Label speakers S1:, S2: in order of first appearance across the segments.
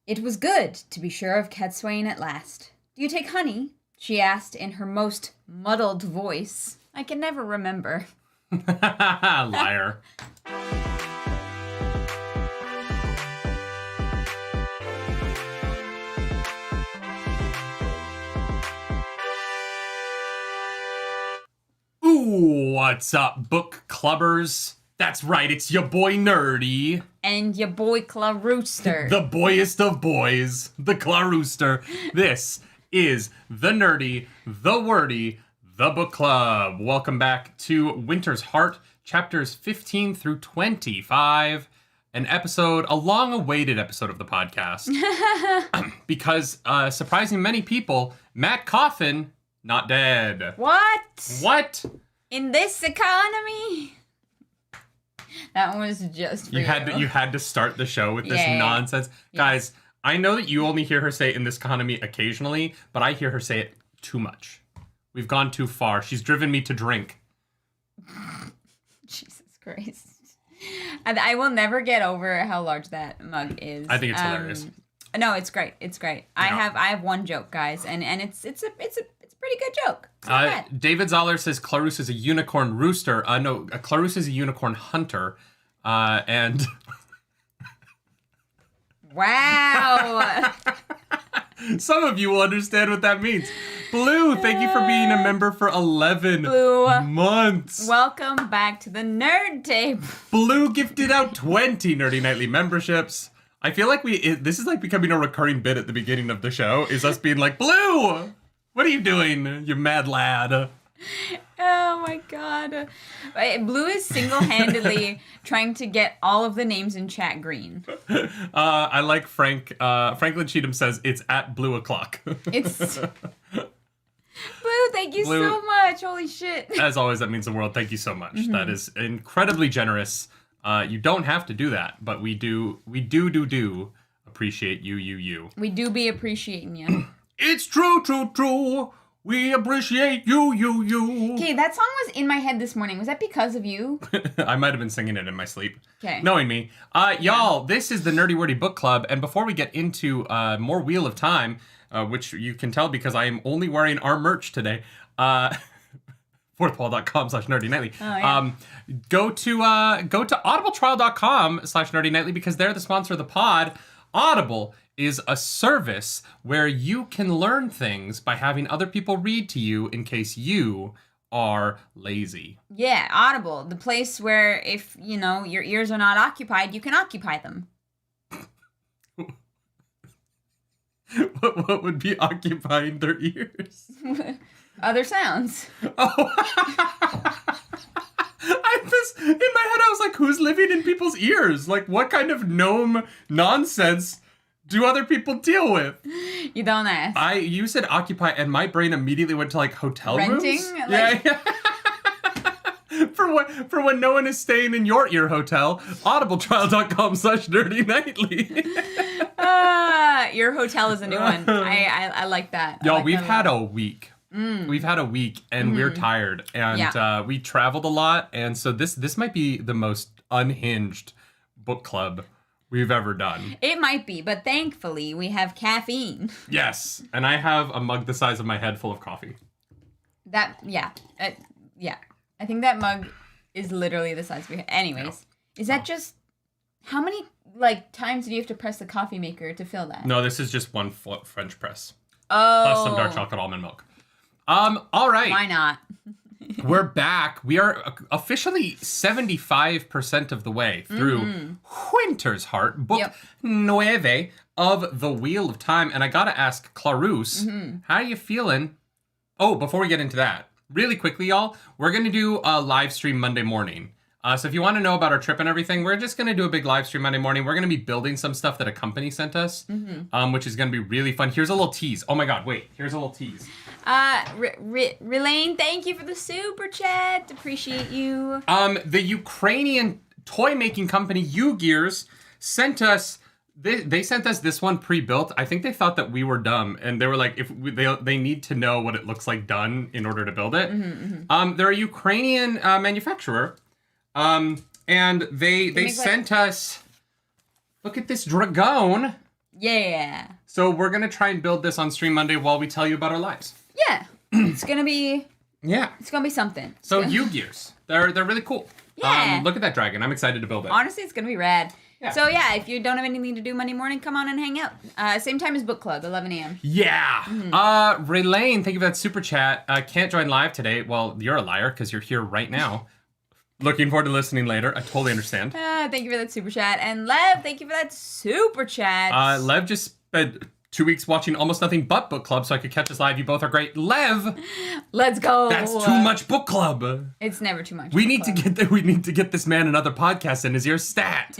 S1: It was good to be sure of Swain at last. Do you take honey? She asked in her most muddled voice. I can never remember.
S2: Liar. Ooh, what's up, book clubbers? That's right, it's your boy Nerdy.
S1: And your boy Clarooster.
S2: The boyest of boys, the Clarooster. This is the Nerdy, the Wordy, the Book Club. Welcome back to Winter's Heart, chapters 15 through 25. A long-awaited episode of the podcast. Because, surprising many people, Matt Coffin, not dead.
S1: What? In this economy? That one was just for
S2: you had to start the show with this nonsense. Yeah. Guys, I know that you only hear her say in this economy occasionally, but I hear her say it too much. We've gone too far. She's driven me to drink.
S1: Jesus Christ. I will never get over how large that mug is.
S2: I think it's hilarious.
S1: No, it's great. It's great. Yeah. I have one joke, guys, and it's a pretty good joke.
S2: David Zoller says Clarus is a unicorn rooster. No, Clarus is a unicorn hunter. And
S1: wow.
S2: Some of you will understand what that means. Blue, thank you for being a member for 11 months.
S1: Welcome back to the Nerd Tape.
S2: Blue gifted out 20 Nerdy Nightly memberships. I feel like this is like becoming a recurring bit at the beginning of the show, is us being like, Blue, what are you doing, you mad lad?
S1: Oh my god. Blue is single-handedly trying to get all of the names in chat green.
S2: I like Franklin Cheatham says it's at Blue o'clock.
S1: It's... Blue, thank you so much. Holy shit.
S2: As always, that means the world. Thank you so much. Mm-hmm. That is incredibly generous. You don't have to do that, but we do appreciate you.
S1: We do be appreciating you.
S2: It's true. We appreciate you.
S1: Okay, that song was in my head this morning. Was that because of you?
S2: I might have been singing it in my sleep.
S1: Okay.
S2: Knowing me. Y'all, this is the Nerdy Wordy Book Club, and before we get into more Wheel of Time, which you can tell because I am only wearing our merch today, fourthwall.com/nerdynightly.
S1: Oh, yeah.
S2: Go to audibletrial.com/nerdynightly because they're the sponsor of the pod. Audible is a service where you can learn things by having other people read to you in case you are lazy.
S1: Yeah, Audible, the place where if, your ears are not occupied, you can occupy them.
S2: What would be occupying their ears?
S1: Other sounds.
S2: Oh. In my head, I was like, who's living in people's ears? Like, what kind of gnome nonsense do other people deal with?
S1: You don't ask.
S2: You said occupy, and my brain immediately went to, like, hotel
S1: renting?
S2: rooms. Yeah. For when no one is staying in your ear hotel, audibletrial.com/nerdynightly.
S1: Your hotel is a new one. I like that.
S2: Y'all, we've had a week. We've had a week, and we're tired, and we traveled a lot, and so this might be the most unhinged book club we've ever done.
S1: It might be, but thankfully we have caffeine.
S2: Yes, and I have a mug the size of my head full of coffee.
S1: I think that mug is literally the size of your head. Anyways, is that just... How many, times do you have to press the coffee maker to fill that?
S2: No, this is just one French press.
S1: Oh.
S2: Plus some dark chocolate almond milk. All right.
S1: Why not?
S2: We're back. We are officially 75% of the way through Winter's Heart, book 9 of The Wheel of Time. And I gotta ask, Clarus, how are you feeling? Oh, before we get into that, really quickly, y'all, we're gonna do a live stream Monday morning. So if you want to know about our trip and everything, we're just going to do a big live stream Monday morning. We're going to be building some stuff that a company sent us, which is going to be really fun. Here's a little tease. Oh my God, wait. Here's a little tease.
S1: Relaine, thank you for the super chat. Appreciate you.
S2: The Ukrainian toy-making company, U-Gears, sent us... They sent us this one pre-built. I think they thought that we were dumb, and they were like, they need to know what it looks like done in order to build it. They're a Ukrainian manufacturer. And they sent us, look at this dragon.
S1: Yeah.
S2: So we're going to try and build this on stream Monday while we tell you about our lives.
S1: Yeah. It's going to be...
S2: Yeah.
S1: It's going to be something.
S2: So U-Gears. They're really cool.
S1: Yeah.
S2: Look at that dragon. I'm excited to build it.
S1: Honestly, it's going to be rad.
S2: Yeah.
S1: So yeah, if you don't have anything to do Monday morning, come on and hang out. Same time as book club, 11 a.m.
S2: Yeah. Relaine, thank you for that super chat. Can't join live today. Well, you're a liar because you're here right now. Looking forward to listening later. I totally understand.
S1: Thank you for that super chat. And Lev, thank you for that super chat.
S2: Lev just spent 2 weeks watching almost nothing but book club so I could catch us live. You both are great. Lev!
S1: Let's go.
S2: That's too much book club.
S1: It's never too much.
S2: We need to get this man another podcast in. Is your stat?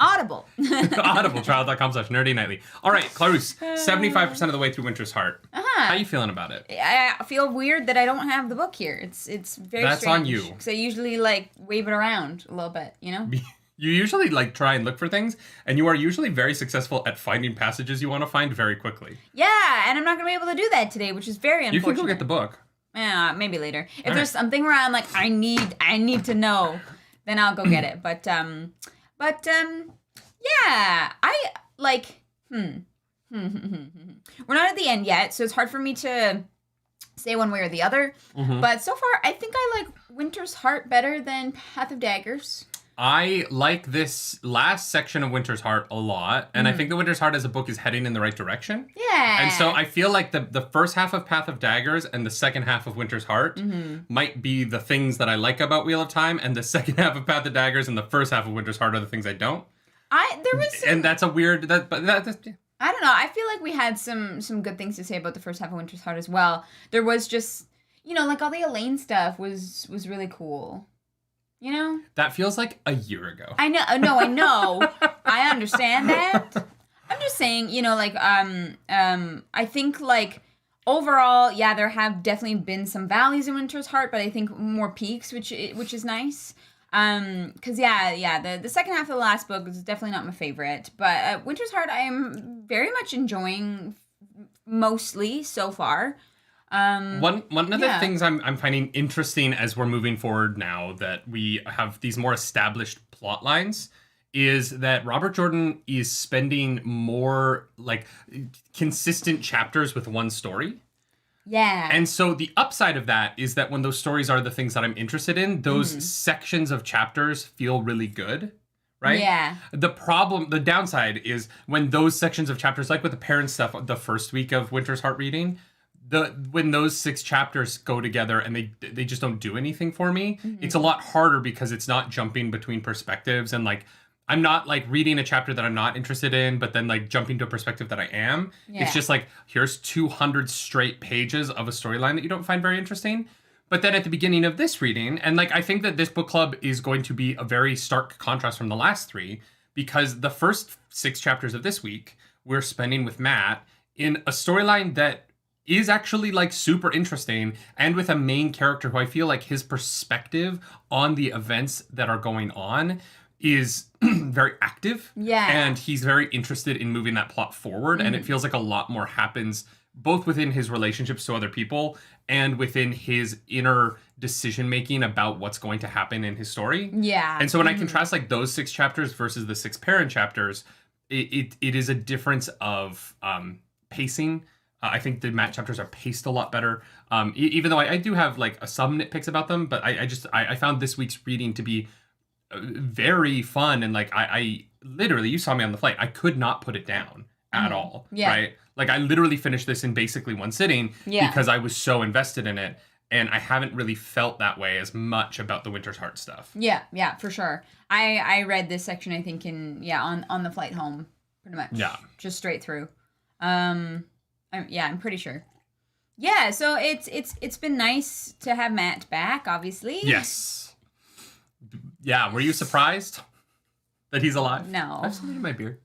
S1: Audible.
S2: Audibletrial.com/nerdynightly. All right, Clarus, 75% of the way through Winter's Heart. How you feeling about it?
S1: I feel weird that I don't have the book here. It's very
S2: That's
S1: strange.
S2: on you.
S1: Because I usually wave it around a little bit, you know?
S2: You usually try and look for things, and you are usually very successful at finding passages you want to find very quickly.
S1: Yeah, and I'm not going to be able to do that today, which is very unfortunate.
S2: You can go get the book.
S1: Yeah, maybe later. If there's something where I'm like, I need to know, then I'll go get it. But yeah, we're not at the end yet, so it's hard for me to say one way or the other. Mm-hmm. But so far, I think I like Winter's Heart better than Path of Daggers.
S2: I like this last section of Winter's Heart a lot, and I think the Winter's Heart as a book is heading in the right direction.
S1: Yeah.
S2: And so I feel like the first half of Path of Daggers and the second half of Winter's Heart might be the things that I like about Wheel of Time, and the second half of Path of Daggers and the first half of Winter's Heart are the things I don't.
S1: There was some,
S2: and that's a weird yeah.
S1: I don't know. I feel like we had some good things to say about the first half of Winter's Heart as well. There was just, all the Elaine stuff was really cool. You know? That
S2: feels like a year ago.
S1: I know. No, I know. I understand that. I'm just saying, I think overall, yeah, there have definitely been some valleys in Winter's Heart, but I think more peaks, which is nice. Cause the second half of the last book is definitely not my favorite, but Winter's Heart I am very much enjoying mostly so far.
S2: One of the things I'm finding interesting as we're moving forward now that we have these more established plot lines is that Robert Jordan is spending more consistent chapters with one story.
S1: Yeah.
S2: And so the upside of that is that when those stories are the things that I'm interested in, those sections of chapters feel really good. Right?
S1: Yeah.
S2: The downside is when those sections of chapters, like with the parent stuff, the first week of Winter's Heart reading, when those 6 chapters go together and they just don't do anything for me, it's a lot harder because it's not jumping between perspectives and I'm not reading a chapter that I'm not interested in, but then jumping to a perspective that I am. Yeah. It's just here's 200 straight pages of a storyline that you don't find very interesting. But then at the beginning of this reading, and I think that this book club is going to be a very stark contrast from the last 3, because the first 6 chapters of this week we're spending with Matt in a storyline that is actually super interesting, and with a main character who I feel like his perspective on the events that are going on is very active.
S1: Yeah.
S2: And he's very interested in moving that plot forward. And it feels like a lot more happens both within his relationships to other people and within his inner decision-making about what's going to happen in his story.
S1: Yeah.
S2: And so when I contrast those 6 chapters versus the 6 parent chapters, it is a difference of pacing. I think the Matt chapters are paced a lot better, even though I do have some nitpicks about them. But I found this week's reading to be very fun, and I literally, you saw me on the flight, I could not put it down at all. Yeah. Right? I literally finished this in basically one sitting because I was so invested in it, and I haven't really felt that way as much about the Winter's Heart stuff.
S1: Yeah, for sure. I read this section I think on the flight home pretty much. Yeah, just straight through. I'm pretty sure. Yeah, so it's been nice to have Matt back, obviously.
S2: Yes. Yeah, were you surprised that he's alive?
S1: No.
S2: I have something in my beard.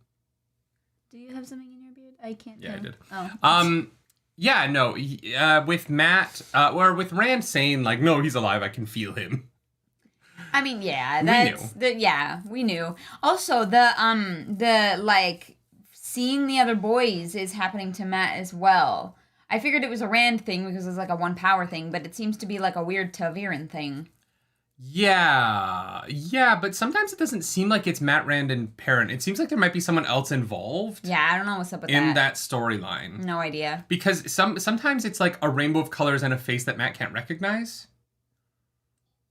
S1: Do you have something in your beard? I can't
S2: Yeah,
S1: tell.
S2: I did. Yeah, no, with Matt, or with Rand saying, no, he's alive, I can feel him.
S1: I mean, yeah, we knew. Also, the seeing the other boys is happening to Matt as well. I figured it was a Rand thing because it's a one power thing, but it seems to be a weird Taviran thing.
S2: Yeah, but sometimes it doesn't seem like it's Matt Rand and Perrin. It seems like there might be someone else involved.
S1: Yeah, I don't know what's up with
S2: in that storyline.
S1: No idea.
S2: Because sometimes it's like a rainbow of colors and a face that Matt can't recognize.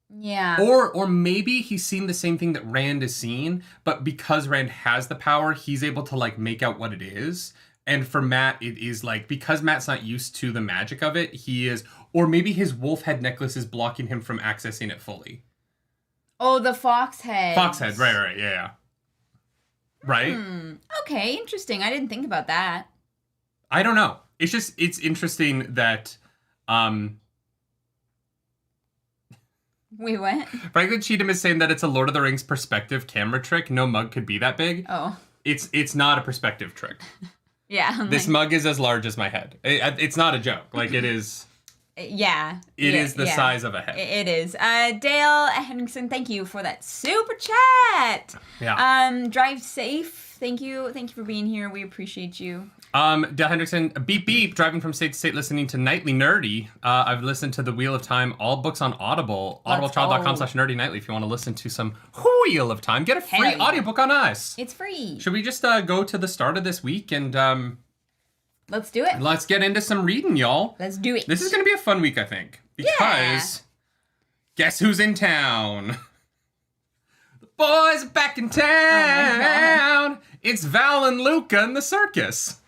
S1: Yeah.
S2: Or maybe he's seen the same thing that Rand is seeing, but because Rand has the power, he's able to like make out what it is. And for Matt, it is like, because Matt's not used to the magic of it, he is, or maybe his wolf head necklace is blocking him from accessing it fully.
S1: Oh, the Foxhead.
S2: Foxhead, right, yeah. Right?
S1: Okay, interesting. I didn't think about that.
S2: I don't know. It's interesting that,
S1: Wait, what?
S2: Franklin Cheatham is saying that it's a Lord of the Rings perspective camera trick. No mug could be that big.
S1: Oh.
S2: It's not a perspective trick.
S1: Yeah.
S2: This mug is as large as my head. It's not a joke. Like, it is...
S1: Yeah.
S2: It is the size of a head.
S1: It is. Dale Henriksen, thank you for that super chat.
S2: Yeah.
S1: Drive safe. Thank you. Thank you for being here. We appreciate you.
S2: Dale Hendrickson, beep beep, driving from state to state, listening to Nightly Nerdy. I've listened to The Wheel of Time, all books on Audible, audibletrial.com/nerdynightly if you want to listen to some Wheel of Time. Get a free audiobook on us.
S1: It's free.
S2: Should we just go to the start of this week and...
S1: Let's do it.
S2: Let's get into some reading, y'all.
S1: Let's do it.
S2: This is going to be a fun week, I think. Because guess who's in town? The boys are back in town. It's Val and Luca in the circus.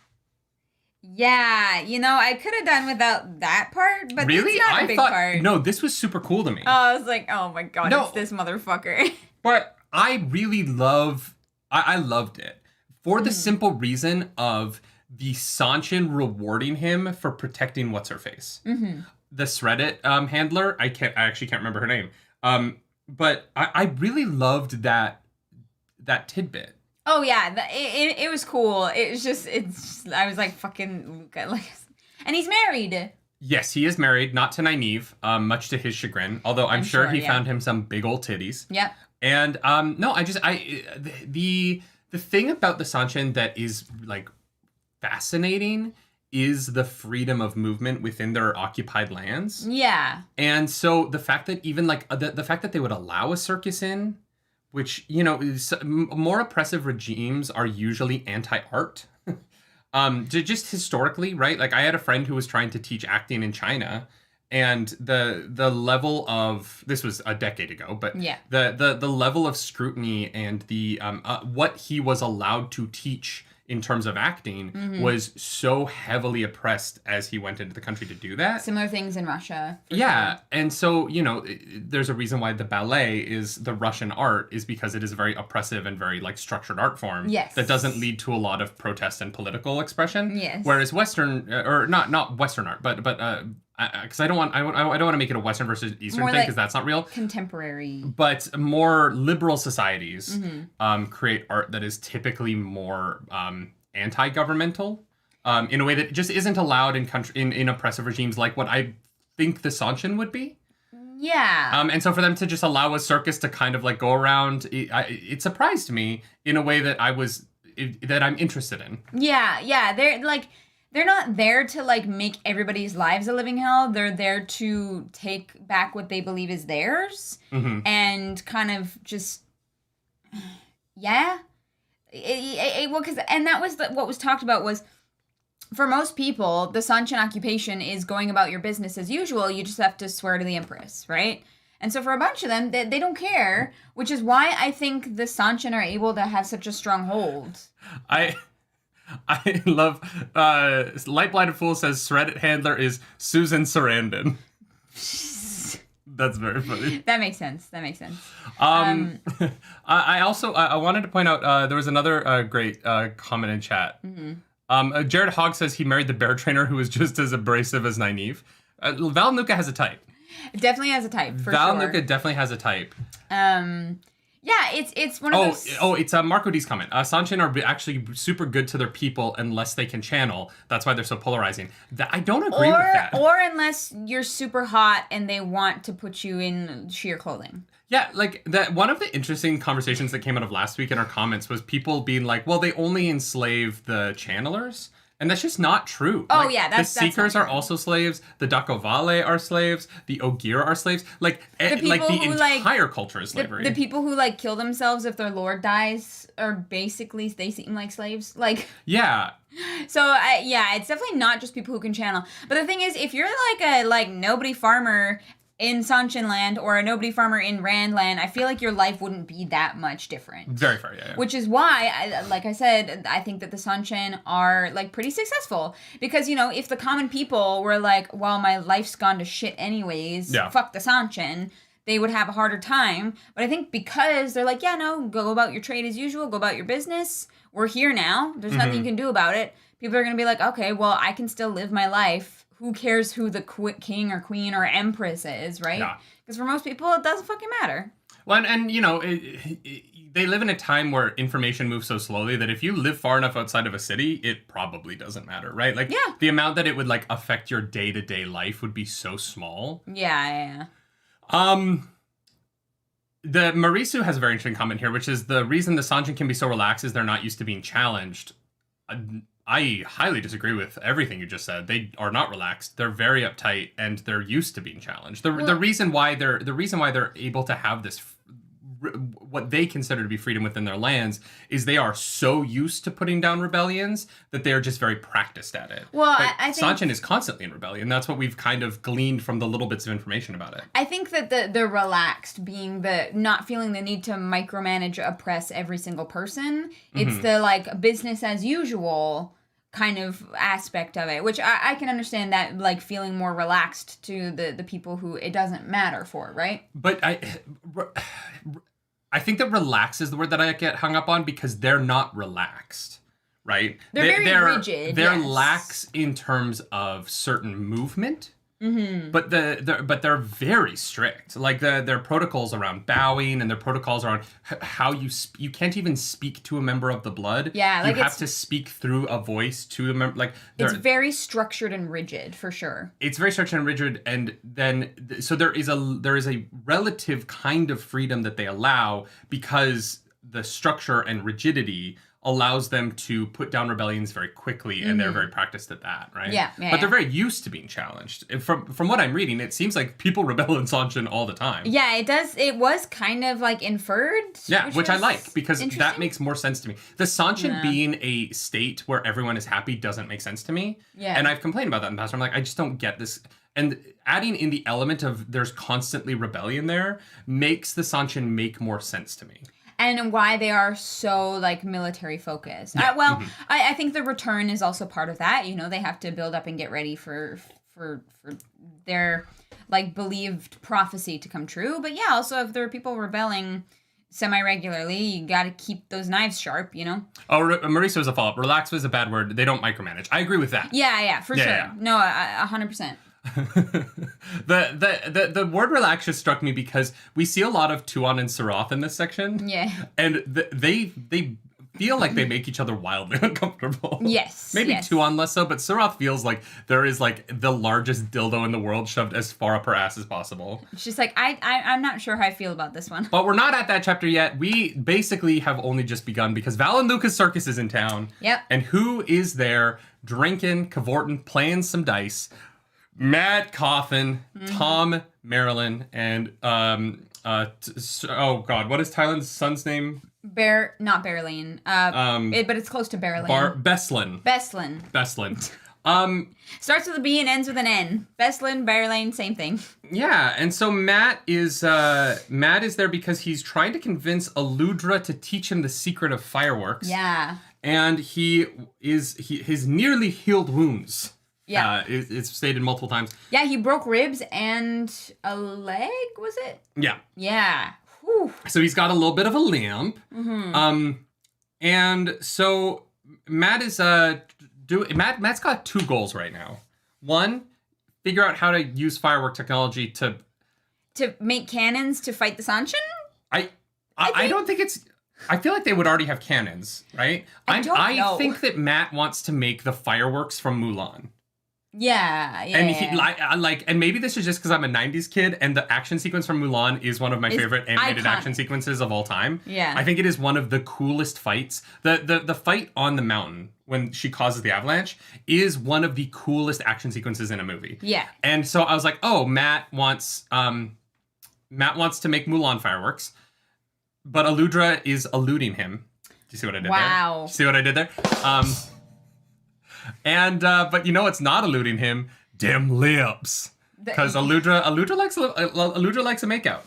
S1: Yeah, I could have done without that part, but
S2: really?
S1: It's not a big part.
S2: No, this was super cool to me.
S1: Oh, I was like, oh my god, it's this motherfucker.
S2: But I really I loved it. For the simple reason of the Seanchan rewarding him for protecting what's-her-face. Mm-hmm. The Reddit handler, I actually can't remember her name. But I really loved that tidbit.
S1: Oh yeah, it was cool. It's just I was like fucking Luca, like, and he's married.
S2: Yes, he is married, not to Nynaeve, much to his chagrin. Although I'm sure he found him some big old titties.
S1: Yep.
S2: And no, the thing about the Seanchan that is like fascinating is the freedom of movement within their occupied lands.
S1: Yeah.
S2: And so the fact that even like the fact that they would allow a circus in, which, more oppressive regimes are usually anti-art. Just historically, right? Like I had a friend who was trying to teach acting in China, and the level of, this was a decade ago, but
S1: yeah,
S2: the level of scrutiny and the what he was allowed to teach in terms of acting was so heavily oppressed as he went into the country to do that.
S1: Similar things in Russia.
S2: Yeah. Sure. And so, there's a reason why the ballet is the Russian art, is because it is a very oppressive and very like structured art form.
S1: Yes.
S2: That doesn't lead to a lot of protest and political expression.
S1: Yes.
S2: Whereas Western, or not Western art, but because I don't want to make it a Western versus Eastern
S1: more
S2: thing, because
S1: like
S2: that's not real.
S1: Contemporary.
S2: But more liberal societies create art that is typically more anti-governmental, in a way that just isn't allowed in oppressive regimes, like what I think the Seanchan would be.
S1: Yeah.
S2: And so for them to just allow a circus to kind of like go around, it surprised me in a way that that I'm interested in.
S1: Yeah. They're not there to like make everybody's lives a living hell. They're there to take back what they believe is theirs, and kind of just, yeah. And that was what was talked about was, for most people, the Seanchan occupation is going about your business as usual. You just have to swear to the Empress, right? And so for a bunch of them, they don't care, which is why I think the Seanchan are able to have such a strong hold.
S2: I love, Light Blinded Fool says Reddit handler is Susan Sarandon. That's very funny.
S1: That makes sense.
S2: I also wanted to point out, there was another great comment in chat. Jared Hogg says he married the bear trainer who was just as abrasive as Nynaeve. Val and Luca has a type.
S1: It definitely has a type, for
S2: Val
S1: sure.
S2: and Luca definitely has a type.
S1: Yeah, it's one of those...
S2: it's Marco D's comment. Seanchan are actually super good to their people unless they can channel. That's why they're so polarizing. I don't agree with that.
S1: Or unless you're super hot and they want to put you in sheer clothing.
S2: Yeah, like that. One of the interesting conversations that came out of last week in our comments was people being like, well, they only enslave the channelers. And that's just not true.
S1: Oh,
S2: like,
S1: yeah, that's
S2: the Seekers
S1: not
S2: are also slaves. The Dakovale are slaves. The Ogier are slaves. Like the entire culture is slavery.
S1: The people who like kill themselves if their lord dies are basically, they seem like slaves. Like,
S2: yeah.
S1: So it's definitely not just people who can channel. But the thing is, if you're like a nobody farmer in Seanchan land or a nobody farmer in Rand land, I feel like your life wouldn't be that much different.
S2: Very fair, yeah.
S1: Which is why, like I said, I think that the Seanchan are like pretty successful. Because, you know, if the common people were like, well, my life's gone to shit anyways, fuck the Seanchan, they would have a harder time. But I think because they're like, yeah, no, go about your trade as usual, go about your business. We're here now. There's nothing you can do about it. People are going to be like, okay, well, I can still live my life. Who cares who the king or queen or empress is, right? Yeah. Because for most people, it doesn't fucking matter.
S2: Well, and you know, they live in a time where information moves so slowly that if you live far enough outside of a city, it probably doesn't matter, right? Like, the amount that it would, like, affect your day-to-day life would be so small.
S1: Yeah.
S2: The Marisu has a very interesting comment here, which is the reason the Seanchan can be so relaxed is they're not used to being challenged. I highly disagree with everything you just said. They are not relaxed. They're very uptight, and they're used to being challenged. The reason why they're able to have this, what they consider to be freedom within their lands, is they are so used to putting down rebellions that they are just very practiced at it.
S1: Well, I think
S2: Seanchan is constantly in rebellion. That's what we've kind of gleaned from the little bits of information about it.
S1: I think that the relaxed being the not feeling the need to micromanage, oppress every single person. It's the like business as usual kind of aspect of it, which I can understand that, like, feeling more relaxed to the people who it doesn't matter for, right?
S2: But I think that relax is the word that I get hung up on, because they're not relaxed, right?
S1: They're very rigid.
S2: They're lax in terms of certain movement. But they're very strict. Like their protocols around bowing and their protocols around how you can't even speak to a member of the blood.
S1: Yeah, like
S2: you have to speak through a voice to a member. Like
S1: it's very structured and rigid for sure.
S2: It's very structured and rigid, and then so there is a relative kind of freedom that they allow, because the structure and rigidity allows them to put down rebellions very quickly, and they're very practiced at that, right?
S1: Yeah.
S2: But they're very used to being challenged. And from what I'm reading, it seems like people rebel in Seanchan all the time.
S1: Yeah, it does. It was kind of like inferred.
S2: Yeah, which I like, because that makes more sense to me. The Seanchan being a state where everyone is happy doesn't make sense to me. Yeah. And I've complained about that in the past. I'm like, I just don't get this. And adding in the element of there's constantly rebellion there makes the Seanchan make more sense to me.
S1: And why they are so, like, military focused.
S2: Yeah.
S1: I think the return is also part of that. You know, they have to build up and get ready for their, like, believed prophecy to come true. But yeah, also if there are people rebelling semi-regularly, you got to keep those knives sharp, you know?
S2: Oh, Marisa was a follow-up. Relax was a bad word. They don't micromanage. I agree with that.
S1: Yeah, for sure.
S2: Yeah.
S1: No, 100%.
S2: The word relax just struck me because we see a lot of Tuon and Sarath in this section.
S1: Yeah.
S2: And they feel like they make each other wildly uncomfortable.
S1: Yes.
S2: Maybe Tuon less so, but Sarath feels like there is like the largest dildo in the world shoved as far up her ass as possible.
S1: She's like, I'm not sure how I feel about this one.
S2: But we're not at that chapter yet. We basically have only just begun because Valan Luca's circus is in town.
S1: Yep.
S2: And who is there drinking, cavorting, playing some dice? Matt Coffin, Tom Marilyn, and oh god, what is Tylen's son's name?
S1: Not Berlin. But it's close to Berlin.
S2: Beslin.
S1: Starts with a B and ends with an N. Beslin, Berlin, same thing.
S2: Yeah, and so Matt is there because he's trying to convince Aludra to teach him the secret of fireworks.
S1: Yeah.
S2: And his nearly healed wounds. Yeah. It's stated multiple times.
S1: Yeah, he broke ribs and a leg, was it?
S2: Yeah.
S1: Yeah. Whew.
S2: So he's got a little bit of a limp. And so Matt is Matt's got two goals right now. One, figure out how to use firework technology to
S1: make cannons to fight the Seanchan?
S2: I don't think it's... I feel like they would already have cannons, right?
S1: I don't know.
S2: I think that Matt wants to make the fireworks from Mulan. And and maybe this is just because I'm a 90s kid and the action sequence from Mulan is one of my favorite animated action sequences of all time.
S1: Yeah.
S2: I think it is one of the coolest fights. The fight on the mountain when she causes the avalanche is one of the coolest action sequences in a movie.
S1: Yeah.
S2: And so I was like, oh, Matt wants to make Mulan fireworks, but Aludra is eluding him. Do you see what I did there?
S1: Wow.
S2: See what I did there? But you know what's not eluding him? Dim lips. Because Aludra likes a makeout.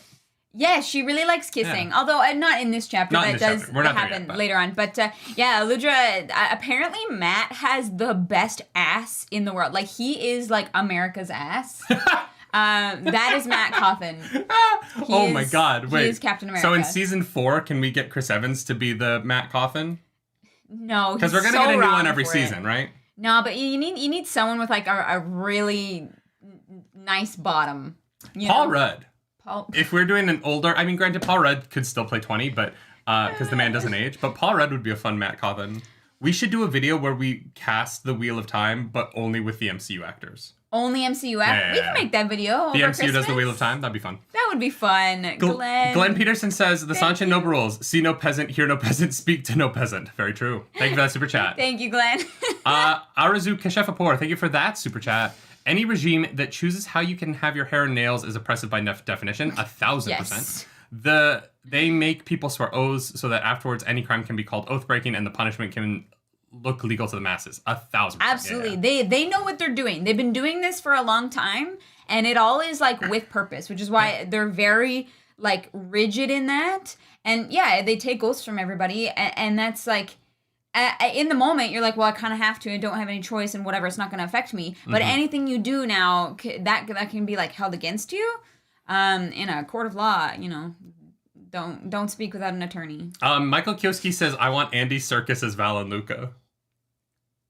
S1: Yeah, she really likes kissing. Yeah. Although not in this chapter, but it does happen later on. But Aludra, apparently Matt has the best ass in the world. Like, he is like America's ass. That is Matt Coffin.
S2: Oh my God! Wait,
S1: he is Captain America.
S2: So in season 4, can we get Chris Evans to be the Matt Coffin?
S1: No,
S2: because we're gonna get a new one every season, right?
S1: No, but you need someone with like a really nice bottom.
S2: Paul Rudd. If we're doing an older, I mean, granted, Paul Rudd could still play 20, but because the man doesn't age. But Paul Rudd would be a fun Matt Coffin. We should do a video where we cast the Wheel of Time, but only with the MCU actors.
S1: Only MCU actors? We can make that video.
S2: The MCU does the Wheel of Time. That'd be fun.
S1: That would be fun.
S2: Glenn Peterson says, the Seanchan noble rules. See no peasant, hear no peasant, speak to no peasant. Very true. Thank you for that super chat.
S1: Thank you, Glenn.
S2: Arazu Keshefapor, thank you for that super chat. Any regime that chooses how you can have your hair and nails is oppressive by definition. 1,000%.
S1: Yes.
S2: They make people swear oaths so that afterwards any crime can be called oath breaking and the punishment can look legal to the masses. 1,000%.
S1: Absolutely. Yeah. They know what they're doing. They've been doing this for a long time, and it all is like with purpose, which is why they're very like rigid in that. And yeah, they take oaths from everybody, and that's like in the moment you're like, well, I kind of have to. I don't have any choice, and whatever. It's not going to affect me. But anything you do now that can be like held against you in a court of law. You know. Don't speak without an attorney.
S2: Michael Kioski says, I want Andy Serkis as Valan Luca.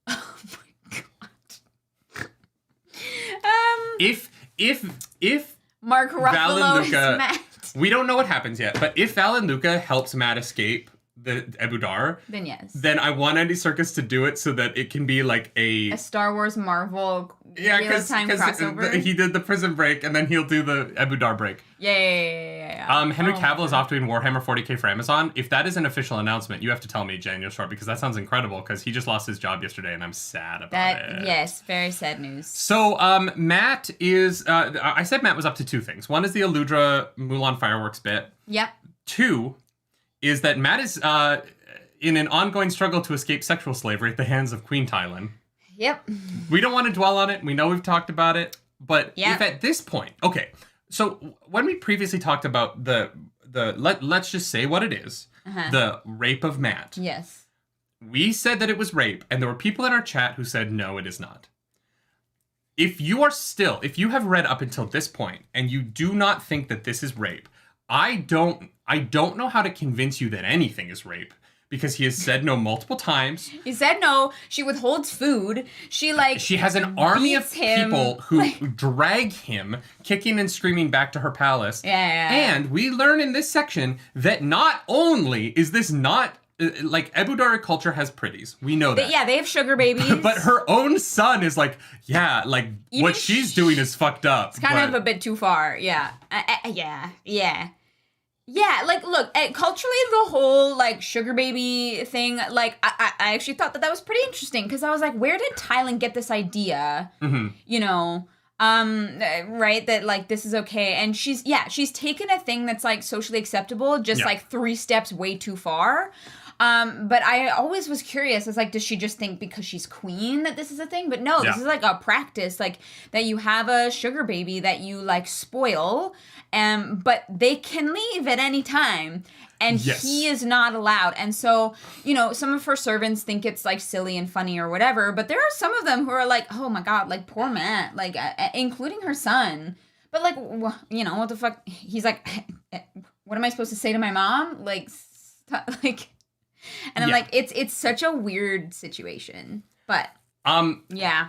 S1: Oh my God.
S2: If
S1: Mark Ruffalo
S2: is Luca,
S1: Matt.
S2: We don't know what happens yet, but if Valan Luca helps Matt escape the Ebou,
S1: then yes.
S2: Then I want Andy Serkis to do it so that it can be like a
S1: Star Wars Marvel real-time crossover.
S2: He did the Prison Break, and then he'll do the Ebou break.
S1: Yeah.
S2: Henry Cavill is off doing Warhammer 40k for Amazon. If that is an official announcement, you have to tell me, Daniel Short, because that sounds incredible, because he just lost his job yesterday, and I'm sad about it.
S1: Yes, very sad news.
S2: So, Matt is... I said Matt was up to 2 things. One is the Aludra Mulan fireworks bit.
S1: Yep.
S2: 2 is that Matt is in an ongoing struggle to escape sexual slavery at the hands of Queen Teslin.
S1: Yep.
S2: We don't want to dwell on it. We know we've talked about it. But if at this point... Okay, so when we previously talked about let's just say what it is. The rape of Matt.
S1: Yes.
S2: We said that it was rape, and there were people in our chat who said, no, it is not. If you have read up until this point, and you do not think that this is rape, I don't know how to convince you that anything is rape, because he has said no multiple times.
S1: He said no. She withholds food. She
S2: has an army of people who drag him, kicking and screaming back to her palace.
S1: Yeah.
S2: And we learn in this section that not only is this not like Ebou culture has pretties. We know that.
S1: They have sugar babies.
S2: But her own son is like, even what she's doing is fucked up.
S1: It's kind of a bit too far. Yeah. Yeah, like, look, culturally, the whole, like, sugar baby thing, like, I actually thought that was pretty interesting, because I was like, where did Thailand get this idea, you know, right, that, like, this is okay, and she's taken a thing that's, like, socially acceptable, just, like, 3 steps way too far, but I always was curious, it's like, does she just think because she's queen that this is a thing? But no, this is, like, a practice, like, that you have a sugar baby that you, like, spoil, but they can leave at any time, and he is not allowed. And so, you know, some of her servants think it's, like, silly and funny or whatever, but there are some of them who are like, oh my God, like, poor Matt, like, including her son. But, like, you know, what the fuck? He's like, what am I supposed to say to my mom? Like, and I'm like, it's such a weird situation. But, yeah.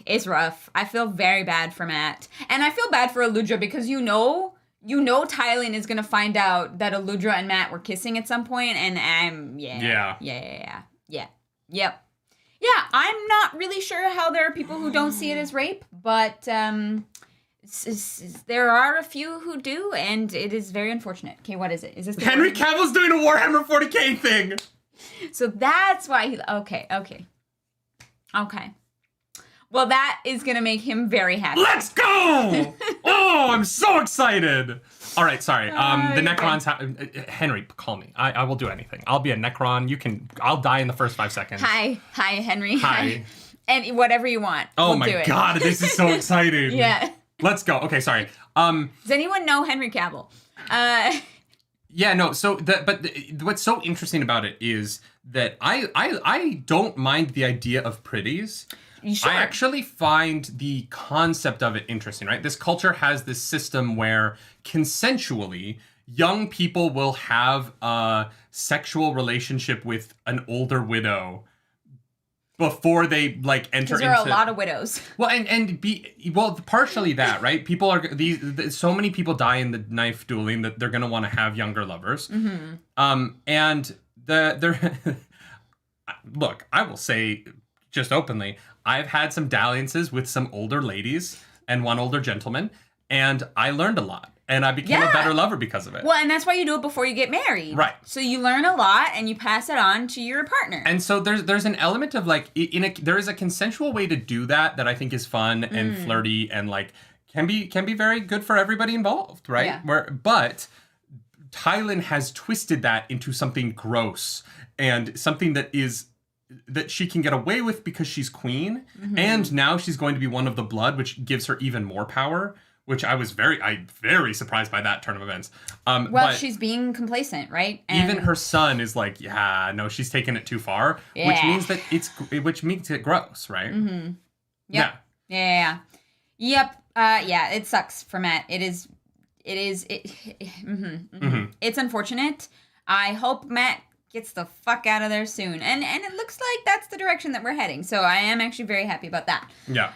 S1: It's rough. I feel very bad for Matt. And I feel bad for Aludra, because you know Thailand is going to find out that Aludra and Matt were kissing at some point, and Yep. Yeah, I'm not really sure how there are people who don't see it as rape, but there are a few who do, and it is very unfortunate. Okay, what is it? Is this the
S2: Henry
S1: word?
S2: Cavill's doing a Warhammer 40k thing!
S1: So that's why he... Okay. Well, that is going to make him very happy.
S2: Let's go! Oh, I'm so excited! All right, sorry. The Necrons... Henry, call me. I will do anything. I'll be a Necron. I'll die in the first 5 seconds.
S1: Hi, Henry.
S2: Hi.
S1: And whatever you want.
S2: Oh
S1: we'll
S2: my
S1: do it.
S2: god, this is so exciting.
S1: Yeah.
S2: Let's go. Okay, sorry.
S1: Does anyone know Henry Cavill?
S2: Yeah, no. So, what's so interesting about it is that I don't mind the idea of pretties.
S1: Sure.
S2: I actually find the concept of it interesting, right? This culture has this system where consensually young people will have a sexual relationship with an older widow before they enter into.
S1: Because there are a lot of widows.
S2: Well, partially that, right? People are so many people die in the knife dueling that they're gonna want to have younger lovers. Mm-hmm. And look, I will say just openly, I've had some dalliances with some older ladies and one older gentleman, and I learned a lot. And I became a better lover because of it.
S1: Well, and that's why you do it before you get married.
S2: Right.
S1: So you learn a lot and you pass it on to your partner.
S2: And so there's an element of there is a consensual way to do that I think is fun and flirty and can be very good for everybody involved, right?
S1: Yeah.
S2: But Tylan has twisted that into something gross and something that she can get away with because she's queen, and now she's going to be one of the blood, which gives her even more power. Which I was very surprised by that turn of events. But
S1: she's being complacent, right?
S2: And even her son is she's taken it too far, which means that which makes it gross, right?
S1: Mm-hmm. Yep. Yeah. Yep. It sucks for Matt. It's unfortunate. I hope Matt gets the fuck out of there soon. And it looks like that's the direction that we're heading. So I am actually very happy about that.
S2: Yeah.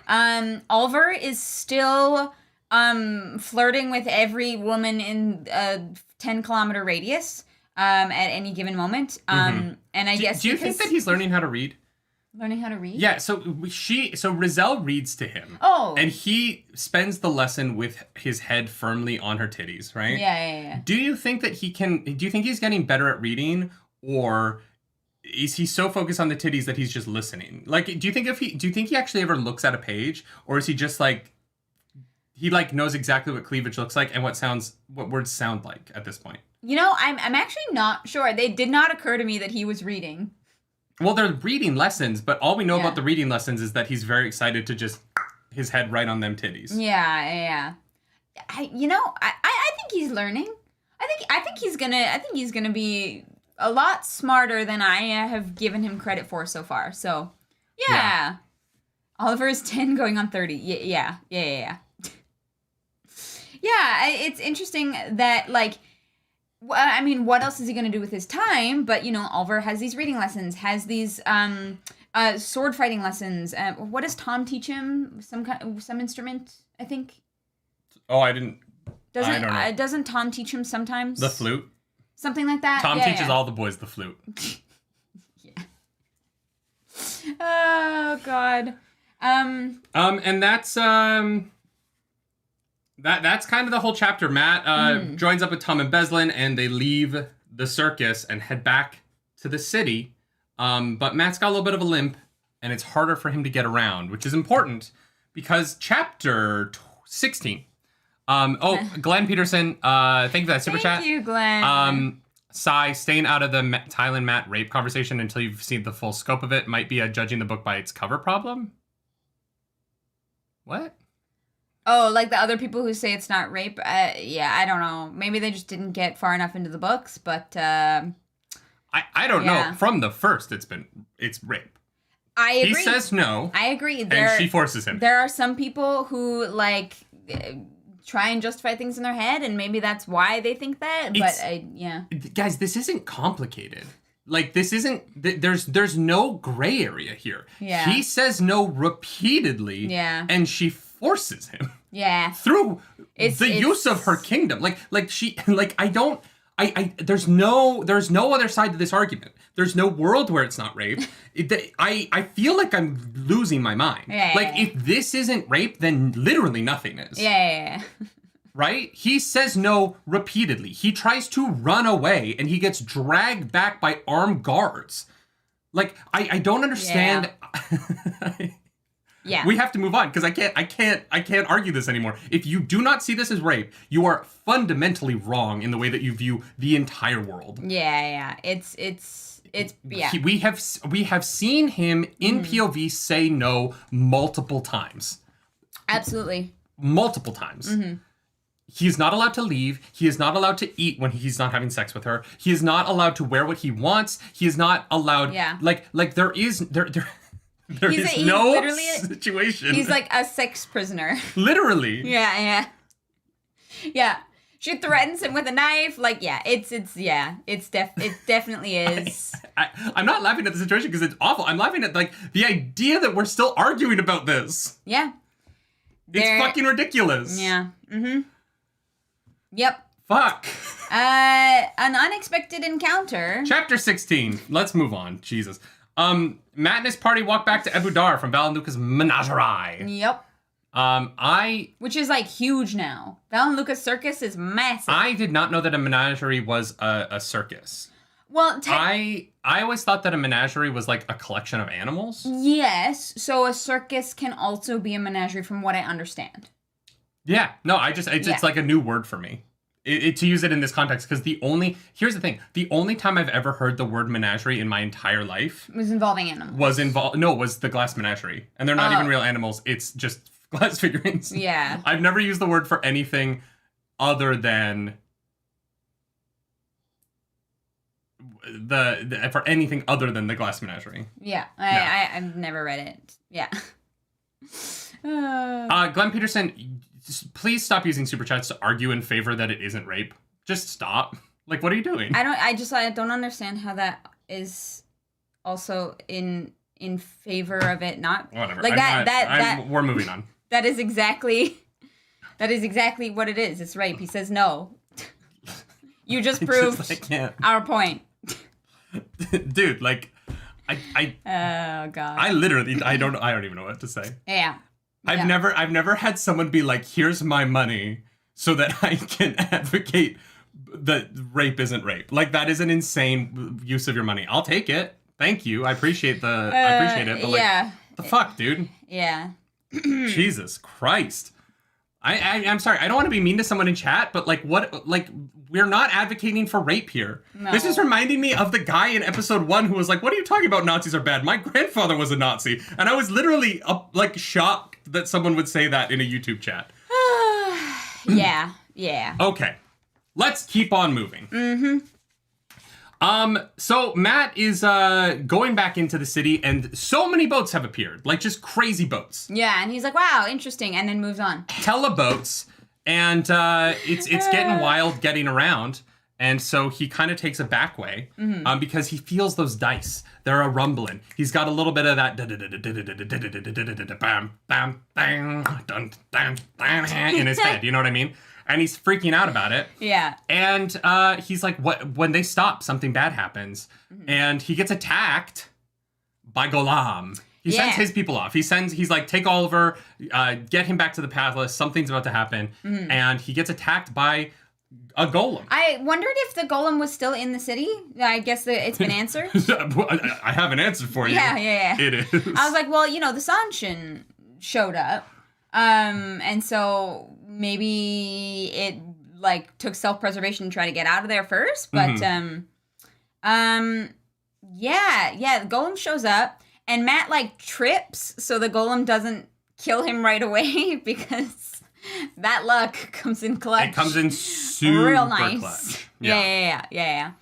S1: Oliver is still flirting with every woman in a 10-kilometer radius at any given moment. And I guess
S2: do you think that he's learning how to read?
S1: Learning how to read?
S2: Yeah, so Rizal reads to him.
S1: Oh.
S2: And he spends the lesson with his head firmly on her titties, right?
S1: Yeah.
S2: Do you think that do you think he's getting better at reading, or is he so focused on the titties that he's just listening? Do you think he actually ever looks at a page, or is he just he knows exactly what cleavage looks like and what words sound like at this point?
S1: I'm actually not sure. They did not occur to me that he was reading.
S2: Well, they're reading lessons, but all we know about the reading lessons is that he's very excited to just his head right on them titties.
S1: Yeah. I think he's learning. I think he's gonna be a lot smarter than I have given him credit for so far. So, yeah. Oliver is 10 going on 30. Yeah. Yeah, it's interesting that, what else is he going to do with his time? But, Oliver has these reading lessons, has these sword fighting lessons. What does Tom teach him? Some instrument, I think?
S2: Oh, I don't know.
S1: Doesn't Tom teach him sometimes?
S2: The flute?
S1: Something like that?
S2: Tom teaches all the boys the flute.
S1: Yeah. Oh, God.
S2: And that's that's kind of the whole chapter. Matt joins up with Tom and Beslin, and they leave the circus and head back to the city. But Matt's got a little bit of a limp, and it's harder for him to get around, which is important because chapter 16. Glenn Peterson, thank you for that super chat.
S1: Thank you, Glenn.
S2: Sai, staying out of the Tylan Matt rape conversation until you've seen the full scope of it might be a judging the book by its cover problem. What?
S1: Oh, like the other people who say it's not rape? I don't know. Maybe they just didn't get far enough into the books, but... I
S2: don't know. From the first, it's rape.
S1: I agree.
S2: He says no.
S1: I agree.
S2: And she forces him.
S1: There are some people who, try and justify things in their head, and maybe that's why they think that,
S2: Guys, this isn't complicated. This isn't... There's no gray area here.
S1: Yeah.
S2: He says no repeatedly.
S1: Yeah.
S2: And she forces him.
S1: Yeah.
S2: Through the use of her kingdom. there's no other side to this argument. There's no world where it's not rape. I feel like I'm losing my mind. If this isn't rape, then literally nothing is.
S1: Yeah.
S2: Right? He says no repeatedly. He tries to run away and he gets dragged back by armed guards. Like, I don't understand.
S1: Yeah.
S2: We have to move on because I can't argue this anymore. If you do not see this as rape, you are fundamentally wrong in the way that you view the entire world.
S1: Yeah. It's yeah.
S2: We have seen him in POV say no multiple times.
S1: Absolutely.
S2: Multiple times. Mm-hmm. He is not allowed to leave. He is not allowed to eat when he's not having sex with her. He is not allowed to wear what he wants. He is not allowed. Yeah. Like there is no situation.
S1: He's like a sex prisoner.
S2: Literally.
S1: Yeah. She threatens him with a knife. Like, yeah, it definitely is.
S2: I'm not laughing at the situation because it's awful. I'm laughing at like the idea that we're still arguing about this.
S1: Yeah.
S2: It's fucking ridiculous.
S1: Yeah. Mm-hmm. Yep.
S2: Fuck.
S1: An unexpected encounter.
S2: Chapter 16. Let's move on. Jesus. Matt and his party walk back to Ebou Dar from Valan Luca's Menagerie.
S1: Yep. Which is like huge now. Valan Luca's circus is massive.
S2: I did not know that a menagerie was a circus.
S1: Well,
S2: I always thought that a menagerie was like a collection of animals.
S1: Yes. So a circus can also be a menagerie from what I understand.
S2: Yeah. No, it's like a new word for me. To use it in this context, because here's the thing, the only time I've ever heard the word menagerie in my entire life
S1: was involving animals.
S2: Was the glass menagerie. And they're not even real animals, it's just glass figurines.
S1: Yeah.
S2: I've never used the word for anything other than for anything other than the glass menagerie.
S1: Yeah. I've never read it. Yeah.
S2: Glenn Peterson, please stop using super chats to argue in favor that it isn't rape. Just stop. Like, what are you doing?
S1: I don't understand how that is also in favor of it not.
S2: Whatever.
S1: Like
S2: we're moving on.
S1: That is exactly what it is. It's rape. He says no. You just proved our point.
S2: Dude, like oh god. I don't even know what to say.
S1: Yeah.
S2: I've never had someone be like, here's my money so that I can advocate that rape isn't rape. Like, that is an insane use of your money. I'll take it. Thank you. I appreciate it. But like, the fuck, dude?
S1: Yeah.
S2: Jesus Christ. I'm sorry. I don't want to be mean to someone in chat, but like, what? Like, we're not advocating for rape here. No. This is reminding me of the guy in episode 1 who was like, what are you talking about? Nazis are bad. My grandfather was a Nazi. And I was literally like shocked that someone would say that in a YouTube chat.
S1: Yeah.
S2: Okay. Let's keep on moving. Mm-hmm. So Matt is going back into the city, and so many boats have appeared, like just crazy boats.
S1: Yeah, and he's like, "Wow, interesting," and then moves on.
S2: Teleboats, and it's getting wild getting around, and so he kind of takes a back way because he feels those dice. They're a rumbling. He's got a little bit of that bam bam bang in his head. You know what I mean? And he's freaking out about it.
S1: Yeah.
S2: And he's like, "What? When they stop, something bad happens." Mm-hmm. And he gets attacked by Golem. He sends his people off. He's like, "Take Oliver, get him back to the palace. Something's about to happen." Mm-hmm. And he gets attacked by a golem.
S1: I wondered if the golem was still in the city. I guess it's been answered.
S2: I have an answer for you.
S1: Yeah.
S2: It is.
S1: I was like, well, the Seanchan showed up. And so maybe it like took self-preservation to try to get out of there first, but the golem shows up and Matt like trips so the golem doesn't kill him right away because that luck comes in clutch.
S2: It comes in super
S1: real nice.
S2: Clutch.
S1: Yeah.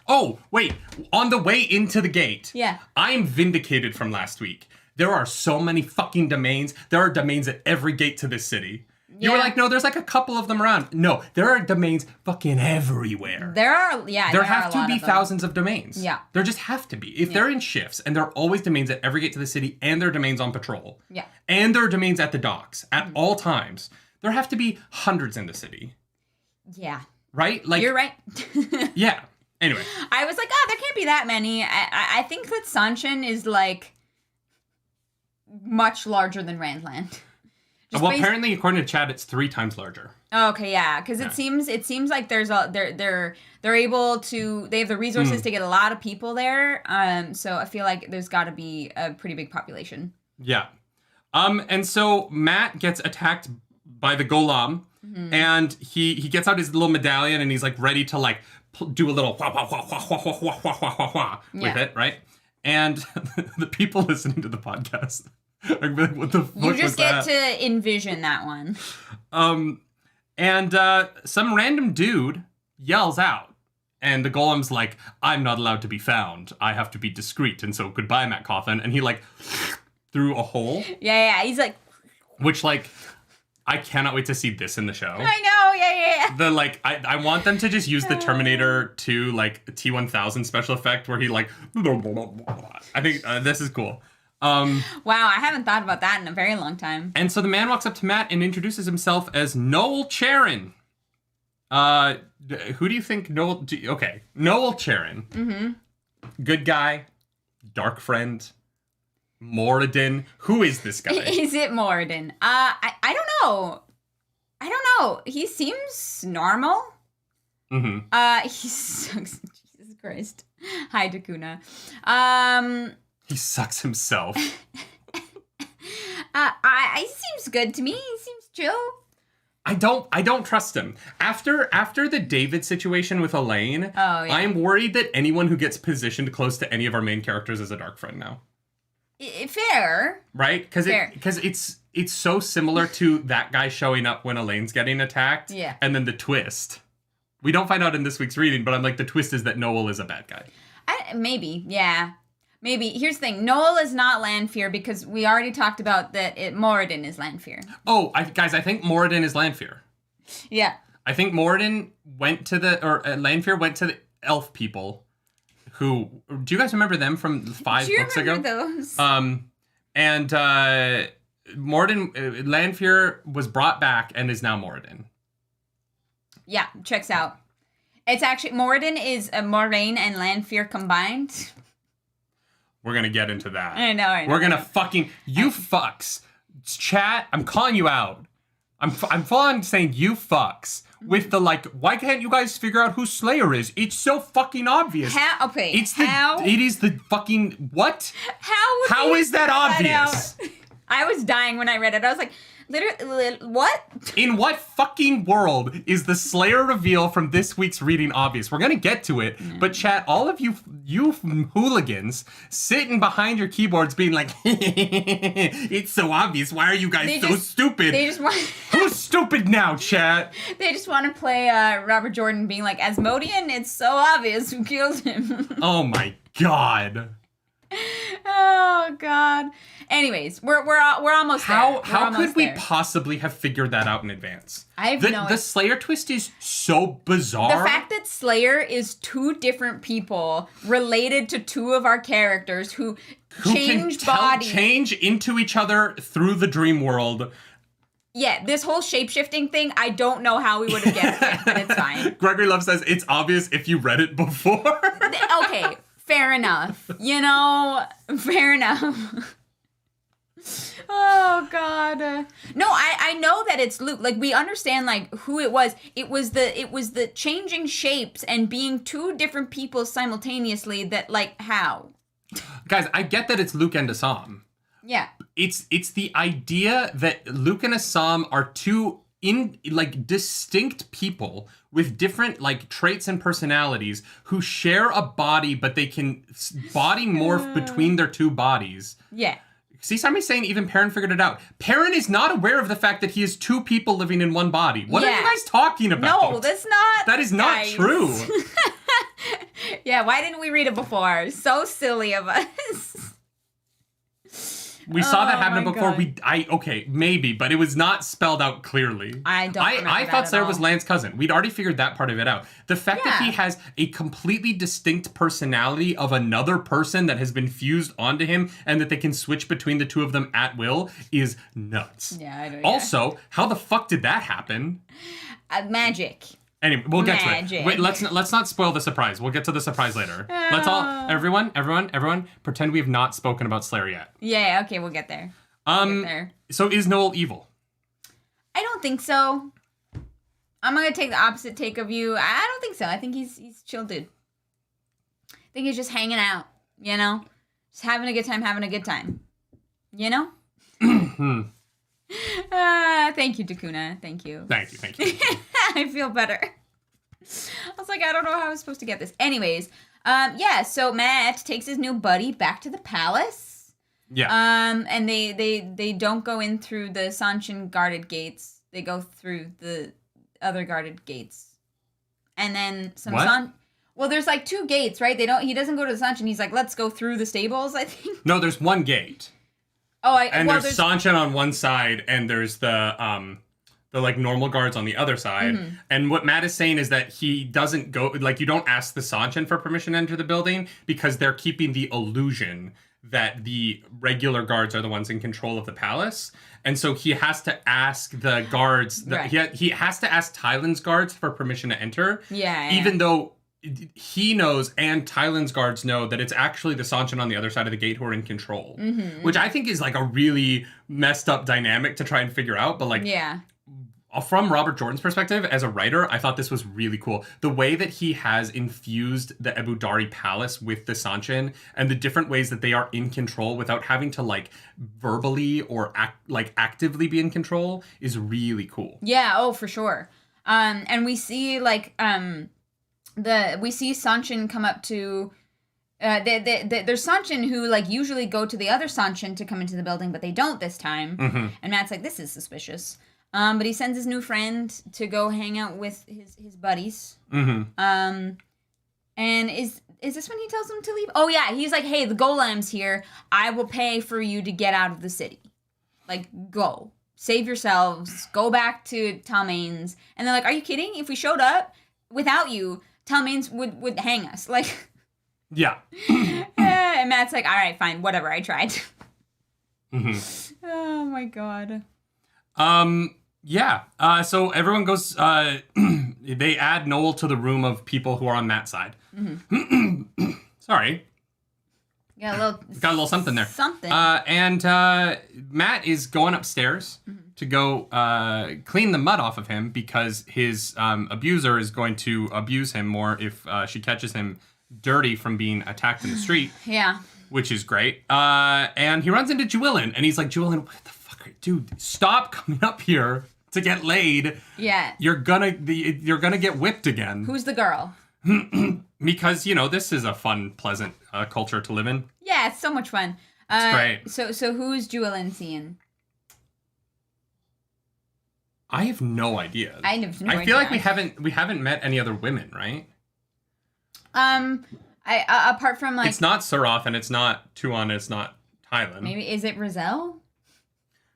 S2: Oh, wait. On the way into the gate.
S1: Yeah.
S2: I am vindicated from last week. There are so many fucking domains. There are domains at every gate to this city. You were like, no, there's like a couple of them around. No, there are domains fucking everywhere.
S1: There have
S2: to be thousands of domains.
S1: Yeah.
S2: There just have to be. If they're in shifts, and there are always domains at every gate to the city, and there are domains on patrol.
S1: Yeah.
S2: And there are domains at the docks at all times. There have to be hundreds in the city.
S1: Yeah.
S2: right? Like
S1: You're right.
S2: yeah. Anyway,
S1: I was like, oh, there can't be that many. I think that Seanchan is like much larger than Randland.
S2: well, apparently, according to Chad, it's 3 times larger.
S1: Okay, yeah, because it seems like there's they're able to, they have the resources to get a lot of people there. So I feel like there's got to be a pretty big population.
S2: Yeah. And so Matt gets attacked by the Golem, and he gets out his little medallion, and he's like ready to like do a little wah wah wah wah wah wah wah wah wah wah with it, right? And the people listening to the podcast are like, what the fuck was that?
S1: You just get to envision that one.
S2: And some random dude yells out, and the Golem's like, I'm not allowed to be found. I have to be discreet, and so goodbye, Matt Coffin. And he like through a hole.
S1: Yeah, he's like...
S2: Which like, I cannot wait to see this in the show.
S1: I know, yeah.
S2: The like, I want them to just use the Terminator 2 like T-1000 special effect where he like, I think this is cool.
S1: Wow, I haven't thought about that in a very long time.
S2: And so the man walks up to Matt and introduces himself as Noel Charon. Who do you think Noel... Okay, Noel Charon. Mm-hmm. Good guy. Dark friend. Moradin. Who is this guy?
S1: Is it Moradin? I don't know. He seems normal.
S2: Mm-hmm.
S1: He sucks. Jesus Christ. Hi, Dakuna.
S2: He sucks himself.
S1: He seems good to me. He seems chill.
S2: I don't trust him. After the David situation with Elaine, I'm worried that anyone who gets positioned close to any of our main characters is a dark friend now.
S1: Fair.
S2: Right? Because it's so similar to that guy showing up when Elaine's getting attacked.
S1: Yeah.
S2: And then the twist. We don't find out in this week's reading, but I'm like, the twist is that Noel is a bad guy.
S1: Maybe, yeah. Maybe. Here's the thing. Noel is not Lanfear because we already talked about that Moradin is Lanfear.
S2: Oh, guys, I think Moradin is Lanfear.
S1: Yeah.
S2: I think Moradin went to Lanfear went to the elf people who... Do you guys remember them from 5 books ago?
S1: Do you remember those?
S2: And Moradin... Lanfear was brought back and is now Moradin.
S1: Yeah, checks out. It's actually... Moradin is Moraine and Lanfear combined.
S2: We're going to get into that.
S1: I know.
S2: We're going to fucking... You fucks. Chat, I'm calling you out. I'm full on saying you fucks. With the like, why can't you guys figure out who Slayer is? It's so fucking obvious.
S1: Okay.
S2: It is the fucking... What?
S1: How
S2: is that obvious?
S1: I was dying when I read it. I was like, literally, what?
S2: In what fucking world is the Slayer reveal from this week's reading obvious? We're gonna get to it, but chat, all of you hooligans sitting behind your keyboards being like, it's so obvious. Why are you guys so stupid?
S1: They just want...
S2: Who's stupid now, chat?
S1: They just want to play Robert Jordan being like, Asmodean, it's so obvious who killed him.
S2: Oh my god.
S1: Oh god. Anyways, we're almost there.
S2: How could we possibly have figured that out in advance? The Slayer twist is so bizarre.
S1: The fact that Slayer is 2 different people related to 2 of our characters who change bodies,
S2: change into each other through the dream world.
S1: Yeah, this whole shape-shifting thing, I don't know how we would have guessed it, but it's fine.
S2: Gregory Love says it's obvious if you read it before.
S1: Okay, fair enough. Fair enough. Oh god. No, I know that it's Luke. Like, we understand like who it was. It was the changing shapes and being 2 different people simultaneously that like how?
S2: Guys, I get that it's Luke and Isam.
S1: Yeah.
S2: It's the idea that Luke and Isam are 2 distinct people with different like traits and personalities who share a body, but they can body morph between their 2 bodies.
S1: Yeah.
S2: See, somebody's saying even Perrin figured it out. Perrin is not aware of the fact that he is 2 people living in one body. What are you guys talking about?
S1: No, that's not.
S2: That is not true.
S1: Yeah, why didn't we read it before? So silly of us.
S2: We saw that happen before. Okay, maybe, but it was not spelled out clearly.
S1: I
S2: thought Slayer was Lan's cousin. We'd already figured that part of it out. The fact that he has a completely distinct personality of another person that has been fused onto him and that they can switch between the 2 of them at will is nuts.
S1: Yeah, I know.
S2: Also, how the fuck did that happen?
S1: Magic.
S2: Anyway, we'll get to
S1: Magic.
S2: it. Wait, let's not spoil the surprise. We'll get to the surprise later. Let's all everyone pretend we have not spoken about Slayer yet.
S1: Yeah, okay, we'll get there.
S2: So is Noel evil?
S1: I don't think so. I'm gonna take the opposite take of you. I don't think so. I think he's chill dude. I think he's just hanging out, you know? Just having a good time. You know? Thank you, Takuna. Thank you.
S2: Thank you.
S1: I feel better. I was like, I don't know how I was supposed to get this. Anyways, so Matt takes his new buddy back to the palace.
S2: Yeah.
S1: And they don't go in through the Seanchan guarded gates. They go through the other guarded gates. And then well, there's like 2 gates, right? He doesn't go to the Seanchan. He's like, let's go through the stables, I think.
S2: No, there's 1 gate. There's Seanchan on one side, and there's the like normal guards on the other side. Mm-hmm. And what Matt is saying is that he doesn't go, like, you don't ask the Seanchan for permission to enter the building because they're keeping the illusion that the regular guards are the ones in control of the palace. And so he has to ask the guards, he has to ask Tylan's guards for permission to enter.
S1: Yeah.
S2: Even though he knows and Tylan's guards know that it's actually the Seanchan on the other side of the gate who are in control. Mm-hmm. Which I think is like a really messed up dynamic to try and figure out. But like, from Robert Jordan's perspective as a writer, I thought this was really cool. The way that he has infused the Ebou Dari Palace with the Seanchan and the different ways that they are in control without having to like verbally or actively be in control is really cool.
S1: Yeah, oh, for sure. And we see like we see Seanchan come up to there's Seanchan who like usually go to the other Seanchan to come into the building, but they don't this time. Mm-hmm. And Matt's like, this is suspicious. But he sends his new friend to go hang out with his buddies. Mm-hmm. And is this when he tells them to leave? Oh yeah, he's like, hey, the golem's here. I will pay for you to get out of the city. Like, go. Save yourselves. Go back to Talmain's. And they're like, are you kidding? If we showed up without you, Talmain's would hang us. Like,
S2: yeah.
S1: And Matt's like, all right, fine, whatever, I tried. Mm-hmm. Oh my god.
S2: So everyone goes, they add Noel to the room of people who are on Matt's side. Mm-hmm. Sorry.
S1: Got a little
S2: something there.
S1: Something.
S2: And Matt is going upstairs to go clean the mud off of him because his abuser is going to abuse him more if she catches him dirty from being attacked in the street.
S1: Yeah.
S2: Which is great. And he runs into Jewelin, and he's like, Jewelin, what the fuck? Dude, stop coming up here to get laid.
S1: Yeah.
S2: You're gonna get whipped again.
S1: Who's the girl?
S2: Because, this is a fun, pleasant culture to live in.
S1: Yeah, it's so much fun.
S2: It's great.
S1: So who's Jewelin seeing?
S2: I have no idea.
S1: I have no idea.
S2: I feel like we haven't met any other women, right?
S1: Apart from like,
S2: it's not Suroth and it's not Tuon and it's not Tylan.
S1: Maybe is it Rizal?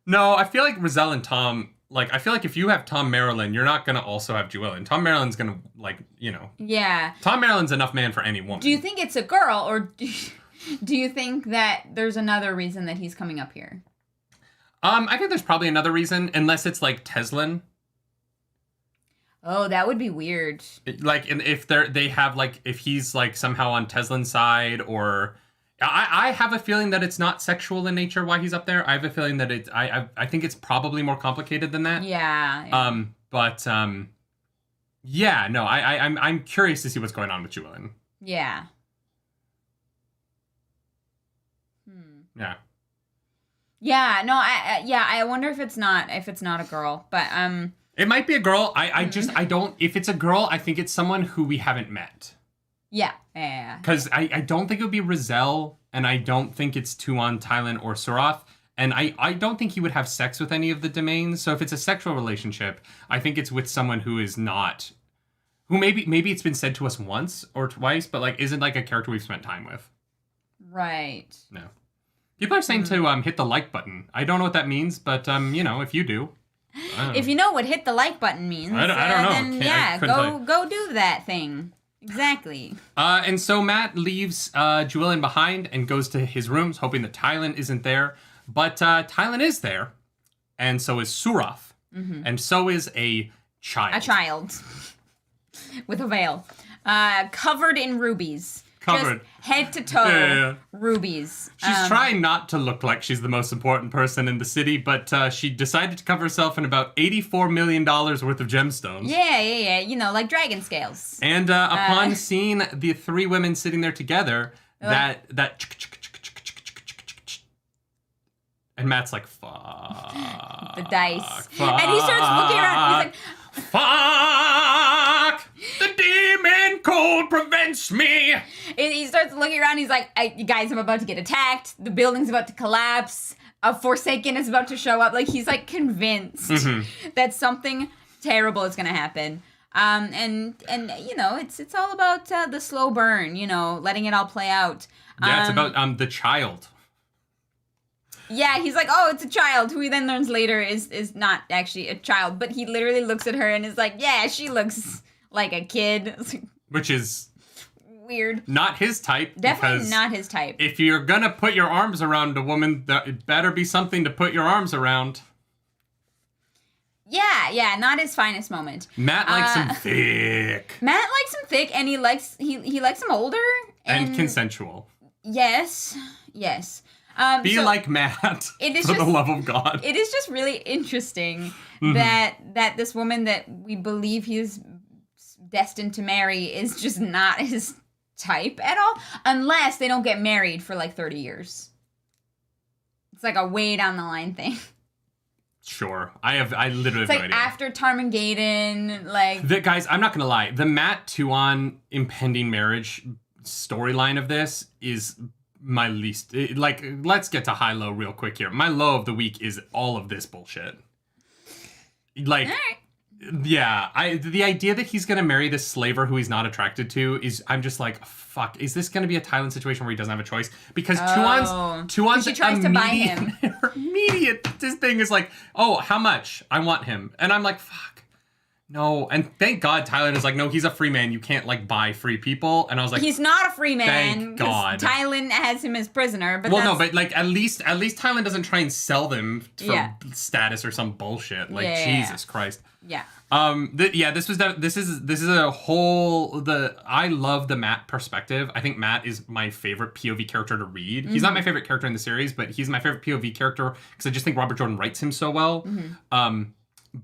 S2: No, I feel like Rizal and Tom. Like, I feel like if you have Tom Marilyn, you're not gonna also have Jewelin. Tom Marilyn's gonna
S1: Yeah.
S2: Tom Marilyn's enough man for any woman.
S1: Do you think it's a girl, or do you think that there's another reason that he's coming up here?
S2: I think there's probably another reason, unless it's like Teslin.
S1: Oh, that would be weird.
S2: Like, and if he's like somehow on Teslin's side, or I have a feeling that it's not sexual in nature why he's up there. I have a feeling that I think it's probably more complicated than that.
S1: Yeah.
S2: I'm curious to see what's going on with Jewelin.
S1: Yeah.
S2: Yeah.
S1: Yeah. No. I wonder if it's not a girl, but
S2: It might be a girl. I don't. If it's a girl, I think it's someone who we haven't met.
S1: Yeah.
S2: Because I don't think it would be Rizal, and I don't think it's Tuon, Tylan, or Suroth, and I don't think he would have sex with any of the domains. So if it's a sexual relationship, I think it's with someone who is not, who maybe it's been said to us once or twice, but like isn't like a character we've spent time with.
S1: Right.
S2: No. People are saying to hit the like button. I don't know what that means, but if you do.
S1: If you know what hit the like button means,
S2: I don't know.
S1: Then go do that thing. Exactly.
S2: And so Matt leaves Jewelin behind and goes to his rooms, hoping that Tylan isn't there. But Tylan is there, and so is Suroth, and so is a child.
S1: A child. with a veil, covered in rubies.
S2: Covered.
S1: Just head to toe, rubies.
S2: She's trying not to look like she's the most important person in the city, but she decided to cover herself in about $84 million worth of gemstones.
S1: Yeah. You know, like dragon scales.
S2: And upon seeing the three women sitting there together, that and Matt's like, fuck.
S1: The dice.
S2: Fuck,
S1: And he starts looking around. He's like,
S2: fuck! The demon cold prevents me!
S1: he starts looking around. He's like, you guys, I'm about to get attacked. The building's about to collapse. A Forsaken is about to show up. Like, he's like convinced that something terrible is going to happen. And you know, it's all about the slow burn, you know, letting it all play out.
S2: Yeah, it's about the child.
S1: Yeah, he's like, oh, it's a child, who he then learns later is not actually a child, but he literally looks at her and is like, yeah, she looks like a kid.
S2: Which is
S1: weird.
S2: Not his type.
S1: Definitely not his type.
S2: If you're gonna put your arms around a woman, it better be something to put your arms around.
S1: Yeah, not his finest moment.
S2: Matt likes him thick.
S1: Matt likes him thick, and he likes him older.
S2: And consensual.
S1: Yes.
S2: Be like Matt,
S1: it is
S2: for
S1: just,
S2: the love of God.
S1: It is just really interesting that this woman that we believe he's destined to marry is just not his type at all, unless they don't get married for like 30 years. It's like a way down the line thing.
S2: Sure. I literally have no idea.
S1: It's like after Tarmangaden, like...
S2: Guys, I'm not going to lie. The Matt Tuon impending marriage storyline of this is my least... let's get to high-low real quick here. My low of the week is all of this bullshit. Like... All right. Yeah, the idea that he's gonna marry this slaver who he's not attracted to is, I'm just like, fuck, is this gonna be a Thailand situation where he doesn't have a choice? Because Tuon's
S1: she tries to buy him.
S2: Her immediate this thing is like, oh, how much? I want him. And I'm like, fuck. No. And thank God Thailand is like, no, he's a free man. You can't like buy free people. And I was like,
S1: he's not a free man.
S2: Thank God.
S1: Thailand has him as prisoner. But
S2: no, but like at least Thailand doesn't try and sell them for status or some bullshit. Like Jesus Christ.
S1: Yeah.
S2: This is a whole I love the Matt perspective. I think Matt is my favorite POV character to read. He's not my favorite character in the series, but he's my favorite POV character because I just think Robert Jordan writes him so well.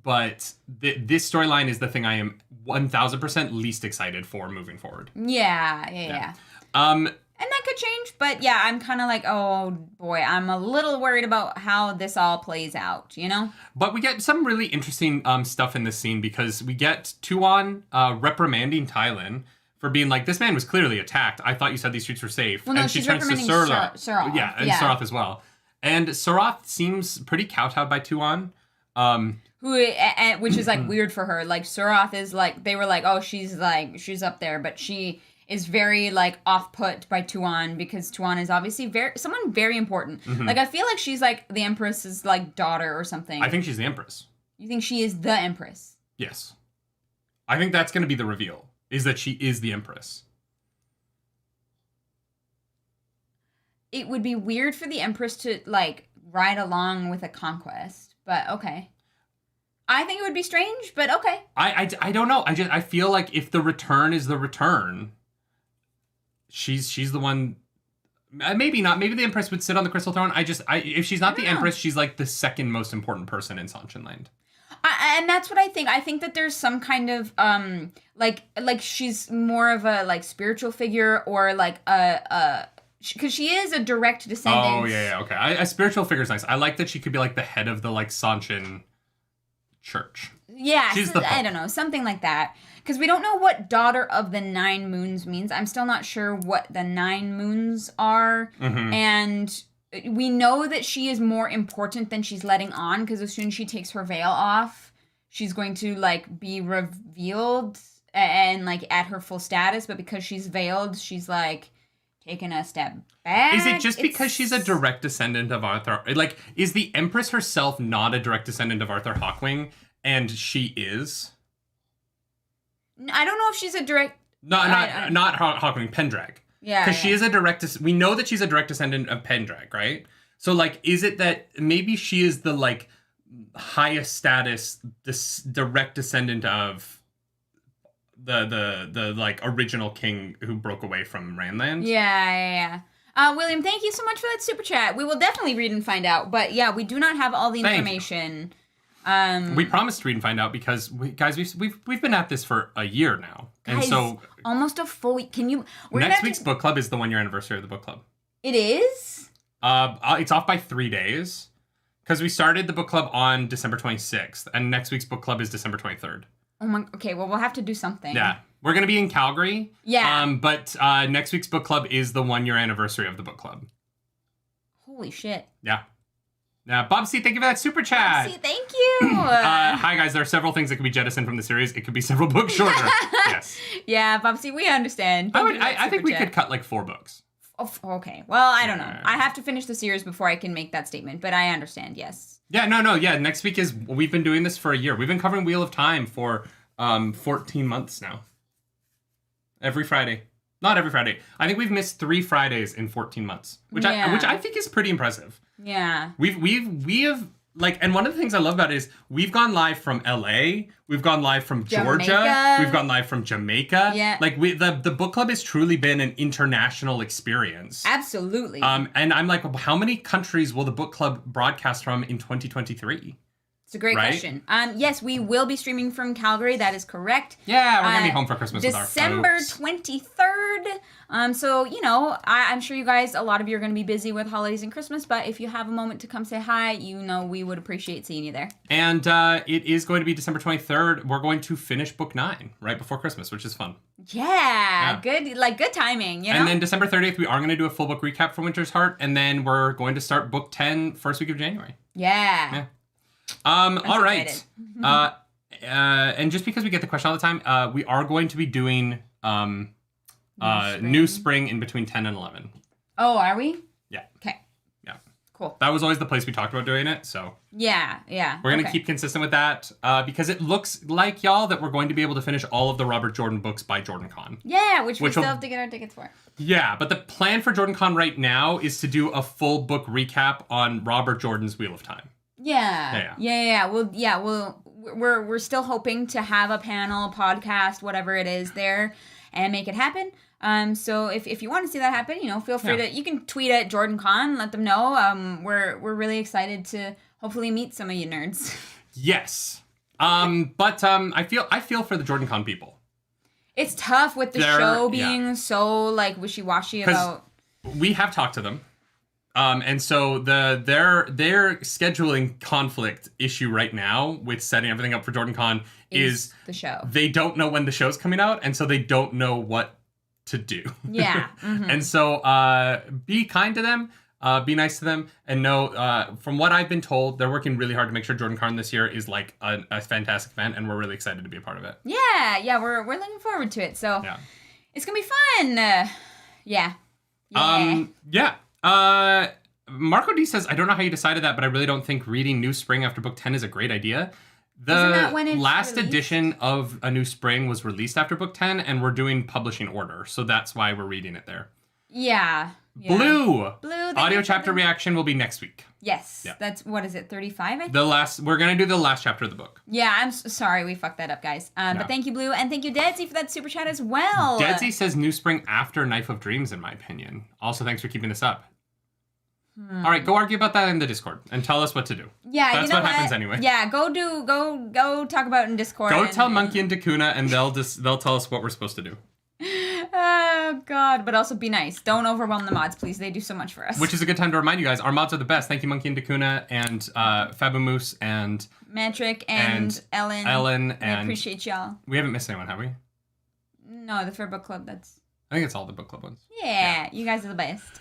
S2: But this storyline is the thing I am 1000% least excited for moving forward.
S1: Yeah. And that could change, but yeah, I'm kind of like, oh boy, I'm a little worried about how this all plays out, you know?
S2: But we get some really interesting stuff in this scene because we get Tuon reprimanding Teslin for being like, this man was clearly attacked. I thought you said these streets were safe.
S1: Well, no,
S2: and she
S1: she's
S2: turns to
S1: reprimanding Suroth.
S2: Yeah, and Suroth as well. And Suroth seems pretty kowtowed by Tuon.
S1: Which is like weird for her. Like Suroth is like, they were like, oh, she's up there, but she is very like off-put by Tuon because Tuon is obviously someone very important. Like I feel like she's like the Empress's like daughter or something.
S2: I think she's the Empress.
S1: You think she is the Empress?
S2: Yes. I think that's going to be the reveal, is that she is the Empress.
S1: It would be weird for the Empress to like ride along with a conquest, but okay. I think it would be strange, but okay.
S2: I don't know. I feel like if the return is the return, she's the one. Maybe not. Maybe the Empress would sit on the Crystal Throne. If she's not the Empress, she's like the second most important person in Seanchan Land.
S1: And that's what I think. I think that there's some kind of like she's more of a like spiritual figure or like because she is a direct descendant.
S2: Oh yeah, okay. A spiritual figure is nice. I like that she could be like the head of the like Seanchan church.
S1: Yeah, I don't know, something like that. Because we don't know what Daughter of the Nine Moons means. I'm still not sure what the 9 moons are. And we know that she is more important than she's letting on, because as soon as she takes her veil off, she's going to like be revealed and like at her full status. But because she's veiled, she's like taking a step back.
S2: Is it just because she's a direct descendant of Arthur? Like, is the Empress herself not a direct descendant of Arthur Hawkwing, and she is?
S1: I don't know if she's a direct...
S2: Not Hawkwing, Pendrag.
S1: Yeah.
S2: Because she is a direct... We know that she's a direct descendant of Pendrag, right? So, like, is it that maybe she is the, like, highest status direct descendant of the like original king who broke away from Randland.
S1: Yeah. William, thank you so much for that super chat. We will definitely read and find out. But yeah, we do not have all the information.
S2: We promised to read and find out because we've been at this for a year now, and
S1: guys,
S2: so
S1: almost a full week. Can you?
S2: Next week's book club is the 1 year anniversary of the book club.
S1: It is.
S2: It's off by 3 days because we started the book club on December 26th, and next week's book club is December 23rd.
S1: Oh my. Okay, well we'll have to do something.
S2: Yeah, we're gonna be in Calgary.
S1: Yeah.
S2: But next week's book club is the 1 year anniversary of the book club.
S1: Holy shit.
S2: Yeah. Bob C, thank you for that super chat.
S1: Bob C, thank you.
S2: Hi guys, there are several things that could be jettisoned from the series. It could be several books shorter. Yes.
S1: Yeah, Bob C, we understand.
S2: I think we could cut like 4 books.
S1: Oh, okay. Well, I don't know. I have to finish the series before I can make that statement, but I understand, yes.
S2: Yeah, no. Yeah, next week is, we've been doing this for a year. We've been covering Wheel of Time for 14 months now. Every Friday. Not every Friday. I think we've missed 3 Fridays in 14 months, which I think is pretty impressive.
S1: Yeah.
S2: We have like, and one of the things I love about it is we've gone live from LA, we've gone live from Georgia, we've gone live from Jamaica.
S1: Yeah.
S2: Like the book club has truly been an international experience.
S1: Absolutely.
S2: And I'm like, how many countries will the book club broadcast from in 2023?
S1: It's a great question. Yes, we will be streaming from Calgary. That is correct.
S2: Yeah, we're going to be home for Christmas
S1: December
S2: with our folks.
S1: 23rd. So, you know, I'm sure you guys, a lot of you are going to be busy with holidays and Christmas, but if you have a moment to come say hi, you know we would appreciate seeing you there.
S2: And it is going to be December 23rd. We're going to finish book 9 right before Christmas, which is fun.
S1: Yeah. Good timing, you know?
S2: And then December 30th, we are going to do a full book recap for Winter's Heart, and then we're going to start book 10 first week of January.
S1: Yeah.
S2: All right. And just because we get the question all the time, we are going to be doing New Spring in between 10 and 11.
S1: Oh, are we?
S2: Yeah.
S1: Okay.
S2: Yeah.
S1: Cool.
S2: That was always the place we talked about doing it, so.
S1: Yeah.
S2: We're going to keep consistent with that because it looks like, y'all, that we're going to be able to finish all of the Robert Jordan books by Jordan Con.
S1: Yeah, which we still have to get our tickets for.
S2: Yeah, but the plan for Jordan Con right now is to do a full book recap on Robert Jordan's Wheel of Time.
S1: Yeah. We're still hoping to have a panel, podcast, whatever it is there, and make it happen. So if you want to see that happen, you know, feel free to. You can tweet at Jordan Con, let them know. We're really excited to hopefully meet some of you nerds.
S2: Yes. But I feel for the Jordan Con people.
S1: It's tough with the show being so like wishy-washy about.
S2: We have talked to them. And so their scheduling conflict issue right now with setting everything up for Jordan Con is
S1: the show.
S2: They don't know when the show's coming out, and so they don't know what to do.
S1: Yeah. Mm-hmm.
S2: And so be kind to them, be nice to them, and know from what I've been told, they're working really hard to make sure Jordan Con this year is like a fantastic event, and we're really excited to be a part of it.
S1: Yeah, we're looking forward to it. So it's gonna be fun. Yeah.
S2: Marco D says, I don't know how you decided that, but I really don't think reading New Spring after book 10 is a great idea.
S1: Isn't that when it's
S2: last
S1: released?
S2: edition of A New Spring was released after book 10, and we're doing publishing order, so that's why we're reading it there.
S1: Yeah.
S2: Blue, audio chapter
S1: something?
S2: Reaction will be next week.
S1: Yes. Yeah. That's, what is it, 35, I think?
S2: We're going to do the last chapter of the book.
S1: Yeah, I'm sorry we fucked that up, guys. But thank you, Blue, and thank you, Deadsy, for that super chat as well.
S2: Deadsy says New Spring after Knife of Dreams, in my opinion. Also, thanks for keeping this up. All right, go argue about that in the Discord and tell us what to do.
S1: Yeah,
S2: that's what happens anyway.
S1: Yeah, go talk about it in Discord.
S2: Go tell Monkey and Dakuna, and they'll tell us what we're supposed to do.
S1: Oh God! But also be nice. Don't overwhelm the mods, please. They do so much for us.
S2: Which is a good time to remind you guys, our mods are the best. Thank you, Monkey and Dakuna, and Fabamoose, and
S1: Mantric, and Ellen.
S2: And
S1: I appreciate y'all.
S2: We haven't missed anyone, have we?
S1: No, the Fair Book Club. I
S2: think it's all the book club ones.
S1: Yeah, you guys are the best.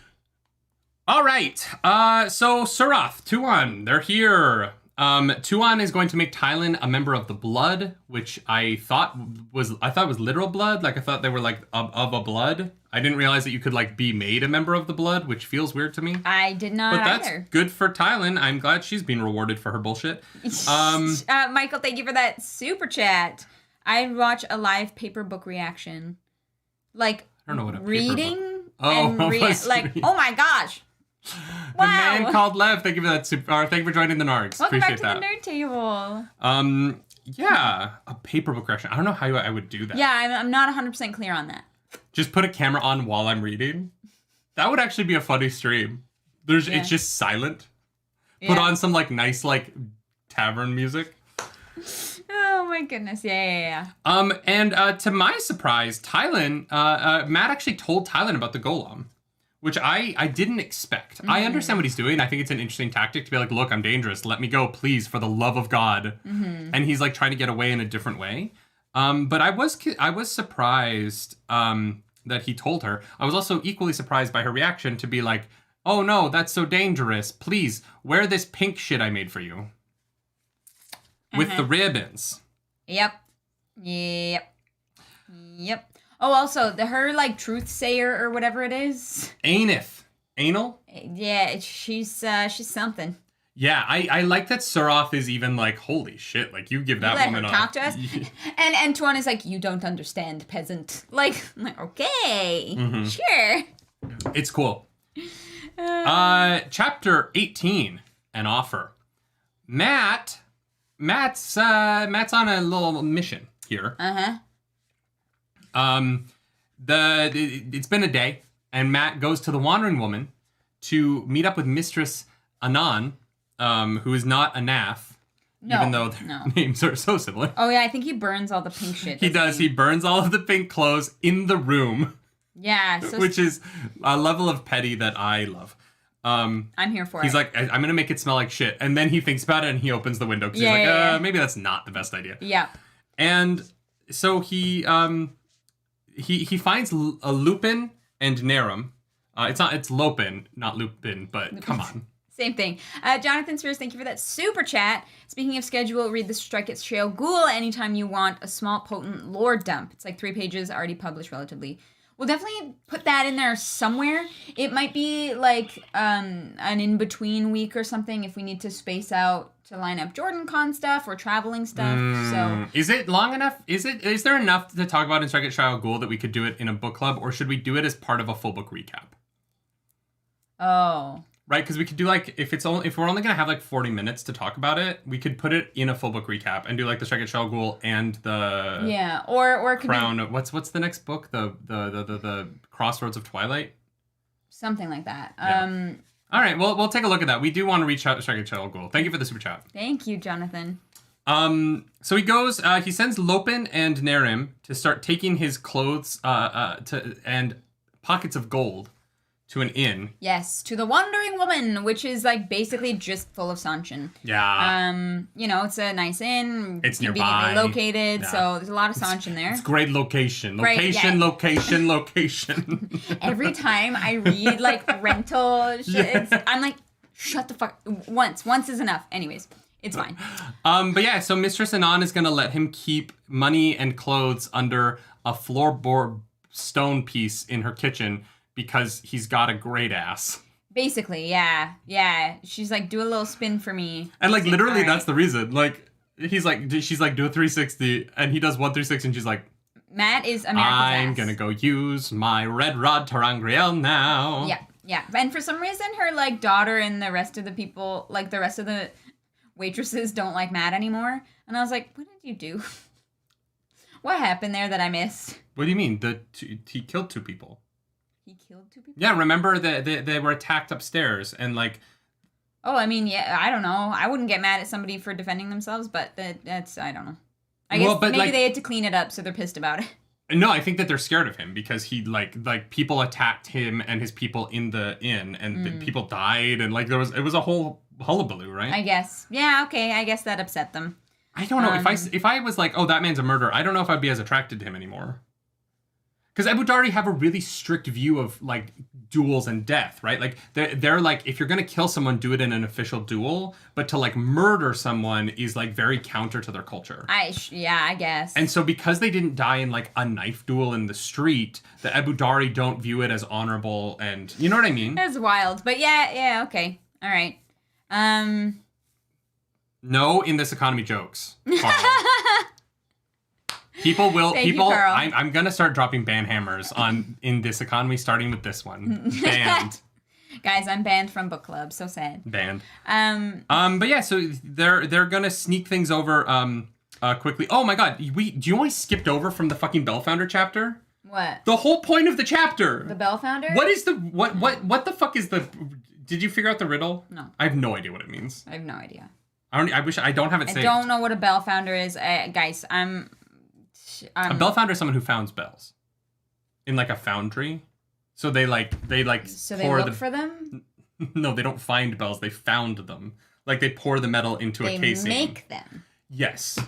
S2: All right. So Surath, Tuon, they're here. Tuon is going to make Tylan a member of the Blood, which I thought was literal blood. Like I thought they were like of a blood. I didn't realize that you could like be made a member of the Blood, which feels weird to me.
S1: I did not
S2: either. But that's good for Tylan. I'm glad she's being rewarded for her bullshit.
S1: Michael, thank you for that super chat. I'd watch a live paper book reaction. Like
S2: I don't know what a
S1: reading
S2: paper book.
S1: Oh my gosh.
S2: The man called Lev. Thank you for that. Thank you for joining the Nargs.
S1: Welcome
S2: Appreciate
S1: back to
S2: that.
S1: the Nerd Table.
S2: Yeah, a paper book reaction. I don't know how I would do that.
S1: Yeah, I'm not 100% clear on that.
S2: Just put a camera on while I'm reading. That would actually be a funny stream. It's just silent. Put on some like nice like tavern music.
S1: Oh my goodness, yeah.
S2: And to my surprise, Tylan, Matt actually told Tylan about the golem, which I didn't expect. I understand what he's doing. I think it's an interesting tactic to be like, look, I'm dangerous. Let me go, please, for the love of God. And he's like trying to get away in a different way. But I was surprised that he told her. I was also equally surprised by her reaction to be like, oh no, that's so dangerous. Please, wear this pink shit I made for you. With the ribbons. Yep.
S1: Oh, also, her, like, truth sayer or whatever it is.
S2: Anal?
S1: Yeah, she's something.
S2: Yeah, I like that Suroth is even like, holy shit, like, you give that woman
S1: let her talk to us? And Tuon is like, you don't understand, peasant. Like, I'm like, okay, sure.
S2: It's cool. Chapter 18, An Offer. Matt's on a little mission here. It's been a day, and Matt goes to the Wandering Woman to meet up with Mistress Anan, who is not a Nath, even though their names are so similar.
S1: Oh yeah, I think he burns all the pink shit.
S2: He does. He burns all of the pink clothes in the room.
S1: Yeah,
S2: which is a level of petty that I love.
S1: I'm here for it.
S2: He's like, I'm going to make it smell like shit. And then he thinks about it and he opens the window because he's like, maybe that's not the best idea.
S1: Yeah.
S2: And so he finds a Lupin and Narum. It's Lopin, not Lupin, but come on.
S1: Same thing. Jonathan Spears, thank you for that super chat. Speaking of schedule, read the Strike Its Trail Ghoul anytime you want a small, potent lore dump. It's like 3 pages, already published relatively. We'll definitely put that in there somewhere. It might be like an in-between week or something if we need to space out to line up JordanCon stuff or traveling stuff. So
S2: is it long enough? Is there enough to talk about in Strike Its Trail Ghoul that we could do it in a book club, or should we do it as part of a full book recap?
S1: Oh.
S2: Right, because we could do like if we're only gonna have like 40 minutes to talk about it, we could put it in a full book recap and do like the Strike Its Trail Ghoul and the
S1: or it could
S2: Crown. What's the next book? The Crossroads of Twilight.
S1: Something like that.
S2: Yeah. All right, well we'll take a look at that. We do want to reach out to Strike Its Trail Ghoul. Thank you for the super chat.
S1: Thank you, Jonathan.
S2: So he goes. He sends Lopin and Narim to start taking his clothes and pockets of gold to an inn.
S1: Yes, to the Wandering Woman, which is like basically just full of Seanchan.
S2: Yeah.
S1: It's a nice inn.
S2: It's
S1: conveniently
S2: nearby.
S1: So there's a lot of Seanchan there.
S2: It's great location. Location.
S1: Every time I read like rental shit, I'm like, shut the fuck. Once is enough. Anyways, it's fine.
S2: But yeah, so Mistress Anan is gonna let him keep money and clothes under a floorboard stone piece in her kitchen, because he's got a great ass.
S1: Basically, yeah. She's like, do a little spin for me.
S2: And like, literally, that's the reason. Like, she's like, do a 360, and he does 136, and she's like,
S1: Matt is America's
S2: I'm
S1: ass.
S2: gonna go use my red rod Tarangriel now.
S1: Yeah. And for some reason, her like daughter and the rest of the people, like the rest of the waitresses, don't like Matt anymore. And I was like, what did you do? What happened there that I missed?
S2: What do you mean? He killed 2 people.
S1: He killed 2 people?
S2: Yeah, remember that they were attacked upstairs and like...
S1: Oh, I mean, yeah, I don't know. I wouldn't get mad at somebody for defending themselves, but that's, I don't know. I guess maybe they had to clean it up, so they're pissed about it.
S2: No, I think that they're scared of him because he like people attacked him and his people in the inn, and people died, and like it was a whole hullabaloo, right?
S1: I guess. Yeah, okay, I guess that upset them.
S2: I don't know. If I was like, oh, that man's a murderer, I don't know if I'd be as attracted to him anymore. Because Ebou Dari have a really strict view of, like, duels and death, right? Like, they're like, if you're going to kill someone, do it in an official duel. But to, like, murder someone is, like, very counter to their culture. I
S1: guess.
S2: And so because they didn't die in, like, a knife duel in the street, the Ebou Dari don't view it as honorable and... You know what I mean?
S1: That's wild. But yeah, okay. All right.
S2: No in this economy jokes, Carl. Carl. I'm gonna start dropping ban hammers in this economy, starting with this one. Banned.
S1: Guys, I'm banned from book club. So sad.
S2: Banned. But yeah, so they're gonna sneak things over. quickly. Oh my god, do you know we skipped over from the fucking Bellfounder chapter?
S1: What?
S2: The whole point of the chapter.
S1: The Bellfounder?
S2: What is the what the fuck is the? Did you figure out the riddle?
S1: No.
S2: I have no idea what it means.
S1: I have no idea.
S2: I wish I don't have it saved.
S1: I don't know what a Bellfounder is, guys. I'm
S2: a Bellfounder is someone who founds bells in like a foundry. So they pour
S1: for them?
S2: No, they don't find bells. They found them. Like they pour the metal into a casing.
S1: They make them.
S2: Yes.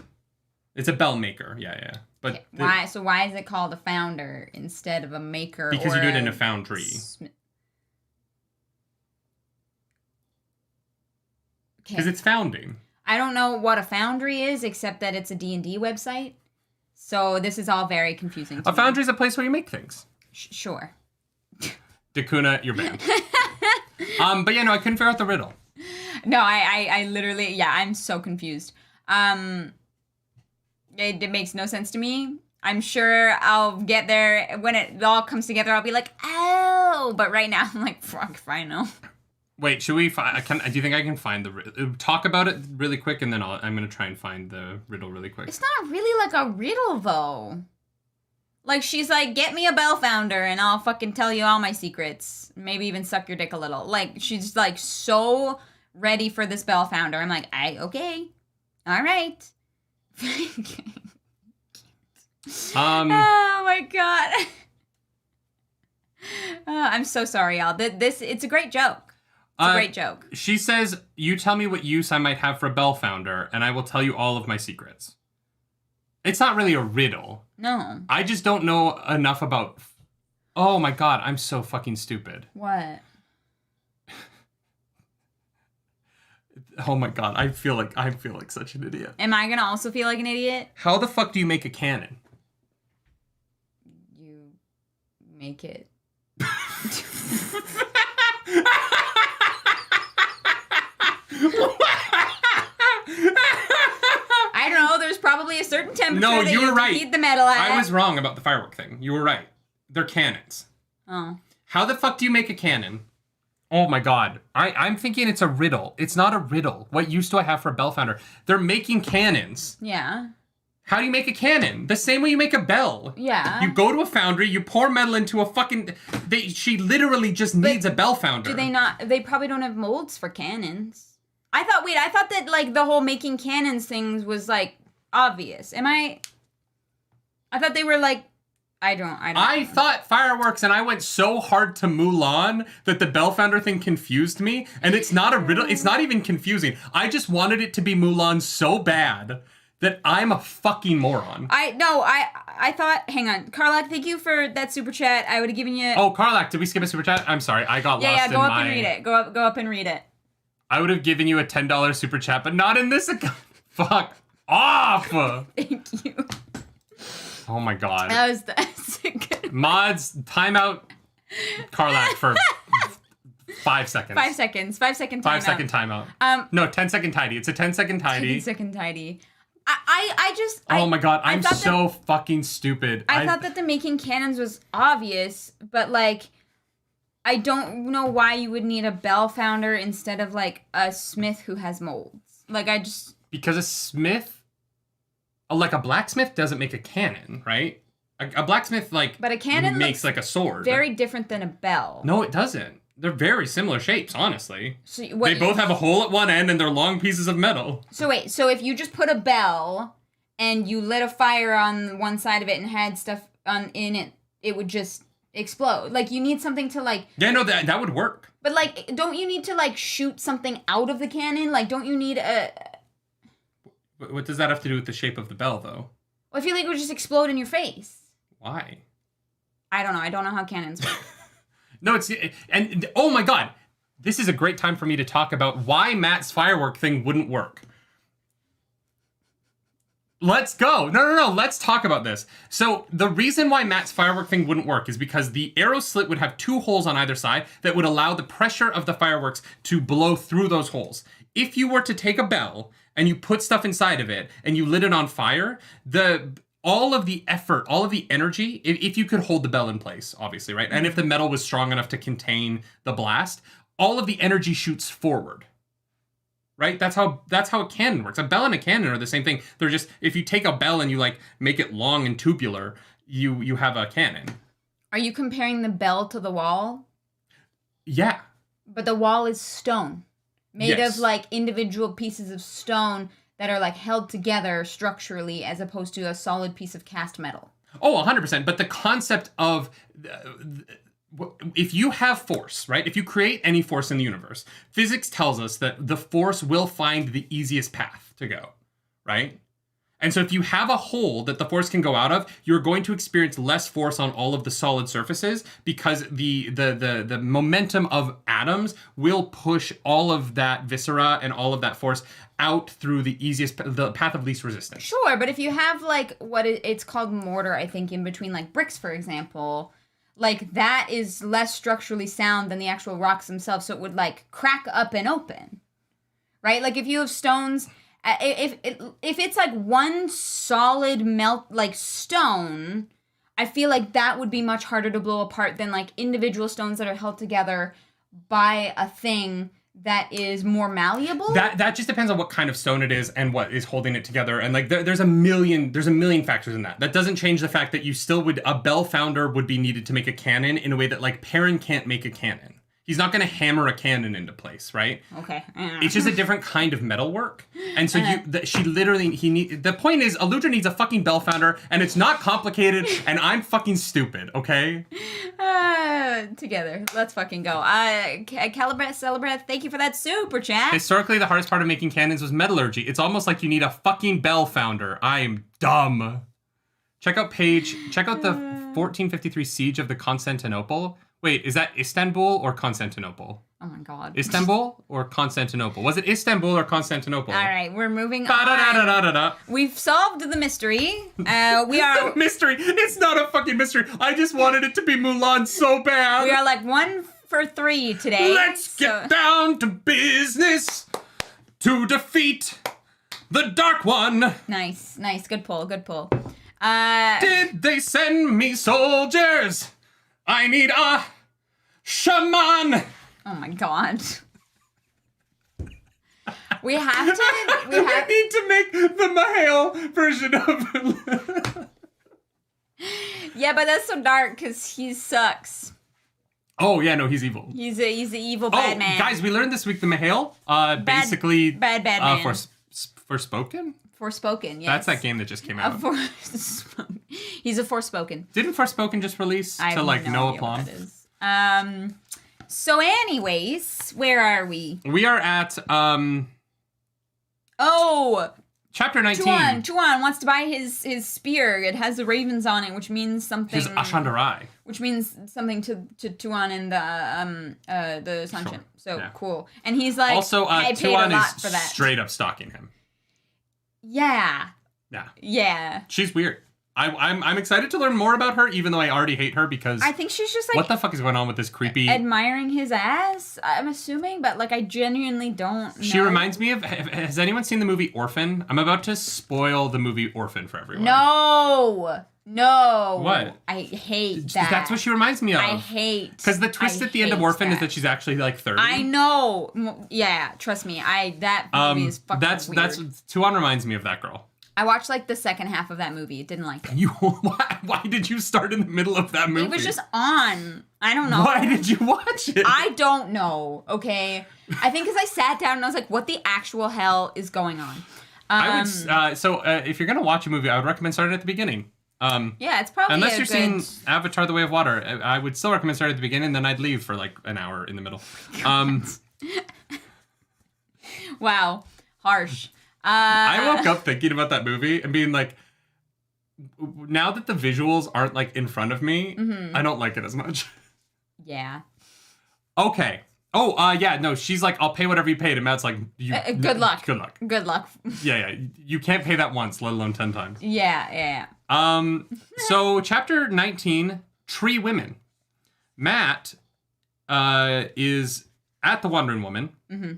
S2: It's a bell maker. Yeah. But
S1: okay. Why is it called a founder instead of a maker?
S2: Because you do it in a foundry. Because it's founding.
S1: I don't know what a foundry is, except that it's a D&D website. So this is all very confusing to
S2: me. A foundry is a place where you make things.
S1: Sure.
S2: Dakuna, you're banned. But yeah, no, I couldn't figure out the riddle.
S1: No, I literally, I'm so confused. It makes no sense to me. I'm sure I'll get there when it all comes together. I'll be like, oh, but right now I'm like, fuck if I know. Wait,
S2: should we find? Do you think I can find the talk about it really quick, and then I'm gonna try and find the riddle really quick.
S1: It's not really like a riddle though. Like she's like, get me a Bellfounder, and I'll fucking tell you all my secrets. Maybe even suck your dick a little. Like she's like so ready for this Bellfounder. I'm like, okay, all right. Oh my god. I'm so sorry, y'all. It's a great joke. It's a great joke.
S2: She says, you tell me what use I might have for a Bellfounder, and I will tell you all of my secrets. It's not really a riddle.
S1: No.
S2: I just don't know enough about... Oh my god, I'm so fucking stupid.
S1: What?
S2: Oh my god, I feel like such an idiot.
S1: Am I gonna also feel like an idiot?
S2: How the fuck do you make a cannon?
S1: You make it. I don't know, there's probably a certain temperature that you can heat the metal at.
S2: I was wrong about the firework thing. You were right. They're cannons.
S1: Oh.
S2: How the fuck do you make a cannon? Oh my god. I'm thinking it's a riddle. It's not a riddle. What use do I have for a Bellfounder? They're making cannons.
S1: Yeah.
S2: How do you make a cannon? The same way you make a bell.
S1: Yeah.
S2: You go to a foundry, you pour metal into a fucking... She literally just needs a Bellfounder.
S1: Do they not... They probably don't have molds for cannons. I thought that, like, the whole making cannons things was, like, obvious. I thought they were, like... I don't know.
S2: Thought fireworks, and I went so hard to Mulan that the Bellfounder thing confused me, and it's not a riddle. It's not even confusing. I just wanted it to be Mulan so bad that I'm a fucking moron.
S1: I thought, hang on. Karlak, thank you for that super chat. I would have given you...
S2: Oh, Karlak, did we skip a super chat? I'm sorry, I got lost in my...
S1: Yeah, go up and read it. Go up and read it.
S2: I would have given you a $10 super chat, but not in this account. Fuck off!
S1: Thank you.
S2: Oh my god.
S1: That's a good
S2: Mods, timeout Karlak for 5 seconds.
S1: 5 seconds. 5 second timeout.
S2: 5 second timeout. No, 10-second tidy. It's a 10-second tidy.
S1: 10-second tidy. I just...
S2: Oh my god, I'm so fucking stupid.
S1: I thought that the making cannons was obvious, but like... I don't know why you would need a Bellfounder instead of like a smith who has molds. Like I just...
S2: Because a smith... Like a blacksmith doesn't make a cannon, right? A blacksmith
S1: but a cannon
S2: makes like a sword.
S1: Very different than a bell.
S2: No, it doesn't. They're very similar shapes, honestly. So they both have a hole at one end and they're long pieces of metal. So wait,
S1: so if you just put a bell and you lit a fire on one side of it and had stuff in it, it would just explode. Like you need something to like...
S2: Yeah, no, that would work.
S1: But like, don't you need to like shoot something out of the cannon? Like, don't you need a...
S2: What does that have to do with the shape of the bell, though?
S1: Well, I feel like it would just explode in your face.
S2: Why?
S1: I don't know. I don't know how cannons work.
S2: No, and oh my god, this is a great time for me to talk about why Matt's firework thing wouldn't work. Let's go. No. Let's talk about this. So the reason why Matt's firework thing wouldn't work is because the arrow slit would have 2 holes on either side that would allow the pressure of the fireworks to blow through those holes. If you were to take a bell and you put stuff inside of it and you lit it on fire, all of the effort, all of the energy, if you could hold the bell in place, obviously, right? And if the metal was strong enough to contain the blast, all of the energy shoots forward, right? That's how a cannon works. A bell and a cannon are the same thing. They're just, if you take a bell and you like make it long and tubular, you have a cannon.
S1: Are you comparing the bell to the wall?
S2: Yeah.
S1: But the wall is stone. Made
S2: Yes.
S1: of like individual pieces of stone that are like held together structurally as opposed to a solid piece of cast metal.
S2: Oh, 100%. But the concept of if you have force, right? If you create any force in the universe, physics tells us that the force will find the easiest path to go, right? And so if you have a hole that the force can go out of, you're going to experience less force on all of the solid surfaces because the momentum of atoms will push all of that viscera and all of that force out through the path of least resistance.
S1: Sure, but if you have like it's called mortar, I think, in between like bricks, for example, like that is less structurally sound than the actual rocks themselves, so it would like crack up and open, right? Like if you have stones. If it's like one solid melt like stone, I feel like that would be much harder to blow apart than like individual stones that are held together by a thing that is more malleable.
S2: That just depends on what kind of stone it is and what is holding it together. And like there's a million factors in that. That doesn't change the fact that you still a bell founder would be needed to make a cannon in a way that like Perrin can't make a cannon. He's not going to hammer a cannon into place, right?
S1: Okay.
S2: It's just a different kind of metal work. And so the point is, Aludra needs a fucking bell founder, and it's not complicated, and I'm fucking stupid, okay?
S1: Together. Let's fucking go. Celebrate, thank you for that super chat.
S2: Historically, the hardest part of making cannons was metallurgy. It's almost like you need a fucking bell founder. I am dumb. Check out the 1453 Siege of the Constantinople. Wait, is that Istanbul or Constantinople?
S1: Oh my god.
S2: Istanbul or Constantinople? Was it Istanbul or Constantinople?
S1: All right, we're moving on. We've solved the mystery. We are...
S2: Mystery? It's not a fucking mystery. I just wanted it to be Mulan so bad.
S1: We are like 1 for 3 today.
S2: Let's get down to business to defeat the Dark One.
S1: Nice. Good pull.
S2: Did they send me soldiers? I need a shaman.
S1: Oh my god. We need
S2: to make the Mahale version of...
S1: Yeah, but that's so dark because he sucks.
S2: Oh, yeah, no, he's evil.
S1: He's an evil bad man.
S2: Guys, we learned this week the Mahale, basically...
S1: Bad man.
S2: Forspoken?
S1: Forspoken, yes.
S2: That's that game that just came out.
S1: He's a Forspoken.
S2: Didn't Forspoken just release to like no aplomb?
S1: So anyways, where are we?
S2: We are at chapter 19.
S1: Tuon wants to buy his spear. It has the ravens on it, which means something.
S2: His Ashandarai.
S1: Which means something to Tuon and the Seanchan.
S2: Sure.
S1: So
S2: yeah.
S1: cool. And he's like,
S2: also,
S1: I paid
S2: Tuon
S1: a lot
S2: is
S1: for that.
S2: Straight up stalking him.
S1: Yeah.
S2: Yeah. She's weird. I'm excited to learn more about her, even though I already hate her because
S1: I think she's just like,
S2: what the fuck is going on with this creepy
S1: admiring his ass, I'm assuming, but like I genuinely don't know.
S2: She reminds me of, has anyone seen the movie Orphan? I'm about to spoil the movie Orphan for everyone.
S1: No.
S2: What?
S1: I hate that.
S2: That's what she reminds me of.
S1: I hate.
S2: Because the twist at the end of Orphan is that she's actually like 30.
S1: I know. Yeah, trust me. That movie is fucking weird.
S2: Tuon reminds me of that girl.
S1: I watched like the second half of that movie. Didn't like it.
S2: Why did you start in the middle of that movie?
S1: It was just on. I don't know.
S2: Why did you watch it?
S1: I don't know. Okay. I think because I sat down and I was like, what the actual hell is going on?
S2: If you're going to watch a movie, I would recommend starting at the beginning.
S1: Yeah, it's probably
S2: unless you're seeing Avatar: The Way of Water, I would still recommend starting at the beginning, then I'd leave for like an hour in the middle.
S1: Wow. Harsh.
S2: I woke up thinking about that movie and being like, now that the visuals aren't like in front of me, I don't like it as much.
S1: Yeah.
S2: Okay. No, she's like, I'll pay whatever you paid. And Matt's like,
S1: good luck.
S2: Good luck. Yeah. You can't pay that once, let alone 10 times.
S1: Yeah.
S2: So chapter 19, Tree Women. Matt is at the Wandering Woman. Mm-hmm.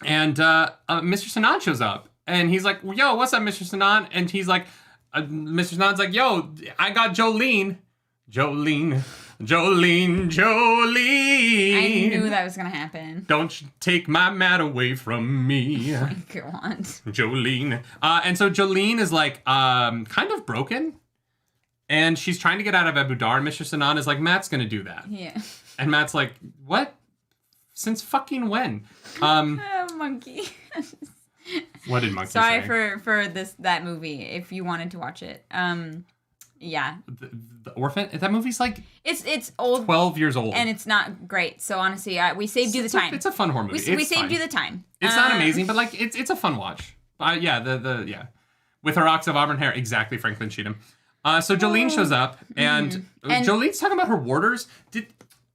S2: And Mr. Sanan shows up. And he's like, yo, what's up, Mr. Sanan? And he's like, Mr. Sanan's like, yo, I got Jolene. Jolene, Jolene.
S1: I knew that was gonna happen.
S2: Don't you take my mat away from me.
S1: Go on.
S2: Jolene. And so Jolene is like kind of broken. And she's trying to get out of Ebou. And Mr. Sinan is like, Matt's gonna do that.
S1: Yeah.
S2: And Matt's like, what? Since fucking when?
S1: Oh, monkey.
S2: What did Monkey
S1: Sorry
S2: say?
S1: for that movie, if you wanted to watch it. Yeah.
S2: The Orphan? That movie's like...
S1: It's old.
S2: 12 years old.
S1: And it's not great. So honestly, we saved you the time.
S2: It's a fun horror movie.
S1: We saved you the time.
S2: It's not amazing, but like it's a fun watch. Yeah. With her locks of auburn hair. Exactly, Franklin Cheatham. So Jolene shows up, and Jolene's talking about her warders.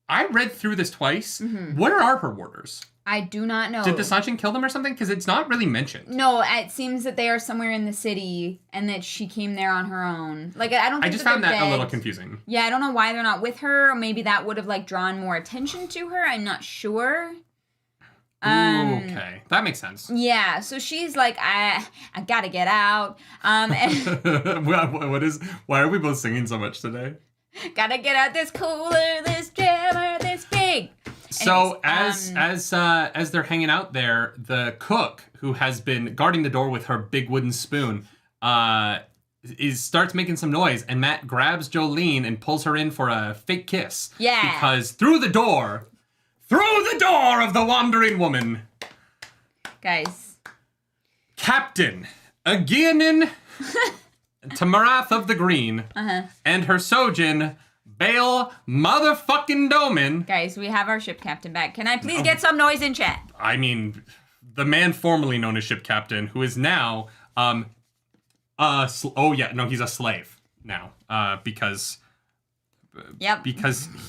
S2: I read through this twice. Mm-hmm. Where are her warders?
S1: I do not know.
S2: Did the Seanchan kill them or something? Because it's not really mentioned.
S1: No, it seems that they are somewhere in the city, and that she came there on her own. Like, I don't think
S2: I just found that
S1: dead.
S2: a little confusing.
S1: Yeah, I don't know why they're not with her. Or maybe that would have, like, drawn more attention to her. I'm not sure.
S2: Okay. That makes sense.
S1: Yeah, so she's like, I gotta get out. And
S2: why are we both singing so much today?
S1: Gotta get out this cooler, this jammer, this pig.
S2: So as they're hanging out there, the cook, who has been guarding the door with her big wooden spoon, starts making some noise, and Matt grabs Jolene and pulls her in for a fake kiss.
S1: Yeah.
S2: Because through the door of the wandering woman,
S1: guys,
S2: Captain Aegeanin Tamarath of the Green, and her Sojin, Bayle motherfucking Doman.
S1: Guys, we have our ship captain back. Can I please get some noise in chat?
S2: I mean, the man formerly known as ship captain, who is now, he's a slave now, because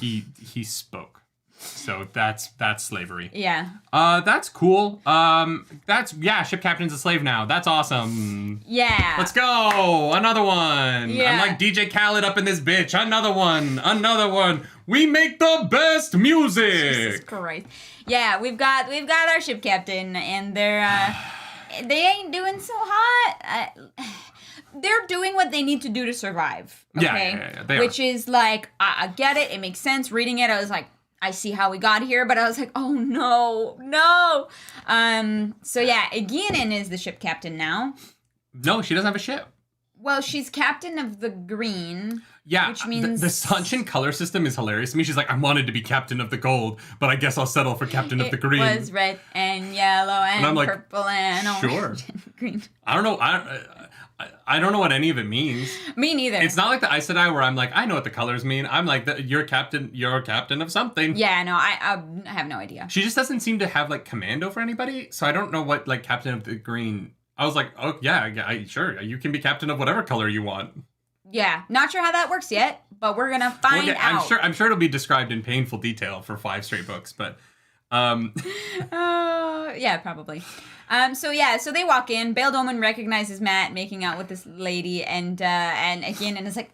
S2: he spoke. So that's slavery.
S1: Yeah.
S2: That's cool. Ship captain's a slave now. That's awesome.
S1: Yeah.
S2: Let's go. Another one.
S1: Yeah.
S2: I'm like DJ Khaled up in this bitch. Another one. We make the best music.
S1: Jesus Christ. Yeah, we've got our ship captain, and they ain't doing so hot. They're doing what they need to do to survive. Okay.
S2: Yeah, they
S1: Which is like, I get it. It makes sense. Reading it, I was like, I see how we got here, but I was like, oh no. So yeah, Aegeanin is the ship captain now.
S2: No, she doesn't have a ship.
S1: Well, she's captain of the green.
S2: Yeah,
S1: which means
S2: the Seanchan color system is hilarious to me. She's like, I wanted to be captain of the gold, but I guess I'll settle for captain of the green.
S1: It was red and yellow and
S2: I'm like,
S1: purple and orange and green.
S2: I don't know. I don't know what any of it means.
S1: Me neither.
S2: It's not like the Aes Sedai where I'm like, I know what the colors mean. I'm like, you're captain of something.
S1: Yeah, no, I have no idea.
S2: She just doesn't seem to have like command over anybody, so I don't know what like captain of the green. I was like, oh yeah, sure, you can be captain of whatever color you want.
S1: Yeah, not sure how that works yet, but we're gonna find out.
S2: I'm sure it'll be described in painful detail for 5 straight books, but.
S1: Yeah, probably. So they walk in. Bayle Doman recognizes Matt making out with this lady, and again, and it's like,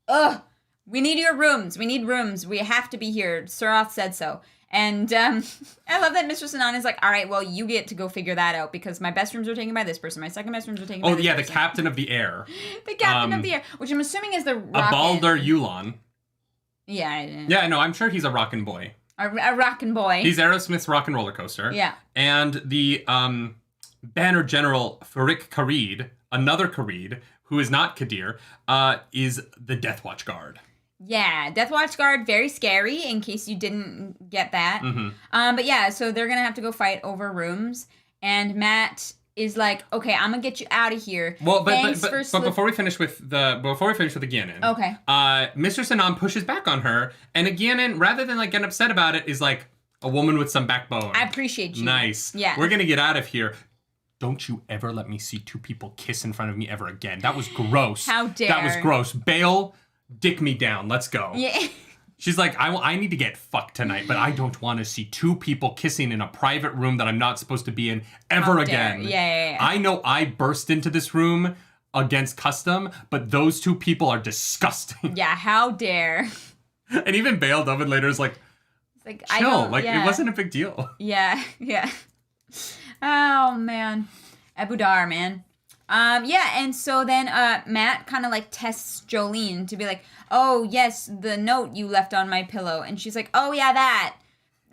S1: ugh, we need your rooms. We need rooms. We have to be here. Surath said so. And I love that Mr. Sinan is like, all right, well, you get to go figure that out, because my best rooms are taken by this person. My second best rooms are taken by this person.
S2: The captain of the air.
S1: The captain of the air, which I'm assuming is the
S2: a Balder Yulon.
S1: Yeah.
S2: Yeah, no, I'm sure he's a rockin' boy.
S1: A rockin' boy.
S2: He's Aerosmith's Rock and Roller Coaster.
S1: Yeah.
S2: And the Banner General Farik Kharid, another Kharid, who is not Kadir, is the Death Watch Guard.
S1: Yeah, Death Watch Guard, very scary, in case you didn't get that.
S2: Mm-hmm.
S1: But yeah, so they're going to have to go fight over rooms, and Matt is like, okay, I'm going to get you out of here.
S2: Well, but before we finish with Aegeanin,
S1: okay.
S2: Mr. Sinan pushes back on her, and Aegeanin, rather than like get upset about it, is like a woman with some backbone.
S1: I appreciate you.
S2: Nice.
S1: Yeah.
S2: We're going to get out of here. Don't you ever let me see 2 people kiss in front of me ever again. That was gross.
S1: How dare.
S2: That was gross. Bayle, dick me down. Let's go.
S1: Yeah.
S2: She's like, I need to get fucked tonight, but I don't want to see 2 people kissing in a private room that I'm not supposed to be in ever again.
S1: Yeah.
S2: I know I burst into this room against custom, but those 2 people are disgusting.
S1: Yeah, how dare.
S2: And even Bayle Doman later is like, chill. It wasn't a big deal.
S1: Yeah. Oh, man. Ebou, man. Yeah, and so then Matt kind of like tests Jolene to be like, oh, yes, the note you left on my pillow. And she's like, oh, yeah, that.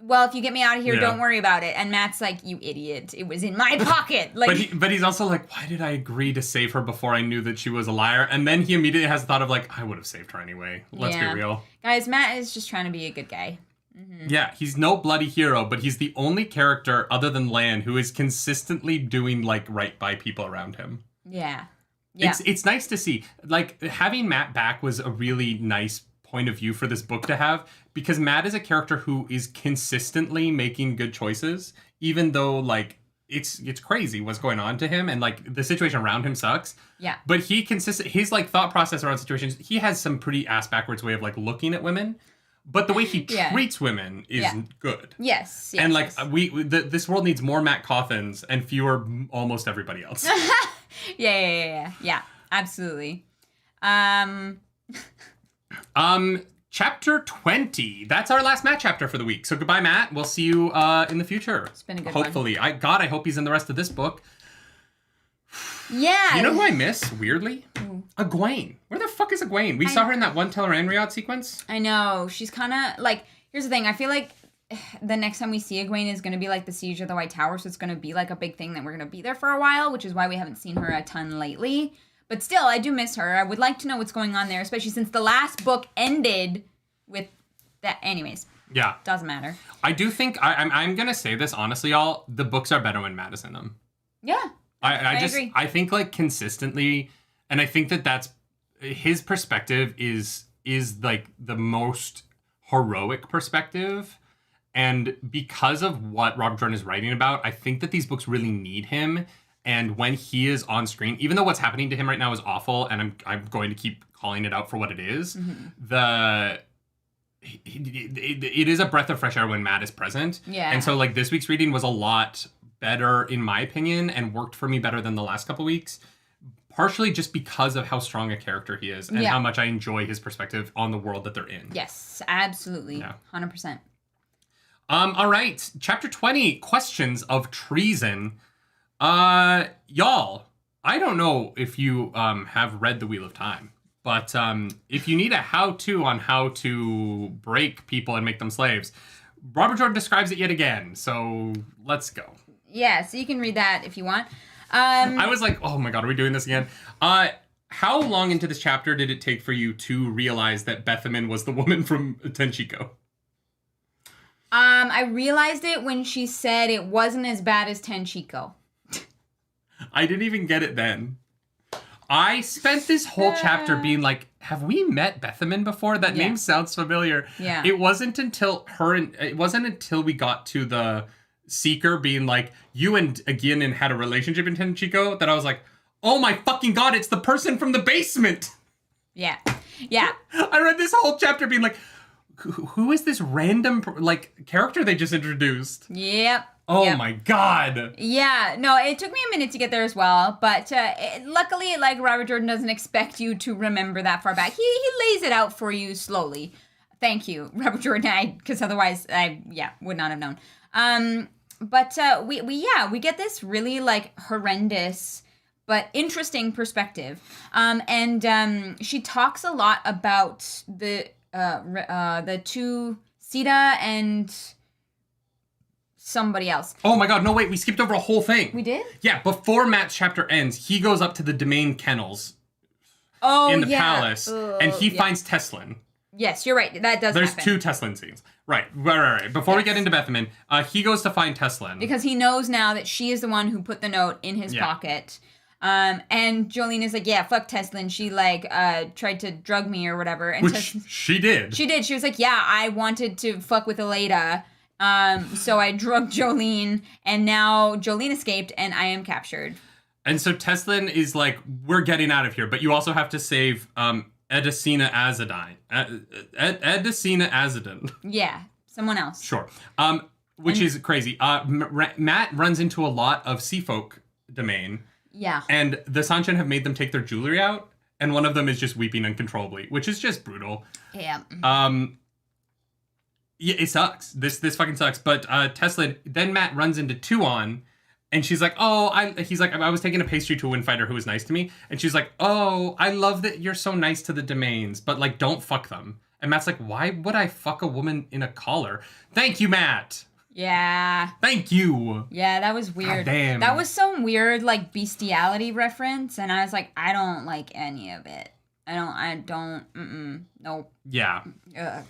S1: Well, if you get me out of here, don't worry about it. And Matt's like, you idiot. It was in my pocket. Like,
S2: but he's also like, why did I agree to save her before I knew that she was a liar? And then he immediately has the thought of like, I would have saved her anyway. Let's be real.
S1: Guys, Matt is just trying to be a good guy. Mm-hmm.
S2: Yeah, he's no bloody hero, but he's the only character other than Lan who is consistently doing like right by people around him.
S1: Yeah.
S2: It's nice to see. Like, having Matt back was a really nice point of view for this book to have, because Matt is a character who is consistently making good choices, even though like it's crazy what's going on to him and like the situation around him sucks.
S1: Yeah.
S2: But his like thought process around situations, he has some pretty ass backwards way of like looking at women. But the way he treats women is good.
S1: Yes.
S2: And like this world needs more Matt Coffins and fewer almost everybody else.
S1: Yeah. Absolutely.
S2: Chapter 20. That's our last Matt chapter for the week. So goodbye, Matt. We'll see you in the future. It's
S1: been a good
S2: Hopefully.
S1: one.
S2: I hope he's in the rest of this book.
S1: Yeah.
S2: You know who I miss, weirdly? Egwene. Where the fuck is Egwene? We saw her in that one Tel'aran'rhiod sequence.
S1: I know. She's kind of like, here's the thing. I feel like the next time we see Egwene is going to be like the Siege of the White Tower. So it's going to be like a big thing that we're going to be there for a while, which is why we haven't seen her a ton lately. But still, I do miss her. I would like to know what's going on there, especially since the last book ended with that. Anyways.
S2: Yeah.
S1: Doesn't matter.
S2: I do think, I'm going to say this honestly, y'all. The books are better when Matt is in them.
S1: Yeah. I
S2: just
S1: agree.
S2: I think like consistently, and I think that's his perspective is like the most heroic perspective, and because of what Robert Jordan is writing about, I think that these books really need him. And when he is on screen, even though what's happening to him right now is awful, and I'm going to keep calling it out for what it is, it is a breath of fresh air when Matt is present.
S1: Yeah.
S2: And so like this week's reading was a lot better in my opinion and worked for me better than the last couple weeks, partially just because of how strong a character he is and how much I enjoy his perspective on the world that they're in.
S1: Yes, absolutely. 100%.
S2: All right, chapter 20, questions of treason. Y'all, I don't know if you have read The Wheel of Time, but if you need a how-to on how to break people and make them slaves, Robert Jordan describes it yet again, so let's go.
S1: Yeah, so you can read that if you want.
S2: I was like, oh my god, are we doing this again? How long into this chapter did it take for you to realize that Bethemin was the woman from Tenchiko?
S1: I realized it when she said it wasn't as bad as Tenchiko.
S2: I didn't even get it then. I spent this whole chapter being like, have we met Bethemin before? That name sounds familiar.
S1: Yeah.
S2: It wasn't until we got to the Seeker being like, you and Aginin had a relationship in Tenchiko, that I was like, oh my fucking god, it's the person from the basement.
S1: Yeah.
S2: I read this whole chapter being like, who is this random character they just introduced?
S1: Yep.
S2: Oh my god.
S1: Yeah, no, it took me a minute to get there as well, but luckily, like, Robert Jordan doesn't expect you to remember that far back. He lays it out for you slowly. Thank you, Robert Jordan, because otherwise I would not have known. But we get this really like horrendous but interesting perspective. And she talks a lot about the two, Sita and somebody else.
S2: Oh my god, no wait, we skipped over a whole thing.
S1: We did?
S2: Yeah, before Matt's chapter ends, he goes up to the domain kennels in the palace, and he finds Teslin.
S1: Yes, you're right. That does
S2: There's
S1: happen.
S2: 2 Teslin scenes. Right. Before we get into Bethemin, he goes to find Teslin.
S1: Because he knows now that she is the one who put the note in his pocket. And Jolene is like, yeah, fuck Teslin. She, tried to drug me or whatever. And
S2: Which she did.
S1: She did. She was like, yeah, I wanted to fuck with Eleda. So I drugged Jolene, and now Jolene escaped, and I am captured.
S2: And so Teslin is like, we're getting out of here, but you also have to save, Edicina Azadin.
S1: Yeah, someone else.
S2: Sure. Which is crazy. Matt runs into a lot of sea folk domain.
S1: Yeah.
S2: And the Seanchan have made them take their jewelry out, and one of them is just weeping uncontrollably, which is just brutal.
S1: Yeah.
S2: Yeah, it sucks. This fucking sucks. But Teslin, then Matt runs into Tuon, And she's like, he's like, I was taking a pastry to a windfighter who was nice to me. And she's like, oh, I love that you're so nice to the domains, but like, don't fuck them. And Matt's like, why would I fuck a woman in a collar? Thank you, Matt.
S1: Yeah.
S2: Thank you.
S1: Yeah, that was weird.
S2: God damn.
S1: That was some weird, like, bestiality reference. And I was like, I don't like any of it. Nope.
S2: Yeah.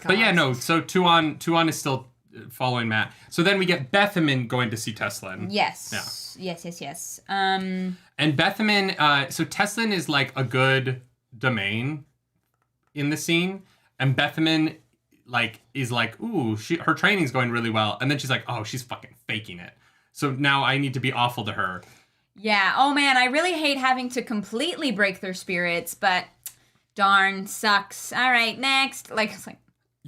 S2: But yeah, no. So Tuon is still following Matt. So then we get Bethemin going to see Teslin.
S1: Yes. Yeah. Yes.
S2: And Bethemin, so Teslin is like a good domain in the scene. And Bethemin is like, ooh, her training's going really well. And then she's like, oh, she's fucking faking it. So now I need to be awful to her.
S1: Yeah. Oh man, I really hate having to completely break their spirits, but darn, sucks. All right, next. Like, it's like.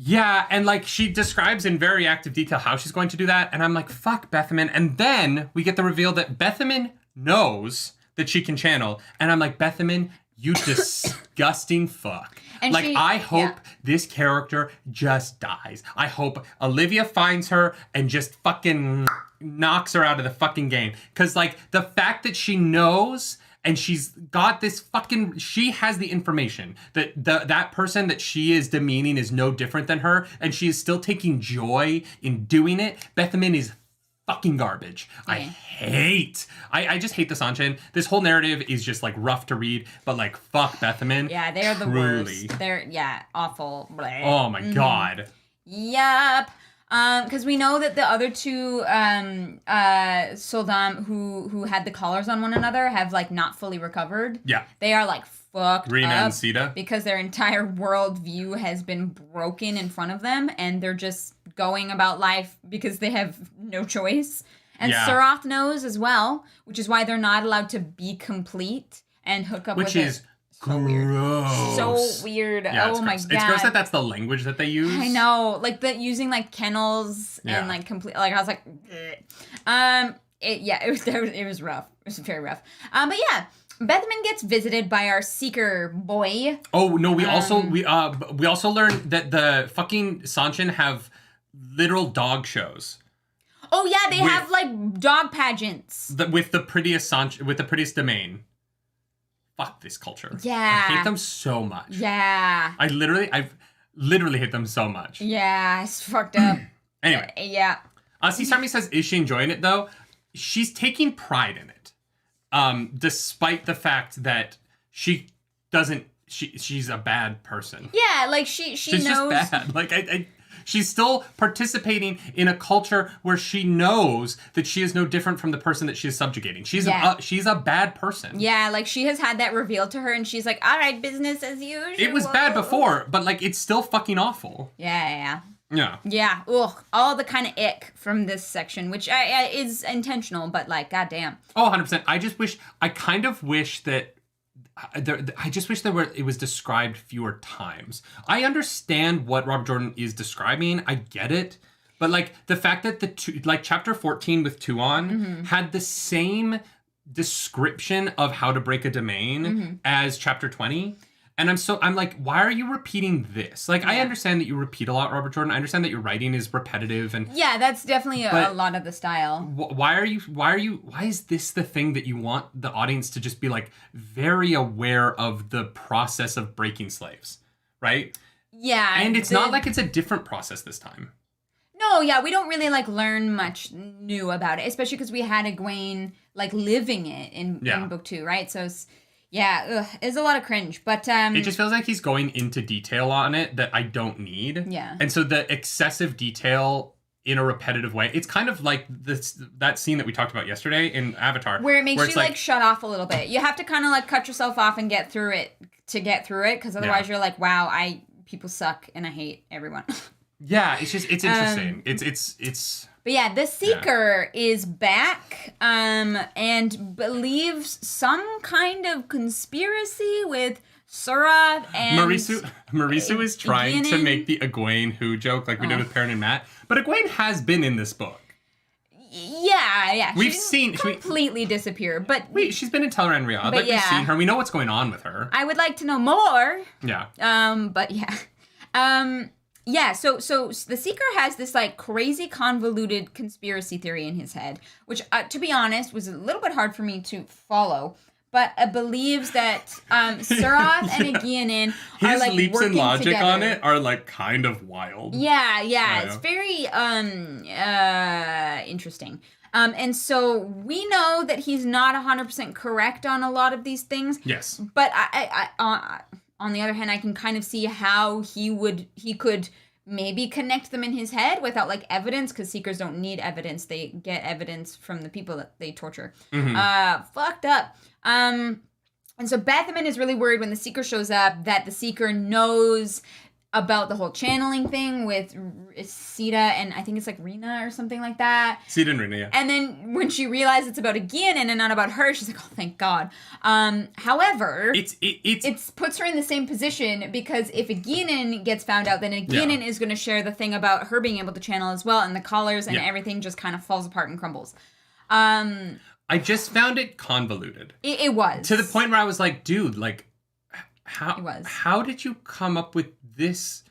S2: Yeah, and like she describes in very active detail how she's going to do that, and I'm like, fuck Bethemin. And then we get the reveal that Bethemin knows that she can channel, and I'm like, Bethemin, you disgusting fuck. And like, I hope this character just dies. I hope Olivia finds her and just fucking knocks her out of the fucking game. Because like the fact that she knows. And she's got this she has the information that that person that she is demeaning is no different than her. And she is still taking joy in doing it. Bethemin is fucking garbage. Yeah. I just hate the Seanchan. This whole narrative is just like rough to read, but like fuck Bethemin.
S1: Yeah, they're the worst. They're, awful. Bleh.
S2: Oh my God.
S1: Yup. Because we know that the other two Soldam who had the collars on one another have like not fully recovered.
S2: Yeah.
S1: They are like fucked
S2: Rena
S1: up
S2: and Sita.
S1: Because their entire worldview has been broken in front of them and they're just going about life because they have no choice. And Suroth knows as well, which is why they're not allowed to be complete and hook up with it. So
S2: gross.
S1: So weird.
S2: Yeah,
S1: oh my God.
S2: It's gross that that's the language that they use.
S1: I know. Like using like kennels and like complete, like I was like, it was rough. It was very rough. But yeah, Bethemin gets visited by our seeker boy.
S2: Oh no, we also learned that the fucking Seanchan have literal dog shows.
S1: Oh yeah, they have like dog pageants.
S2: With the prettiest domain. Fuck this culture.
S1: Yeah.
S2: I hate them so much.
S1: Yeah.
S2: I literally hate them so much.
S1: Yeah, it's fucked up.
S2: Anyway.
S1: Yeah.
S2: Sisami says, is she enjoying it though? She's taking pride in it. Despite the fact that she's a bad person.
S1: Yeah, like she
S2: she's
S1: knows.
S2: Just bad. Like she's still participating in a culture where she knows that she is no different from the person that she is subjugating. She's a bad person.
S1: Yeah, like she has had that revealed to her and she's like, all right, business as usual.
S2: It was bad before, but like it's still fucking awful.
S1: Yeah.
S2: Yeah.
S1: Ugh. All the kind of ick from this section, which is intentional, but like, goddamn.
S2: Oh, 100%. I kind of wish that it was described fewer times. I understand what Robert Jordan is describing. I get it. But like the fact that chapter 14 with Tuon had the same description of how to break a domain as chapter 20. And I'm like, why are you repeating this? Like, I understand that you repeat a lot, Robert Jordan. I understand that your writing is repetitive and
S1: yeah, that's definitely a lot of the style.
S2: Why is this the thing that you want the audience to just be like very aware of the process of breaking slaves, right? Yeah. And it's not like it's a different process this time.
S1: No, yeah, we don't really like learn much new about it, especially because we had Egwene like living it in book 2, right? So it's a lot of cringe, but
S2: it just feels like he's going into detail on it that I don't need.
S1: Yeah.
S2: And so the excessive detail in a repetitive way, it's kind of like that scene that we talked about yesterday in Avatar.
S1: Where it makes you like shut off a little bit. You have to kind of like cut yourself off and get through it because otherwise you're like, wow, people suck and I hate everyone.
S2: Yeah, it's interesting. It's
S1: But yeah, the Seeker is back and believes some kind of conspiracy with Suroth and
S2: Marisu is trying to make the Egwene who joke like we did with Perrin and Matt. But Egwene has been in this book.
S1: Yeah. She completely disappear, but
S2: she's been in Teleran Riyadh. Like we've seen her. We know what's going on with her.
S1: I would like to know more.
S2: Yeah.
S1: But yeah. Yeah, so the Seeker has this like crazy convoluted conspiracy theory in his head, which to be honest was a little bit hard for me to follow. But believes that Suroth and Aegeanin are
S2: His
S1: like
S2: leaps
S1: working
S2: in logic
S1: together.
S2: on it are like kind of wild.
S1: Yeah, it's very interesting. And so we know that he's not 100% correct on a lot of these things.
S2: Yes.
S1: But I on the other hand, I can kind of see how he could maybe connect them in his head without like evidence, because Seekers don't need evidence. They get evidence from the people that they torture. Fucked up. And so Bethemin is really worried when the Seeker shows up that the Seeker knows about the whole channeling thing with Sita and I think it's like Rena or something like that.
S2: Sita and Rena, yeah.
S1: And then when she realizes it's about Aegenin and not about her, she's like, oh, thank God. However, it puts her in the same position because if Aegenin gets found out, then Aegenin is going to share the thing about her being able to channel as well, and the collars and everything just kind of falls apart and crumbles.
S2: I just found it convoluted.
S1: It was.
S2: To the point where I was like, dude, like, how did you come up with this?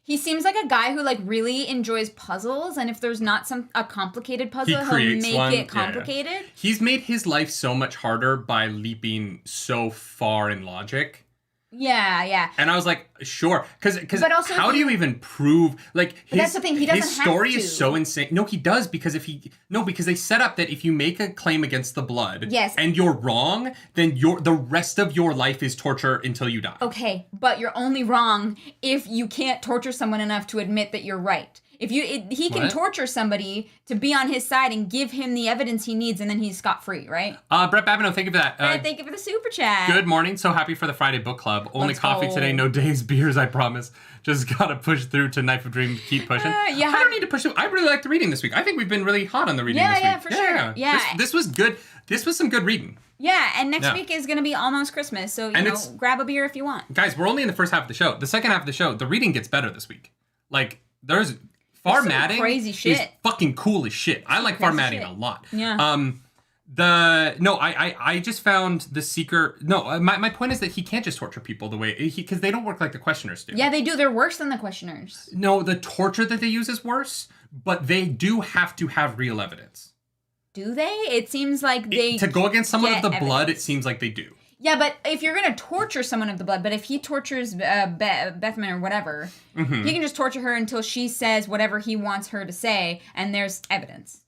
S1: He seems like a guy who like really enjoys puzzles, and if there's not a complicated puzzle, he'll make it complicated. Yeah.
S2: He's made his life so much harder by leaping so far in logic.
S1: Yeah.
S2: And I was like, sure, because
S1: also
S2: how do you even prove like
S1: that's the thing, he doesn't
S2: his story
S1: have to.
S2: is so insane. No, he does because because they set up that if you make a claim against the blood, and you're wrong, then the rest of your life is torture until you die.
S1: Okay, but you're only wrong if you can't torture someone enough to admit that you're right. If he can torture somebody to be on his side and give him the evidence he needs, and then he's scot-free, right?
S2: Brett Babineau, thank you for that.
S1: Brett, thank you for the super chat.
S2: Good morning. So happy for the Friday book club. Only coffee today, no days, beers, I promise. Just gotta push through to Knife of Dream. Keep pushing. I don't need to push through. I really liked the reading this week. I think we've been really hot on the reading this week.
S1: Yeah, for sure. Yeah.
S2: This was good. This was some good reading.
S1: Yeah, and next week is going to be almost Christmas, so you know, grab a beer if you want.
S2: Guys, we're only in the first half of the show. The second half of the show, the reading gets better this week. Like, there's... Formatting
S1: crazy shit.
S2: is fucking cool as shit. I like formatting a lot.
S1: Yeah.
S2: I just found the Seeker. No, my point is that he can't just torture people the way because they don't work like the questioners do.
S1: Yeah, they do. They're worse than the questioners.
S2: No, the torture that they use is worse, but they do have to have real evidence.
S1: Do they? It seems like they
S2: to go against someone of the blood. It seems like they do.
S1: Yeah, but if you're going to torture someone of the blood, but if he tortures Bethemin or whatever, he can just torture her until she says whatever he wants her to say, and there's evidence.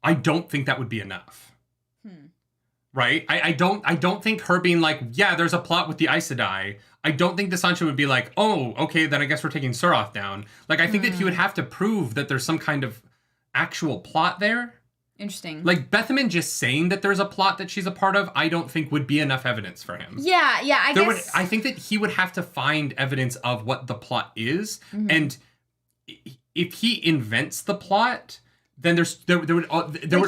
S2: I don't think that would be enough. Right? I don't think her being like, yeah, there's a plot with the Aes Sedai. I don't think the Seanchan would be like, oh, okay, then I guess we're taking Suroth down. Like, I think that he would have to prove that there's some kind of actual plot there.
S1: Interesting.
S2: Like, Bethemin just saying that there's a plot that she's a part of, I don't think would be enough evidence for him.
S1: Yeah, I guess...
S2: I think that he would have to find evidence of what the plot is, and if he invents the plot, then there would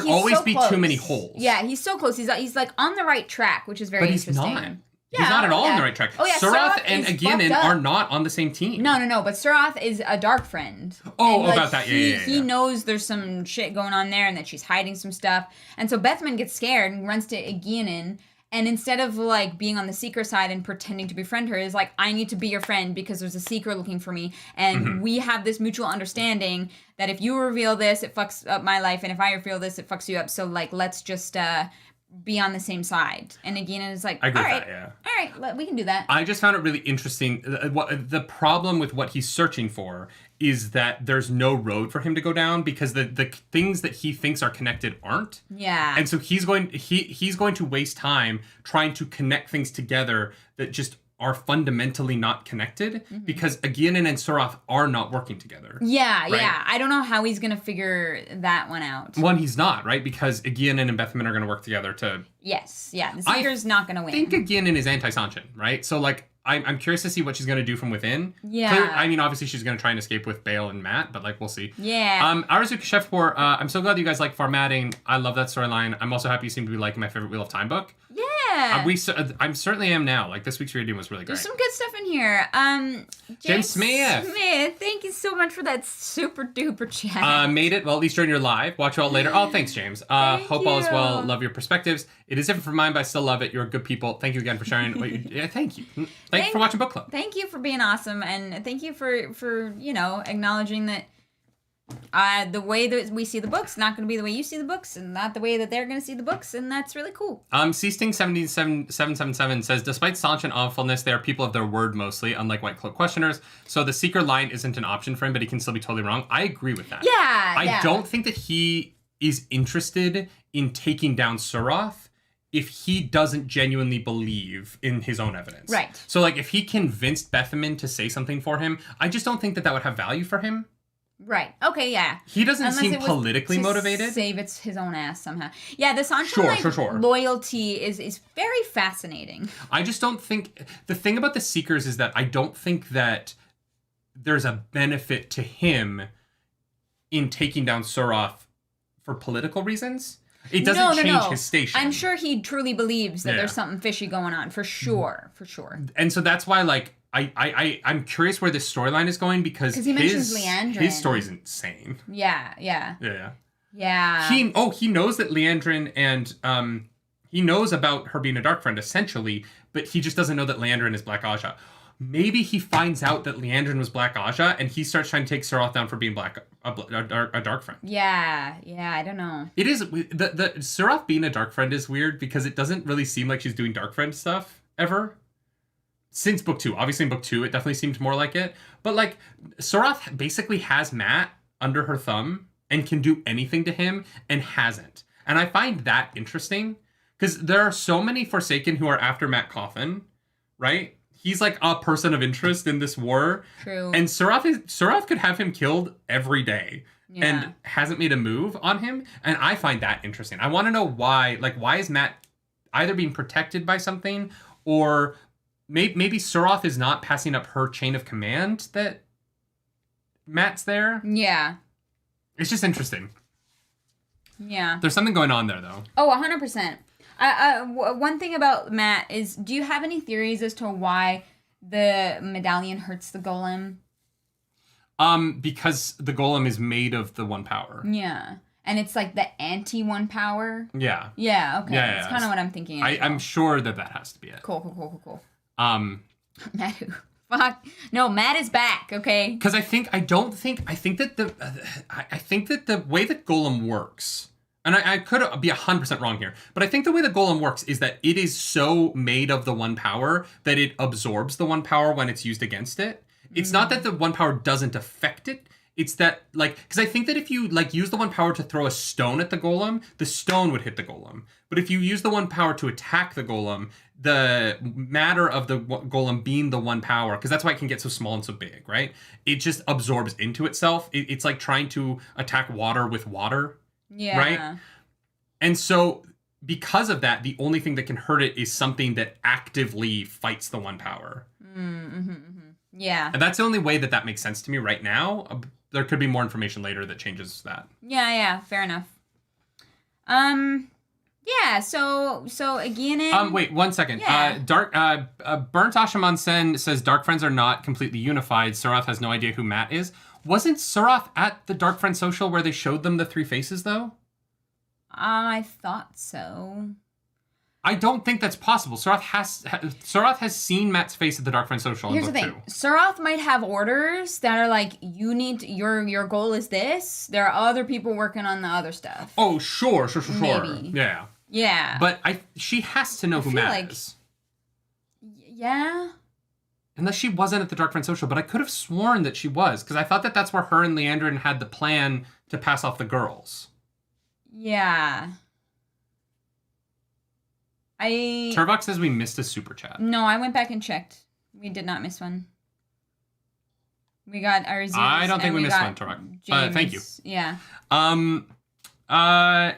S2: always be too many holes.
S1: Yeah, he's so close. He's like on the right track, which is very interesting.
S2: But he's not. He's not at all on the right track. Oh, yeah, Suroth and Aegenin are not on the same team.
S1: No, but Suroth is a dark friend.
S2: Oh, about that, yeah.
S1: He knows there's some shit going on there and that she's hiding some stuff. And so Bethemin gets scared and runs to Aegenin. And instead of like being on the Seeker side and pretending to befriend her, is like, I need to be your friend because there's a Seeker looking for me. And we have this mutual understanding that if you reveal this, it fucks up my life. And if I reveal this, it fucks you up. So like, let's just... be on the same side. And Aegenin is like, all right, we can do that.
S2: I just found it really interesting. The problem with what he's searching for is that there's no road for him to go down because the things that he thinks are connected aren't.
S1: Yeah.
S2: And so he's going to waste time trying to connect things together that just are fundamentally not connected because Aegenin and Suroth are not working together.
S1: Yeah. I don't know how he's going to figure that one out.
S2: One, he's not, right? Because Aegenin and Bethemin are going to work together to...
S1: Yes, the Seeker's not going to win.
S2: I think Aegenin is anti-Seanchan, right? So, like, I'm curious to see what she's going to do from within.
S1: Yeah.
S2: I mean, obviously, she's going to try and escape with Bayle and Matt, but, like, we'll see.
S1: Yeah.
S2: Arazuka Chefpor, I'm so glad you guys like formatting. I love that storyline. I'm also happy you seem to be liking my favorite Wheel of Time book.
S1: Yeah. Yeah.
S2: I certainly am now. Like, this week's reading was really great.
S1: There's some good stuff in here.
S2: James Smith,
S1: thank you so much for that super duper chat.
S2: made it. Well, at least during your live. Watch you all later. Oh, thanks, James. Hope all is well. Love your perspectives. It is different from mine, but I still love it. You're good people. Thank you again for sharing. Yeah, thank you. Thank you for watching book club.
S1: Thank you for being awesome, and thank you for acknowledging that the way that we see the books not going to be the way you see the books, and not the way that they're going to see the books, and that's really cool. Seasting
S2: 777 says, despite Seanchan awfulness, they are people of their word mostly, unlike White Cloak questioners. So the Seeker line isn't an option for him, but he can still be totally wrong. I agree with that.
S1: Yeah.
S2: I don't think that he is interested in taking down Suroth if he doesn't genuinely believe in his own evidence.
S1: Right.
S2: So, like, if he convinced Bethemin to say something for him, I just don't think that would have value for him.
S1: Right. Okay, yeah.
S2: He doesn't seem politically motivated.
S1: Save his own ass somehow. Yeah, the Seanchan loyalty is very fascinating.
S2: I just don't think... The thing about the Seekers is that I don't think that there's a benefit to him in taking down Suroth for political reasons. It doesn't change his station.
S1: I'm sure he truly believes that there's something fishy going on, for sure.
S2: And so that's why, like, I'm curious where this storyline is going, because
S1: he mentions Leandrin.
S2: His story's insane.
S1: Yeah.
S2: He knows that Leandrin and he knows about her being a dark friend essentially, but he just doesn't know that Leandrin is Black Aja. Maybe he finds out that Leandrin was Black Aja and he starts trying to take Suroth down for being a dark friend. Yeah,
S1: I don't know.
S2: It is the Suroth being a dark friend is weird because it doesn't really seem like she's doing dark friend stuff ever. Since book 2. Obviously in book 2 it definitely seemed more like it. But like Suroth basically has Matt under her thumb and can do anything to him and hasn't. And I find that interesting because there are so many Forsaken who are after Matt Coffin, right? He's like a person of interest in this war.
S1: True.
S2: And Suroth could have him killed every day and hasn't made a move on him. And I find that interesting. I want to know why. Like, why is Matt either being protected by something, or maybe Suroth is not passing up her chain of command that Matt's there?
S1: Yeah.
S2: It's just interesting.
S1: Yeah.
S2: There's something going on there, though.
S1: Oh, 100%. One thing about Matt is, do you have any theories as to why the medallion hurts the golem?
S2: Because the golem is made of the one power.
S1: Yeah. And it's like the anti-one power?
S2: Yeah.
S1: Yeah, okay.
S2: Yeah,
S1: That's kind of what I'm thinking.
S2: I'm sure that has to be it.
S1: Cool. Matt who? Fuck. No, Matt is back, okay?
S2: Because I think that the way that golem works, and I could be 100% wrong here, but I think the way the golem works is that it is so made of the one power that it absorbs the one power when it's used against it. It's not that the one power doesn't affect it. It's that, like, because I think that if you, like, use the one power to throw a stone at the golem, the stone would hit the golem. But if you use the one power to attack the golem, the matter of the golem being the one power, because that's why it can get so small and so big, right? It just absorbs into itself. It's like trying to attack water with water, right? And so because of that, the only thing that can hurt it is something that actively fights the one power.
S1: Yeah.
S2: And that's the only way that makes sense to me right now. There could be more information later that changes that.
S1: Yeah, fair enough. Yeah, so again...
S2: wait, 1 second.
S1: Yeah.
S2: Burnt Ashaman Sen says Dark Friends are not completely unified. Suroth has no idea who Matt is. Wasn't Suroth at the Dark Friend social where they showed them the 3 faces, though?
S1: I thought so.
S2: I don't think that's possible. Suroth has seen Matt's face at the Dark Friend social.
S1: Here's the thing. Suroth might have orders that are like, you need to, your goal is this. There are other people working on the other stuff.
S2: Oh, sure.
S1: Maybe. Yeah.
S2: But she has to know who Matt is.
S1: Yeah.
S2: Unless she wasn't at the Dark Friend social, but I could have sworn that she was, because I thought that that's where her and Leandrin had the plan to pass off the girls.
S1: Yeah.
S2: Turvok says we missed a super chat.
S1: No, I went back and checked. We did not miss one. We got our Zeus.
S2: I don't think we missed one, Turvok. Thank you.
S1: Yeah.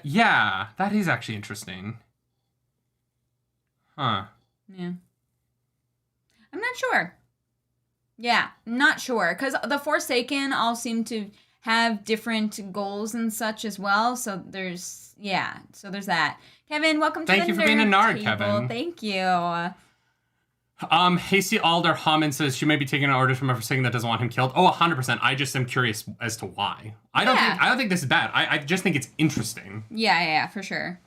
S2: Yeah, that is actually interesting. Huh.
S1: Yeah. I'm not sure. Yeah, not sure. Because the Forsaken all seem to have different goals and such as well. So there's that. Kevin, welcome to the
S2: Thank you for being a nerd,
S1: table.
S2: Kevin.
S1: Thank you.
S2: Hasty Alder Hammond says she may be taking orders from a Forsaken that doesn't want him killed. Oh, 100%. I just am curious as to why. I don't think this is bad. I just think it's interesting.
S1: Yeah, for sure.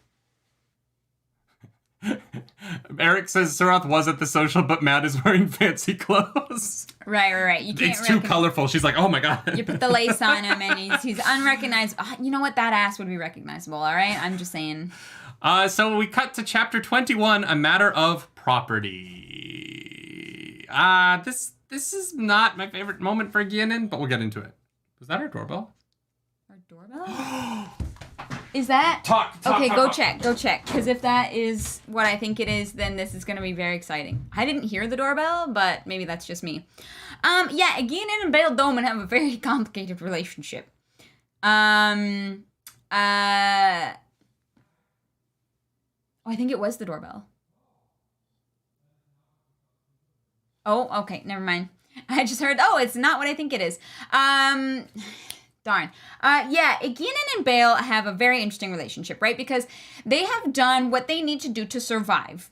S2: Eric says Sarath was at the social, but Matt is wearing fancy clothes.
S1: Right. You can't.
S2: It's too colorful. She's like, oh my god.
S1: You put the lace on him, and he's unrecognizable. You know what? That ass would be recognizable. All right, I'm just saying.
S2: So we cut to chapter 21, A Matter of Property. This is not my favorite moment for Guianan, but we'll get into it. Was that our doorbell?
S1: Our doorbell? Is that?
S2: Talk,
S1: okay, go
S2: talk.
S1: check. Because if that is what I think it is, then this is going to be very exciting. I didn't hear the doorbell, but maybe that's just me. Guianan and Bayle Doman have a very complicated relationship. I think it was the doorbell. Oh, okay, never mind. I just heard, it's not what I think it is. Darn. Guianan and Bayle have a very interesting relationship, right? Because they have done what they need to do to survive,